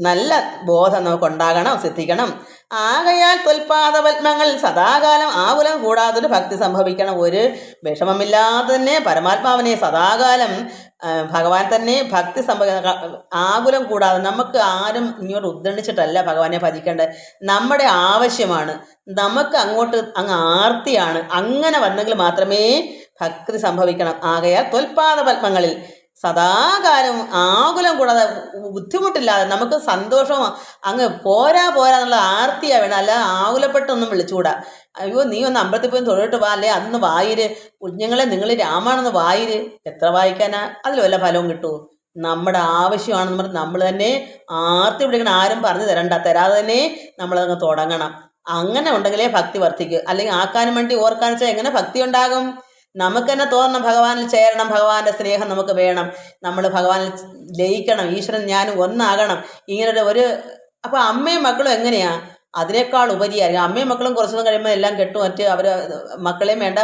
നല്ല ബോധം നമുക്കുണ്ടാകണം, സിദ്ധിക്കണം. ആകയാൽ ത്വൽപാദപത്മങ്ങൾ സദാകാലം ആകുലം കൂടാതൊരു ഭക്തി സംഭവിക്കണം. ഒരു വിഷമമില്ലാതെ തന്നെ പരമാത്മാവിനെ സദാകാലം ഭഗവാൻ തന്നെ ഭക്തി ആകുലം കൂടാതെ. നമുക്ക് ആരും ഇങ്ങോട്ട് ഉദ്ധരിച്ചിട്ടല്ല ഭഗവാനെ ഭജിക്കേണ്ടത്, നമ്മുടെ ആവശ്യമാണ്. നമുക്ക് അങ്ങോട്ട് ആർത്തിയാണ്. അങ്ങനെ വന്നെങ്കിൽ മാത്രമേ ഭക്തി സംഭവിക്കണം. ആകയാൽ ത്വൽപാദപത്മങ്ങളിൽ സദാകാലം ആകുലം കൂടാതെ ബുദ്ധിമുട്ടില്ലാതെ നമുക്ക് സന്തോഷം അങ്ങ് പോരാ എന്നുള്ള ആർത്തിയാണ് വേണം. അല്ല ആകുലപ്പെട്ടൊന്നും വിളിച്ചുകൂടാ. അയ്യോ നീ ഒന്ന് അമ്പലത്തിൽ പോയി തൊഴിലിട്ട് പോകാം, അല്ലേ അതൊന്ന് വായിര്, കുഞ്ഞുങ്ങളെ നിങ്ങൾ രാമാണെന്ന് വായിര്. എത്ര വായിക്കാനാ? അതിൽ വല്ല ഫലവും കിട്ടുമോ? നമ്മുടെ ആവശ്യമാണെന്ന് പറഞ്ഞ് നമ്മൾ തന്നെ ആർത്തി പിടിക്കണം. ആരും പറഞ്ഞു തരാതെ തന്നെ നമ്മളതങ്ങ് തുടങ്ങണം. അങ്ങനെ ഉണ്ടെങ്കിലേ ഭക്തി വർദ്ധിക്കും. അല്ലെങ്കിൽ ആക്കാനും വേണ്ടി ഓർക്കാന്ന് വെച്ചാൽ എങ്ങനെ ഭക്തി ഉണ്ടാകും? നമുക്ക് തന്നെ തോന്നണം ഭഗവാനിൽ ചേരണം, ഭഗവാന്റെ സ്നേഹം നമുക്ക് വേണം, നമ്മൾ ഭഗവാനിൽ ലയിക്കണം, ഈശ്വരൻ ഞാനും ഒന്നാകണം. ഇങ്ങനെ ഒരു അപ്പോൾ അമ്മയും മക്കളും എങ്ങനെയാ? അതിനേക്കാൾ ഉപരിയായിരിക്കും. അമ്മയും മക്കളും കുറച്ചൊന്നും കഴിയുമ്പോൾ എല്ലാം കെട്ടുമറ്റ് അവർ മക്കളെയും വേണ്ട,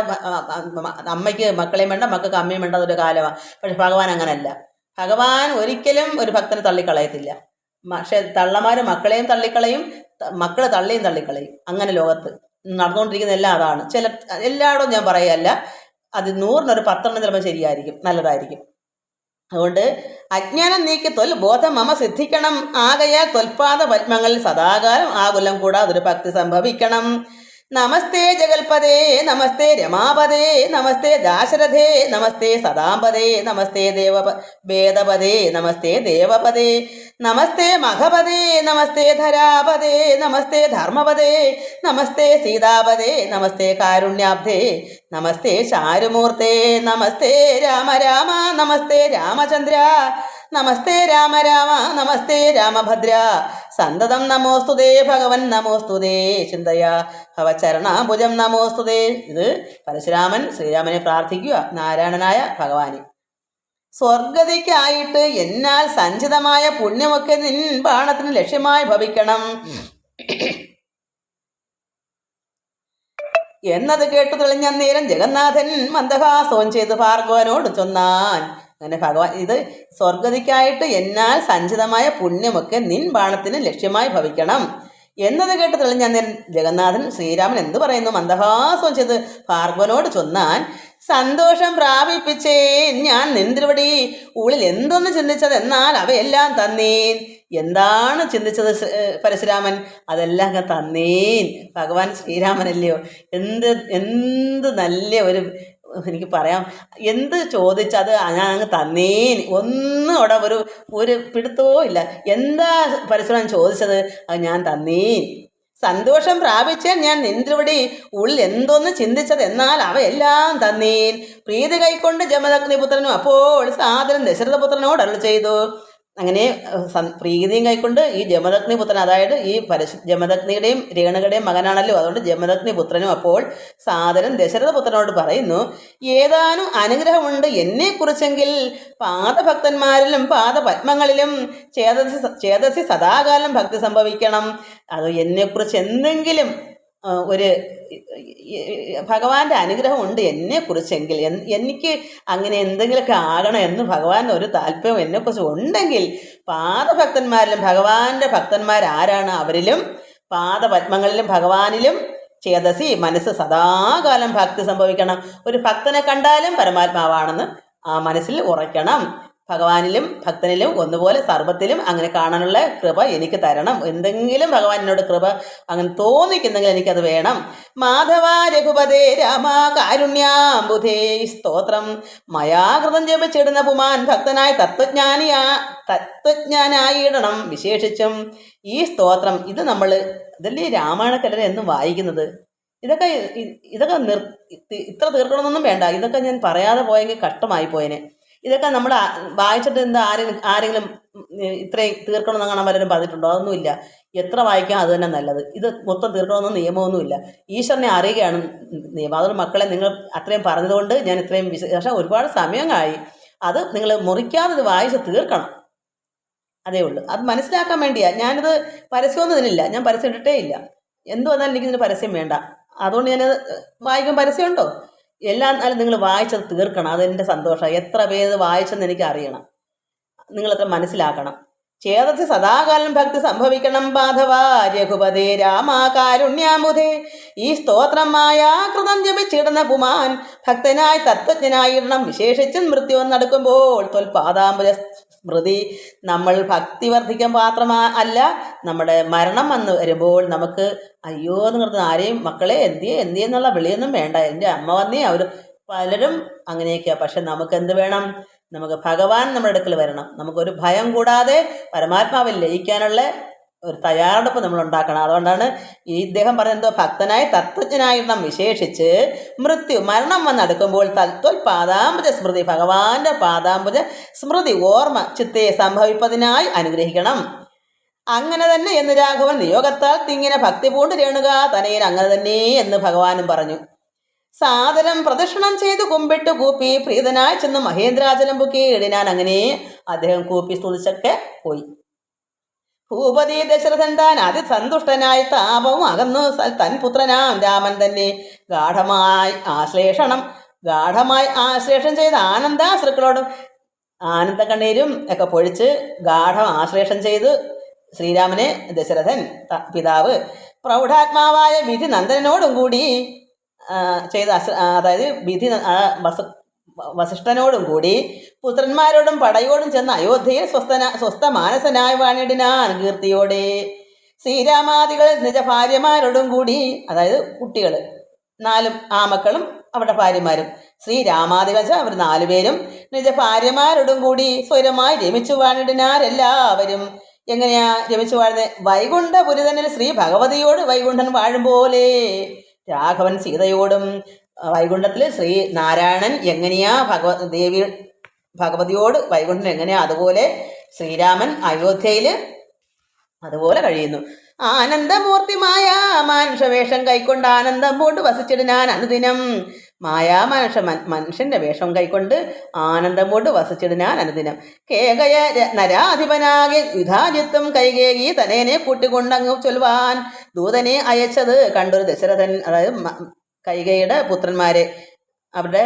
അമ്മയ്ക്ക് മക്കളെയും വേണ്ട, മക്കൾക്ക് അമ്മയും വേണ്ട, അതൊരു കാലമാണ്. പക്ഷെ ഭഗവാൻ അങ്ങനല്ല. ഭഗവാൻ ഒരിക്കലും ഒരു ഭക്തനെ തള്ളിക്കളയത്തില്ല. പക്ഷെ തള്ളമാർ മക്കളെയും തള്ളിക്കളയും, മക്കൾ തള്ളിയും തള്ളിക്കളയും. അങ്ങനെ ലോകത്ത് നടന്നുകൊണ്ടിരിക്കുന്ന എല്ലാം അതാണ്. എല്ലായിടവും ഞാൻ പറയുകയല്ല, അത് 100-1 10 ചിലപ്പോൾ ശരിയായിരിക്കും, നല്ലതായിരിക്കും. അതുകൊണ്ട് അജ്ഞാനം നീക്കി ബോധം മമ സിദ്ധിക്കണം. ആകയാൽ ത്വൽപാദ പത്മങ്ങളിൽ സദാകാലം ആകുലം കൂടാതെ ഒരു ഭക്തി സംഭവിക്കണം. നമസ്തേ ജഗൽപദേ നമസ്തേ രമാപദേ നമസ്തേ ദാശരഥേ നമസ്തേ സദാംപദേ നമസ്തേ വേദപദേ നമസ്തേ ദേവപദേ നമസ്തേ മഖപദേ നമസ്തേ ധരാപദേ നമസ്തേ ധർമ്മപദേ നമസ്തേ സീതാപദേ നമസ്തേ കാരുണ്യാബ്ധേ നമസ്തേ ചാരുമൂർത്തേ നമസ്തേ രാമ രാമ നമസ്തേ രാമചന്ദ്ര നമസ്തേ രാമ രാമ നമസ്തേ രാമഭദ്ര സന്തതം നമോസ്തുതേ ഭഗവൻ നമോസ്തുതേ ചിന്തയാ ഭവചരണാഭുജം നമോസ്തുതേ. ഇത് പരശുരാമൻ ശ്രീരാമനെ പ്രാർത്ഥിക്കുക, നാരായണനായ ഭഗവാനെ. സ്വർഗതിക്കായിട്ട് എന്നാൽ സഞ്ചിതമായ പുണ്യമൊക്കെ നിൻ ബാണത്തിന് ലക്ഷ്യമായി ഭവിക്കണം എന്നത് കേട്ടു തെളിഞ്ഞ നേരം ജഗന്നാഥൻ മന്ദഹാസവും ചെയ്ത് ഭാർഗവനോട് ചൊന്നാൻ. അങ്ങനെ ഭഗവാൻ ഇത് സ്വർഗതിക്കായിട്ട് എന്നാൽ സഞ്ചിതമായ പുണ്യമൊക്കെ നിൻ ബാണത്തിന് ലക്ഷ്യമായി ഭവിക്കണം എന്നത് കേട്ട് തെളിഞ്ഞ നേരം ജഗന്നാഥൻ ശ്രീരാമൻ എന്ത് പറയുന്നു? മന്ദഹാസവും ചെയ്ത് ഭാർഗവനോട് ചൊന്നാൻ. സന്തോഷം പ്രാപിപ്പിച്ചേൻ ഞാൻ നിന്തിരുവടി ഉള്ളിൽ എന്തൊന്ന് ചിന്തിച്ചത് എന്നാൽ അവയെല്ലാം തന്നേൻ. എന്താണ് ചിന്തിച്ചത് പരശുരാമൻ? അതെല്ലാം അങ്ങ് തന്നേൻ. ഭഗവാൻ ശ്രീരാമനല്ലയോ, എന്ത് നല്ല ഒരു, എനിക്ക് പറയാം, എന്ത് ചോദിച്ചത് ഞാൻ അങ്ങ് തന്നേൻ. ഒന്നും അവിടെ ഒരു പിടുത്തവും ഇല്ല. എന്താ പരശുരാമൻ ചോദിച്ചത്? അത് ഞാൻ തന്നേൻ. സന്തോഷം പ്രാപിച്ചാൽ ഞാൻ നിന്തിരുവടി ഉള്ളിൽ എന്തോന്ന് ചിന്തിച്ചത് എന്നാൽ അവയെല്ലാം തന്നേൻ. പ്രീതി കൈക്കൊണ്ട് ജമദഗ്നിപുത്രനും അപ്പോൾ സാദരം ദശരഥപുത്രനോട് അരുളി ചെയ്തു. അങ്ങനെ പ്രീതിയും കൈക്കൊണ്ട് ഈ ജമദഗ്നിപുത്രൻ, അതായത് ഈ ജമദഗ്നിയുടെയും രേണുകയുടെയും മകനാണല്ലോ, അതുകൊണ്ട് ജമദഗ്നിപുത്രനും അപ്പോൾ സാദരം ദശരഥപുത്രനോട് പറയുന്നു, ഏതാനും അനുഗ്രഹമുണ്ട് എന്നെക്കുറിച്ചെങ്കിൽ പാദഭക്തന്മാരിലും പാദപത്മങ്ങളിലും ചേതസി സദാകാലം ഭക്തി സംഭവിക്കണം. അത് എന്നെക്കുറിച്ച് എന്തെങ്കിലും ഒരു ഭഗവാന്റെ അനുഗ്രഹം ഉണ്ട് എന്നെക്കുറിച്ചെങ്കിൽ, എനിക്ക് അങ്ങനെ എന്തെങ്കിലുമൊക്കെ ആകണം എന്ന് ഭഗവാൻ ഒരു താല്പര്യം എന്നെക്കുറിച്ച് ഉണ്ടെങ്കിൽ പാദഭക്തന്മാരിലും, ഭഗവാന്റെ ഭക്തന്മാരാരാണ് അവരിലും പാദപത്മങ്ങളിലും ഭഗവാനിലും ചേതസി മനസ്സ് സദാകാലം ഭക്തി സംഭവിക്കണം. ഒരു ഭക്തനെ കണ്ടാലും പരമാത്മാവാണെന്ന് ആ മനസ്സിൽ ഉറയ്ക്കണം. ഭഗവാനിലും ഭക്തനിലും ഒന്നുപോലെ സർവത്തിലും അങ്ങനെ കാണാനുള്ള കൃപ എനിക്ക് തരണം. എന്തെങ്കിലും ഭഗവാൻ എന്നോട് കൃപ അങ്ങനെ തോന്നിക്കുന്നെങ്കിൽ എനിക്കത് വേണം. മാധവ രഘുപതേ രാമ കാരുണ്യാംബുധേ സ്തോത്രം മയാകൃതം ജപിച്ചിടുന്ന പുമാൻ ഭക്തനായ തത്വജ്ഞാനായിടണം. വിശേഷിച്ചും ഈ സ്തോത്രം ഇത് ഇതല്ലേ രാമായണ കലര എന്നും വായിക്കുന്നത്. ഇതൊക്കെ ഇത്ര തീർക്കണമെന്നൊന്നും വേണ്ട. ഇതൊക്കെ ഞാൻ പറയാതെ പോയെങ്കിൽ കഷ്ടമായി പോയനെ. ഇതൊക്കെ നമ്മൾ വായിച്ചിട്ട് എന്താ ആരെങ്കിലും ഇത്രയും തീർക്കണമെന്ന് കാണാൻ പലരും പറഞ്ഞിട്ടുണ്ടോ? അതൊന്നുമില്ല. എത്ര വായിക്കാം അത് തന്നെ നല്ലത്. ഇത് മൊത്തം തീർക്കണമെന്ന് നിയമമൊന്നുമില്ല. ഈശ്വരനെ അറിയുകയാണ് നിയമം. അതുകൊണ്ട് മക്കളെ, നിങ്ങൾ അത്രയും പറഞ്ഞതുകൊണ്ട് ഞാൻ ഇത്രയും പക്ഷേ ഒരുപാട് സമയങ്ങളായി. അത് നിങ്ങൾ മുറിക്കാതെ ഇത് വായിച്ച് തീർക്കണം. അതേ ഉള്ളൂ. അത് മനസ്സിലാക്കാൻ വേണ്ടിയാണ്. ഞാനിത് പരസ്യമൊന്നും ഇതിനില്ല. ഞാൻ പരസ്യം ഇട്ടിട്ടേ ഇല്ല. എന്തു വന്നാലും എനിക്കിതിന് പരസ്യം വേണ്ട. അതുകൊണ്ട് ഞാനത് വായിക്കാൻ പരസ്യമുണ്ടോ? എന്നാലും നിങ്ങൾ വായിച്ചത് തീർക്കണം. അതെൻ്റെ സന്തോഷമാണ്. എത്ര പേര് വായിച്ചെന്ന് എനിക്ക് അറിയണം. നിങ്ങളത്ര മനസ്സിലാക്കണം. ചേതസ് സദാകാലം ഭക്തി സംഭവിക്കണം. ബാധവ രഘുപതേ രാമ കാരുണ്യാമുധേ ഈ സ്തോത്രം മായാകൃതം ജപിച്ചിടുന്ന പുമാൻ ഭക്തനായി തത്വജ്ഞനായിടണം. വിശേഷിച്ചും മൃത്യു നടക്കുമ്പോൾ തൊൽപാദാംബുജ സ്മൃതി. നമ്മൾ ഭക്തി വർദ്ധിക്കാൻ അല്ല, നമ്മുടെ മരണം വന്ന് വരുമ്പോൾ നമുക്ക് അയ്യോ എന്ന് പറഞ്ഞ ആരെയും മക്കളെ എന്തിയെന്നുള്ള വിളിയൊന്നും വേണ്ട. എൻ്റെ അമ്മ വന്നേ അവർ പലരും അങ്ങനെയൊക്കെയാണ്. പക്ഷെ നമുക്ക് എന്ത് വേണം? നമുക്ക് ഭഗവാൻ നമ്മുടെ അടുക്കൽ വരണം. നമുക്കൊരു ഭയം കൂടാതെ പരമാത്മാവിൽ ലയിക്കാനുള്ള ഒരു തയ്യാറെടുപ്പ് നമ്മൾ ഉണ്ടാക്കണം. അതുകൊണ്ടാണ് ഇദ്ദേഹം പറഞ്ഞെന്തോ ഭക്തനായി തത്വജ്ഞനായിടണം. വിശേഷിച്ച് മരണം വന്നടുക്കുമ്പോൾ പാദാംബുജ സ്മൃതി, ഭഗവാന്റെ പാദാംബുജ സ്മൃതി ഓർമ്മ ചിത്തയെ സംഭവിപ്പതിനായി അനുഗ്രഹിക്കണം. അങ്ങനെ തന്നെ എന്ന് രാഘവൻ നിയോഗത്താൽ തിങ്ങിനെ ഭക്തി പൂണ്ട് രേണുക തനയൻ അങ്ങനെ തന്നെ എന്ന് ഭഗവാനും പറഞ്ഞു. സാദരം പ്രദക്ഷിണം ചെയ്ത് കുമ്പിട്ട് കൂപ്പി പ്രീതനായി ചെന്ന് മഹേന്ദ്രാചലം പൊക്കിയിടിനാൻ. അങ്ങനെ അദ്ദേഹം കൂപ്പി സ്തുതിച്ചൊക്കെ പോയി. ഭൂപതി ദശരഥൻ താൻ അതിസന്തുഷ്ടനായി താപവും അകന്നു തൻ പുത്രനാം രാമൻ തന്നെ ഗാഠമായി ആശ്ലേഷം ചെയ്ത് ആനന്ദാശ്രുക്കളോടും ആനന്ദ കണ്ണീരും ഒക്കെ പൊഴിച്ച് ആശ്ലേഷം ചെയ്ത് ശ്രീരാമനെ ദശരഥൻ പിതാവ് പ്രൗഢാത്മാവായ വിധി നന്ദനോടും കൂടി ചെയ്ത അതായത് വിധി വസിഷ്ഠനോടും കൂടി പുത്രന്മാരോടും പടയോടും ചെന്ന് അയോധ്യയിൽ സ്വസ്ഥ മാനസനായി വാണിടിനാൻ കീർത്തിയോടെ. ശ്രീരാമാദികൾ നിജ ഭാര്യമാരോടും കൂടി, അതായത് കുട്ടികൾ 4 ആമക്കളും അവരുടെ ഭാര്യമാരും, ശ്രീരാമാദികൾ അവർ 4 പേരും നിജ ഭാര്യമാരോടും കൂടി സ്വരമായി രമിച്ചു വാണിടിനാരെല്ലാവരും. എങ്ങനെയാ രമിച്ചു വാഴുന്നത്? വൈകുണ്ഠപുരിതനിൽ ശ്രീ ഭഗവതിയോട് വൈകുണ്ഠൻ വാഴും പോലെ രാഘവൻ സീതയോടും, വൈകുണ്ഠത്തിൽ ശ്രീ നാരായണൻ എങ്ങനെയാ ഭഗവതിയോട് വൈകുണ്ഠൻ എങ്ങനെയാ, അതുപോലെ ശ്രീരാമൻ അയോധ്യയിൽ അതുപോലെ കഴിയുന്നു. ആനന്ദമൂർത്തി മാനുഷവേഷം കൈക്കൊണ്ട് ആനന്ദം പൂണ്ട് വസിച്ചിടുന്നാൻ അനുദിനം. മനുഷ്യന്റെ വേഷം കൈക്കൊണ്ട് ആനന്ദം പൂണ്ട് വസിച്ചിടുന്നാൻ അനുദിനം. കേകയ നരാധിപനാകെ യുധാജിത്വം കൈകേകി തനേനെ കൂട്ടിക്കൊണ്ടങ്ങ് ചൊൽവാൻ ദൂതനെ അയച്ചത് കണ്ടൊരു ദശരഥൻ, അതായത് കൈകയുടെ പുത്രന്മാരെ അവരുടെ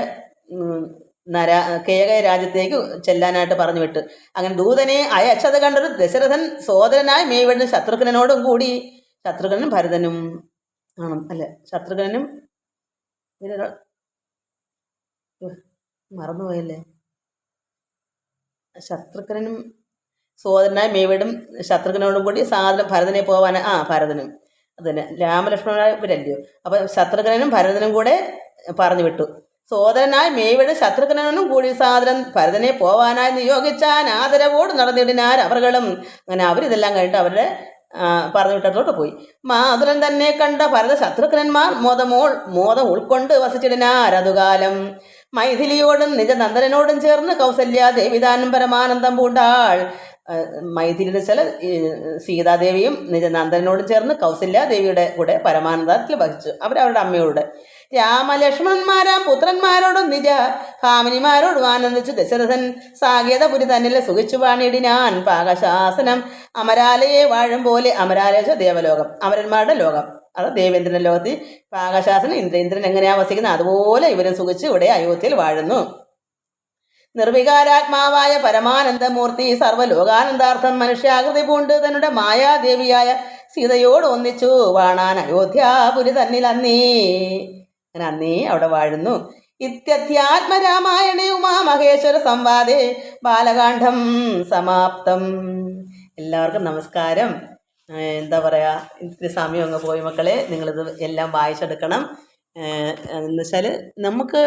കേകയ രാജ്യത്തേക്ക് ചെല്ലാനായിട്ട് പറഞ്ഞു വിട്ട്. അങ്ങനെ ദൂതനെ അയച്ചത് കണ്ടൊരു ദശരഥൻ സോദരനായി മേവിടുന്ന ശത്രുഘ്നനോടും കൂടി, ശത്രുഘ്നനും ഭരതനും അല്ല ശത്രുഘ്നനും മറന്നുപോയല്ലേ, ശത്രുഘ്നനും സോദരനായി മേവിടും ശത്രുഘ്നോടും കൂടി ഭരതനെ പോവാൻ ഭരതനും അതിന് രാമലക്ഷ്മണനായ ഇവരല്ലയോ. അപ്പം ശത്രുഘ്നനും ഭരതനും കൂടെ പറഞ്ഞു വിട്ടു. സോദരനായി മേവിട് ശത്രുഘ്നനും കൂടി ഭരതനെ പോവാനായി നിയോഗിച്ചാൻ ആദരവോട് നടന്നിടിനാർ അവർകളും. അങ്ങനെ അവരിതെല്ലാം കഴിഞ്ഞിട്ട് അവരുടെ പറഞ്ഞു വിട്ടത്തോട്ട് പോയി. മാതുലൻ തന്നെ കണ്ട ഭരത ശത്രുഘ്നന്മാർ മോദം ഉൾക്കൊണ്ട് വസിച്ചിടിനാർ അതുകാലം. മൈഥിലിയോടും നിജനന്ദനോടും ചേർന്ന് കൗസല്യ ദേവിതാനും പരമാനന്ദം പൂണ്ടാൾ. മൈഥിലി എന്ന് വെച്ചാൽ സീതാദേവിയും നിജനന്ദനോടും ചേർന്ന് കൗസല്യാദേവിയുടെ കൂടെ പരമാനന്ദത്തിൽ വഹിച്ചു. അവരവരുടെ അമ്മയോട്. രാമലക്ഷ്മണന്മാരാം പുത്രന്മാരോടും നിജ ഭാമിനിമാരോടും ആനന്ദിച്ചു ദശരഥൻ സാകേതപുരി തന്നിലെ സുഖിച്ചു വാണിടിനാൻ പാകശാസനം. അമരാലയെ വാഴും പോലെ, അമരാലയ ദേവലോകം, അമരന്മാരുടെ ലോകം, അത് ദേവേന്ദ്രന്റെ ലോകത്തിൽ പാകശാസനം ഇന്ദ്രേന്ദ്രൻ എങ്ങനെയാ വസിക്കുന്നത് അതുപോലെ ഇവരും സുഖിച്ച് ഇവിടെ അയോധ്യയിൽ വാഴുന്നു. നിർവികാരാത്മാവായ പരമാനന്ദമൂർത്തി സർവ്വലോകാനന്ദാർത്ഥം മനുഷ്യാകൃതി പൂണ്ട് തന്നുടെ മായാദേവിയായ സീതയോട് ഒന്നിച്ചു വാണാൻ അയോധ്യാപുരി തന്നിൽ അങ്ങനെ അന്നേ അവിടെ വാഴുന്നു. ഇത്യധ്യാത്മരാമായണേ ഉമാമഹേശ്വര സംവാദേ ബാലകാന്ഡം സമാപ്തം. എല്ലാവർക്കും നമസ്കാരം. എന്താ പറയുക, ഇത്തിരി സമയം അങ്ങ് പോയി മക്കളെ, നിങ്ങളിത് എല്ലാം വായിച്ചെടുക്കണം. എന്ന് വെച്ചാൽ നമുക്ക്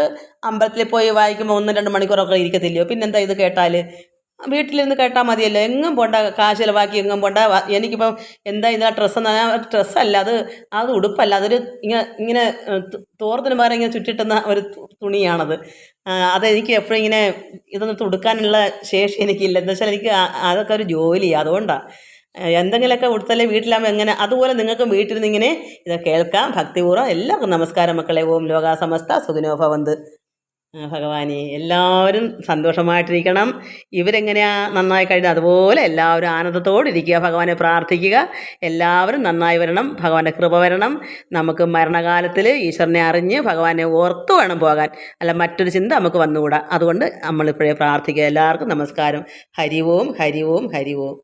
അമ്പലത്തിൽ പോയി വായിക്കുമ്പോൾ 1-2 മണിക്കൂറൊക്കെ ഇരിക്കത്തില്ലയോ, പിന്നെന്താ ഇത് കേട്ടാൽ വീട്ടിലിരുന്ന് കേട്ടാൽ മതിയല്ലോ. എങ്ങും പോണ്ട, കാശ് ചിലവാക്കി എങ്ങും പോണ്ട. എനിക്കിപ്പം എന്താ ഇതാ ഡ്രസ്സല്ല, അത് ഉടുപ്പല്ല, അതൊരു ഇങ്ങനെ തോർത്തിന് പകരം ഇങ്ങനെ ചുറ്റിട്ടുന്ന ഒരു തുണിയാണത്. അതെനിക്ക് എപ്പോഴും ഇങ്ങനെ ഇതൊന്നും ഉടുക്കാനുള്ള ശേഷി എനിക്കില്ല. എന്താ വെച്ചാൽ എനിക്ക് അതൊക്കെ ഒരു ജോലിയാണ്, അതുകൊണ്ടാണ്. എന്തെങ്കിലുമൊക്കെ ഉടുത്തല്ലേ വീട്ടിലാകുമ്പോൾ എങ്ങനെ, അതുപോലെ നിങ്ങൾക്കും വീട്ടിൽ ഇങ്ങനെ ഇത് കേൾക്കാം ഭക്തിപൂർവ്വം. എല്ലാവർക്കും നമസ്കാരം മക്കളെ. ഓം ലോകാ സമസ്ത സുഖിനോ ഭവന്തു. ഭഗവാനെ എല്ലാവരും സന്തോഷമായിട്ടിരിക്കണം. ഇവരെങ്ങനെയാ നന്നായി കഴിഞ്ഞാൽ അതുപോലെ എല്ലാവരും ആനന്ദത്തോടിരിക്കുക, ഭഗവാനെ പ്രാർത്ഥിക്കുക. എല്ലാവരും നന്നായി വരണം, ഭഗവാന്റെ കൃപ വരണം. നമുക്ക് മരണകാലത്തിൽ ഈശ്വരനെ അറിഞ്ഞ് ഭഗവാനെ ഓർത്തു വേണം പോകാൻ, അല്ല മറ്റൊരു ചിന്ത നമുക്ക് വന്നുകൂടാ. അതുകൊണ്ട് നമ്മളിപ്പോഴേ പ്രാർത്ഥിക്കുക. എല്ലാവർക്കും നമസ്കാരം. ഹരി ഓം, ഹരി ഓം, ഹരി ഓം.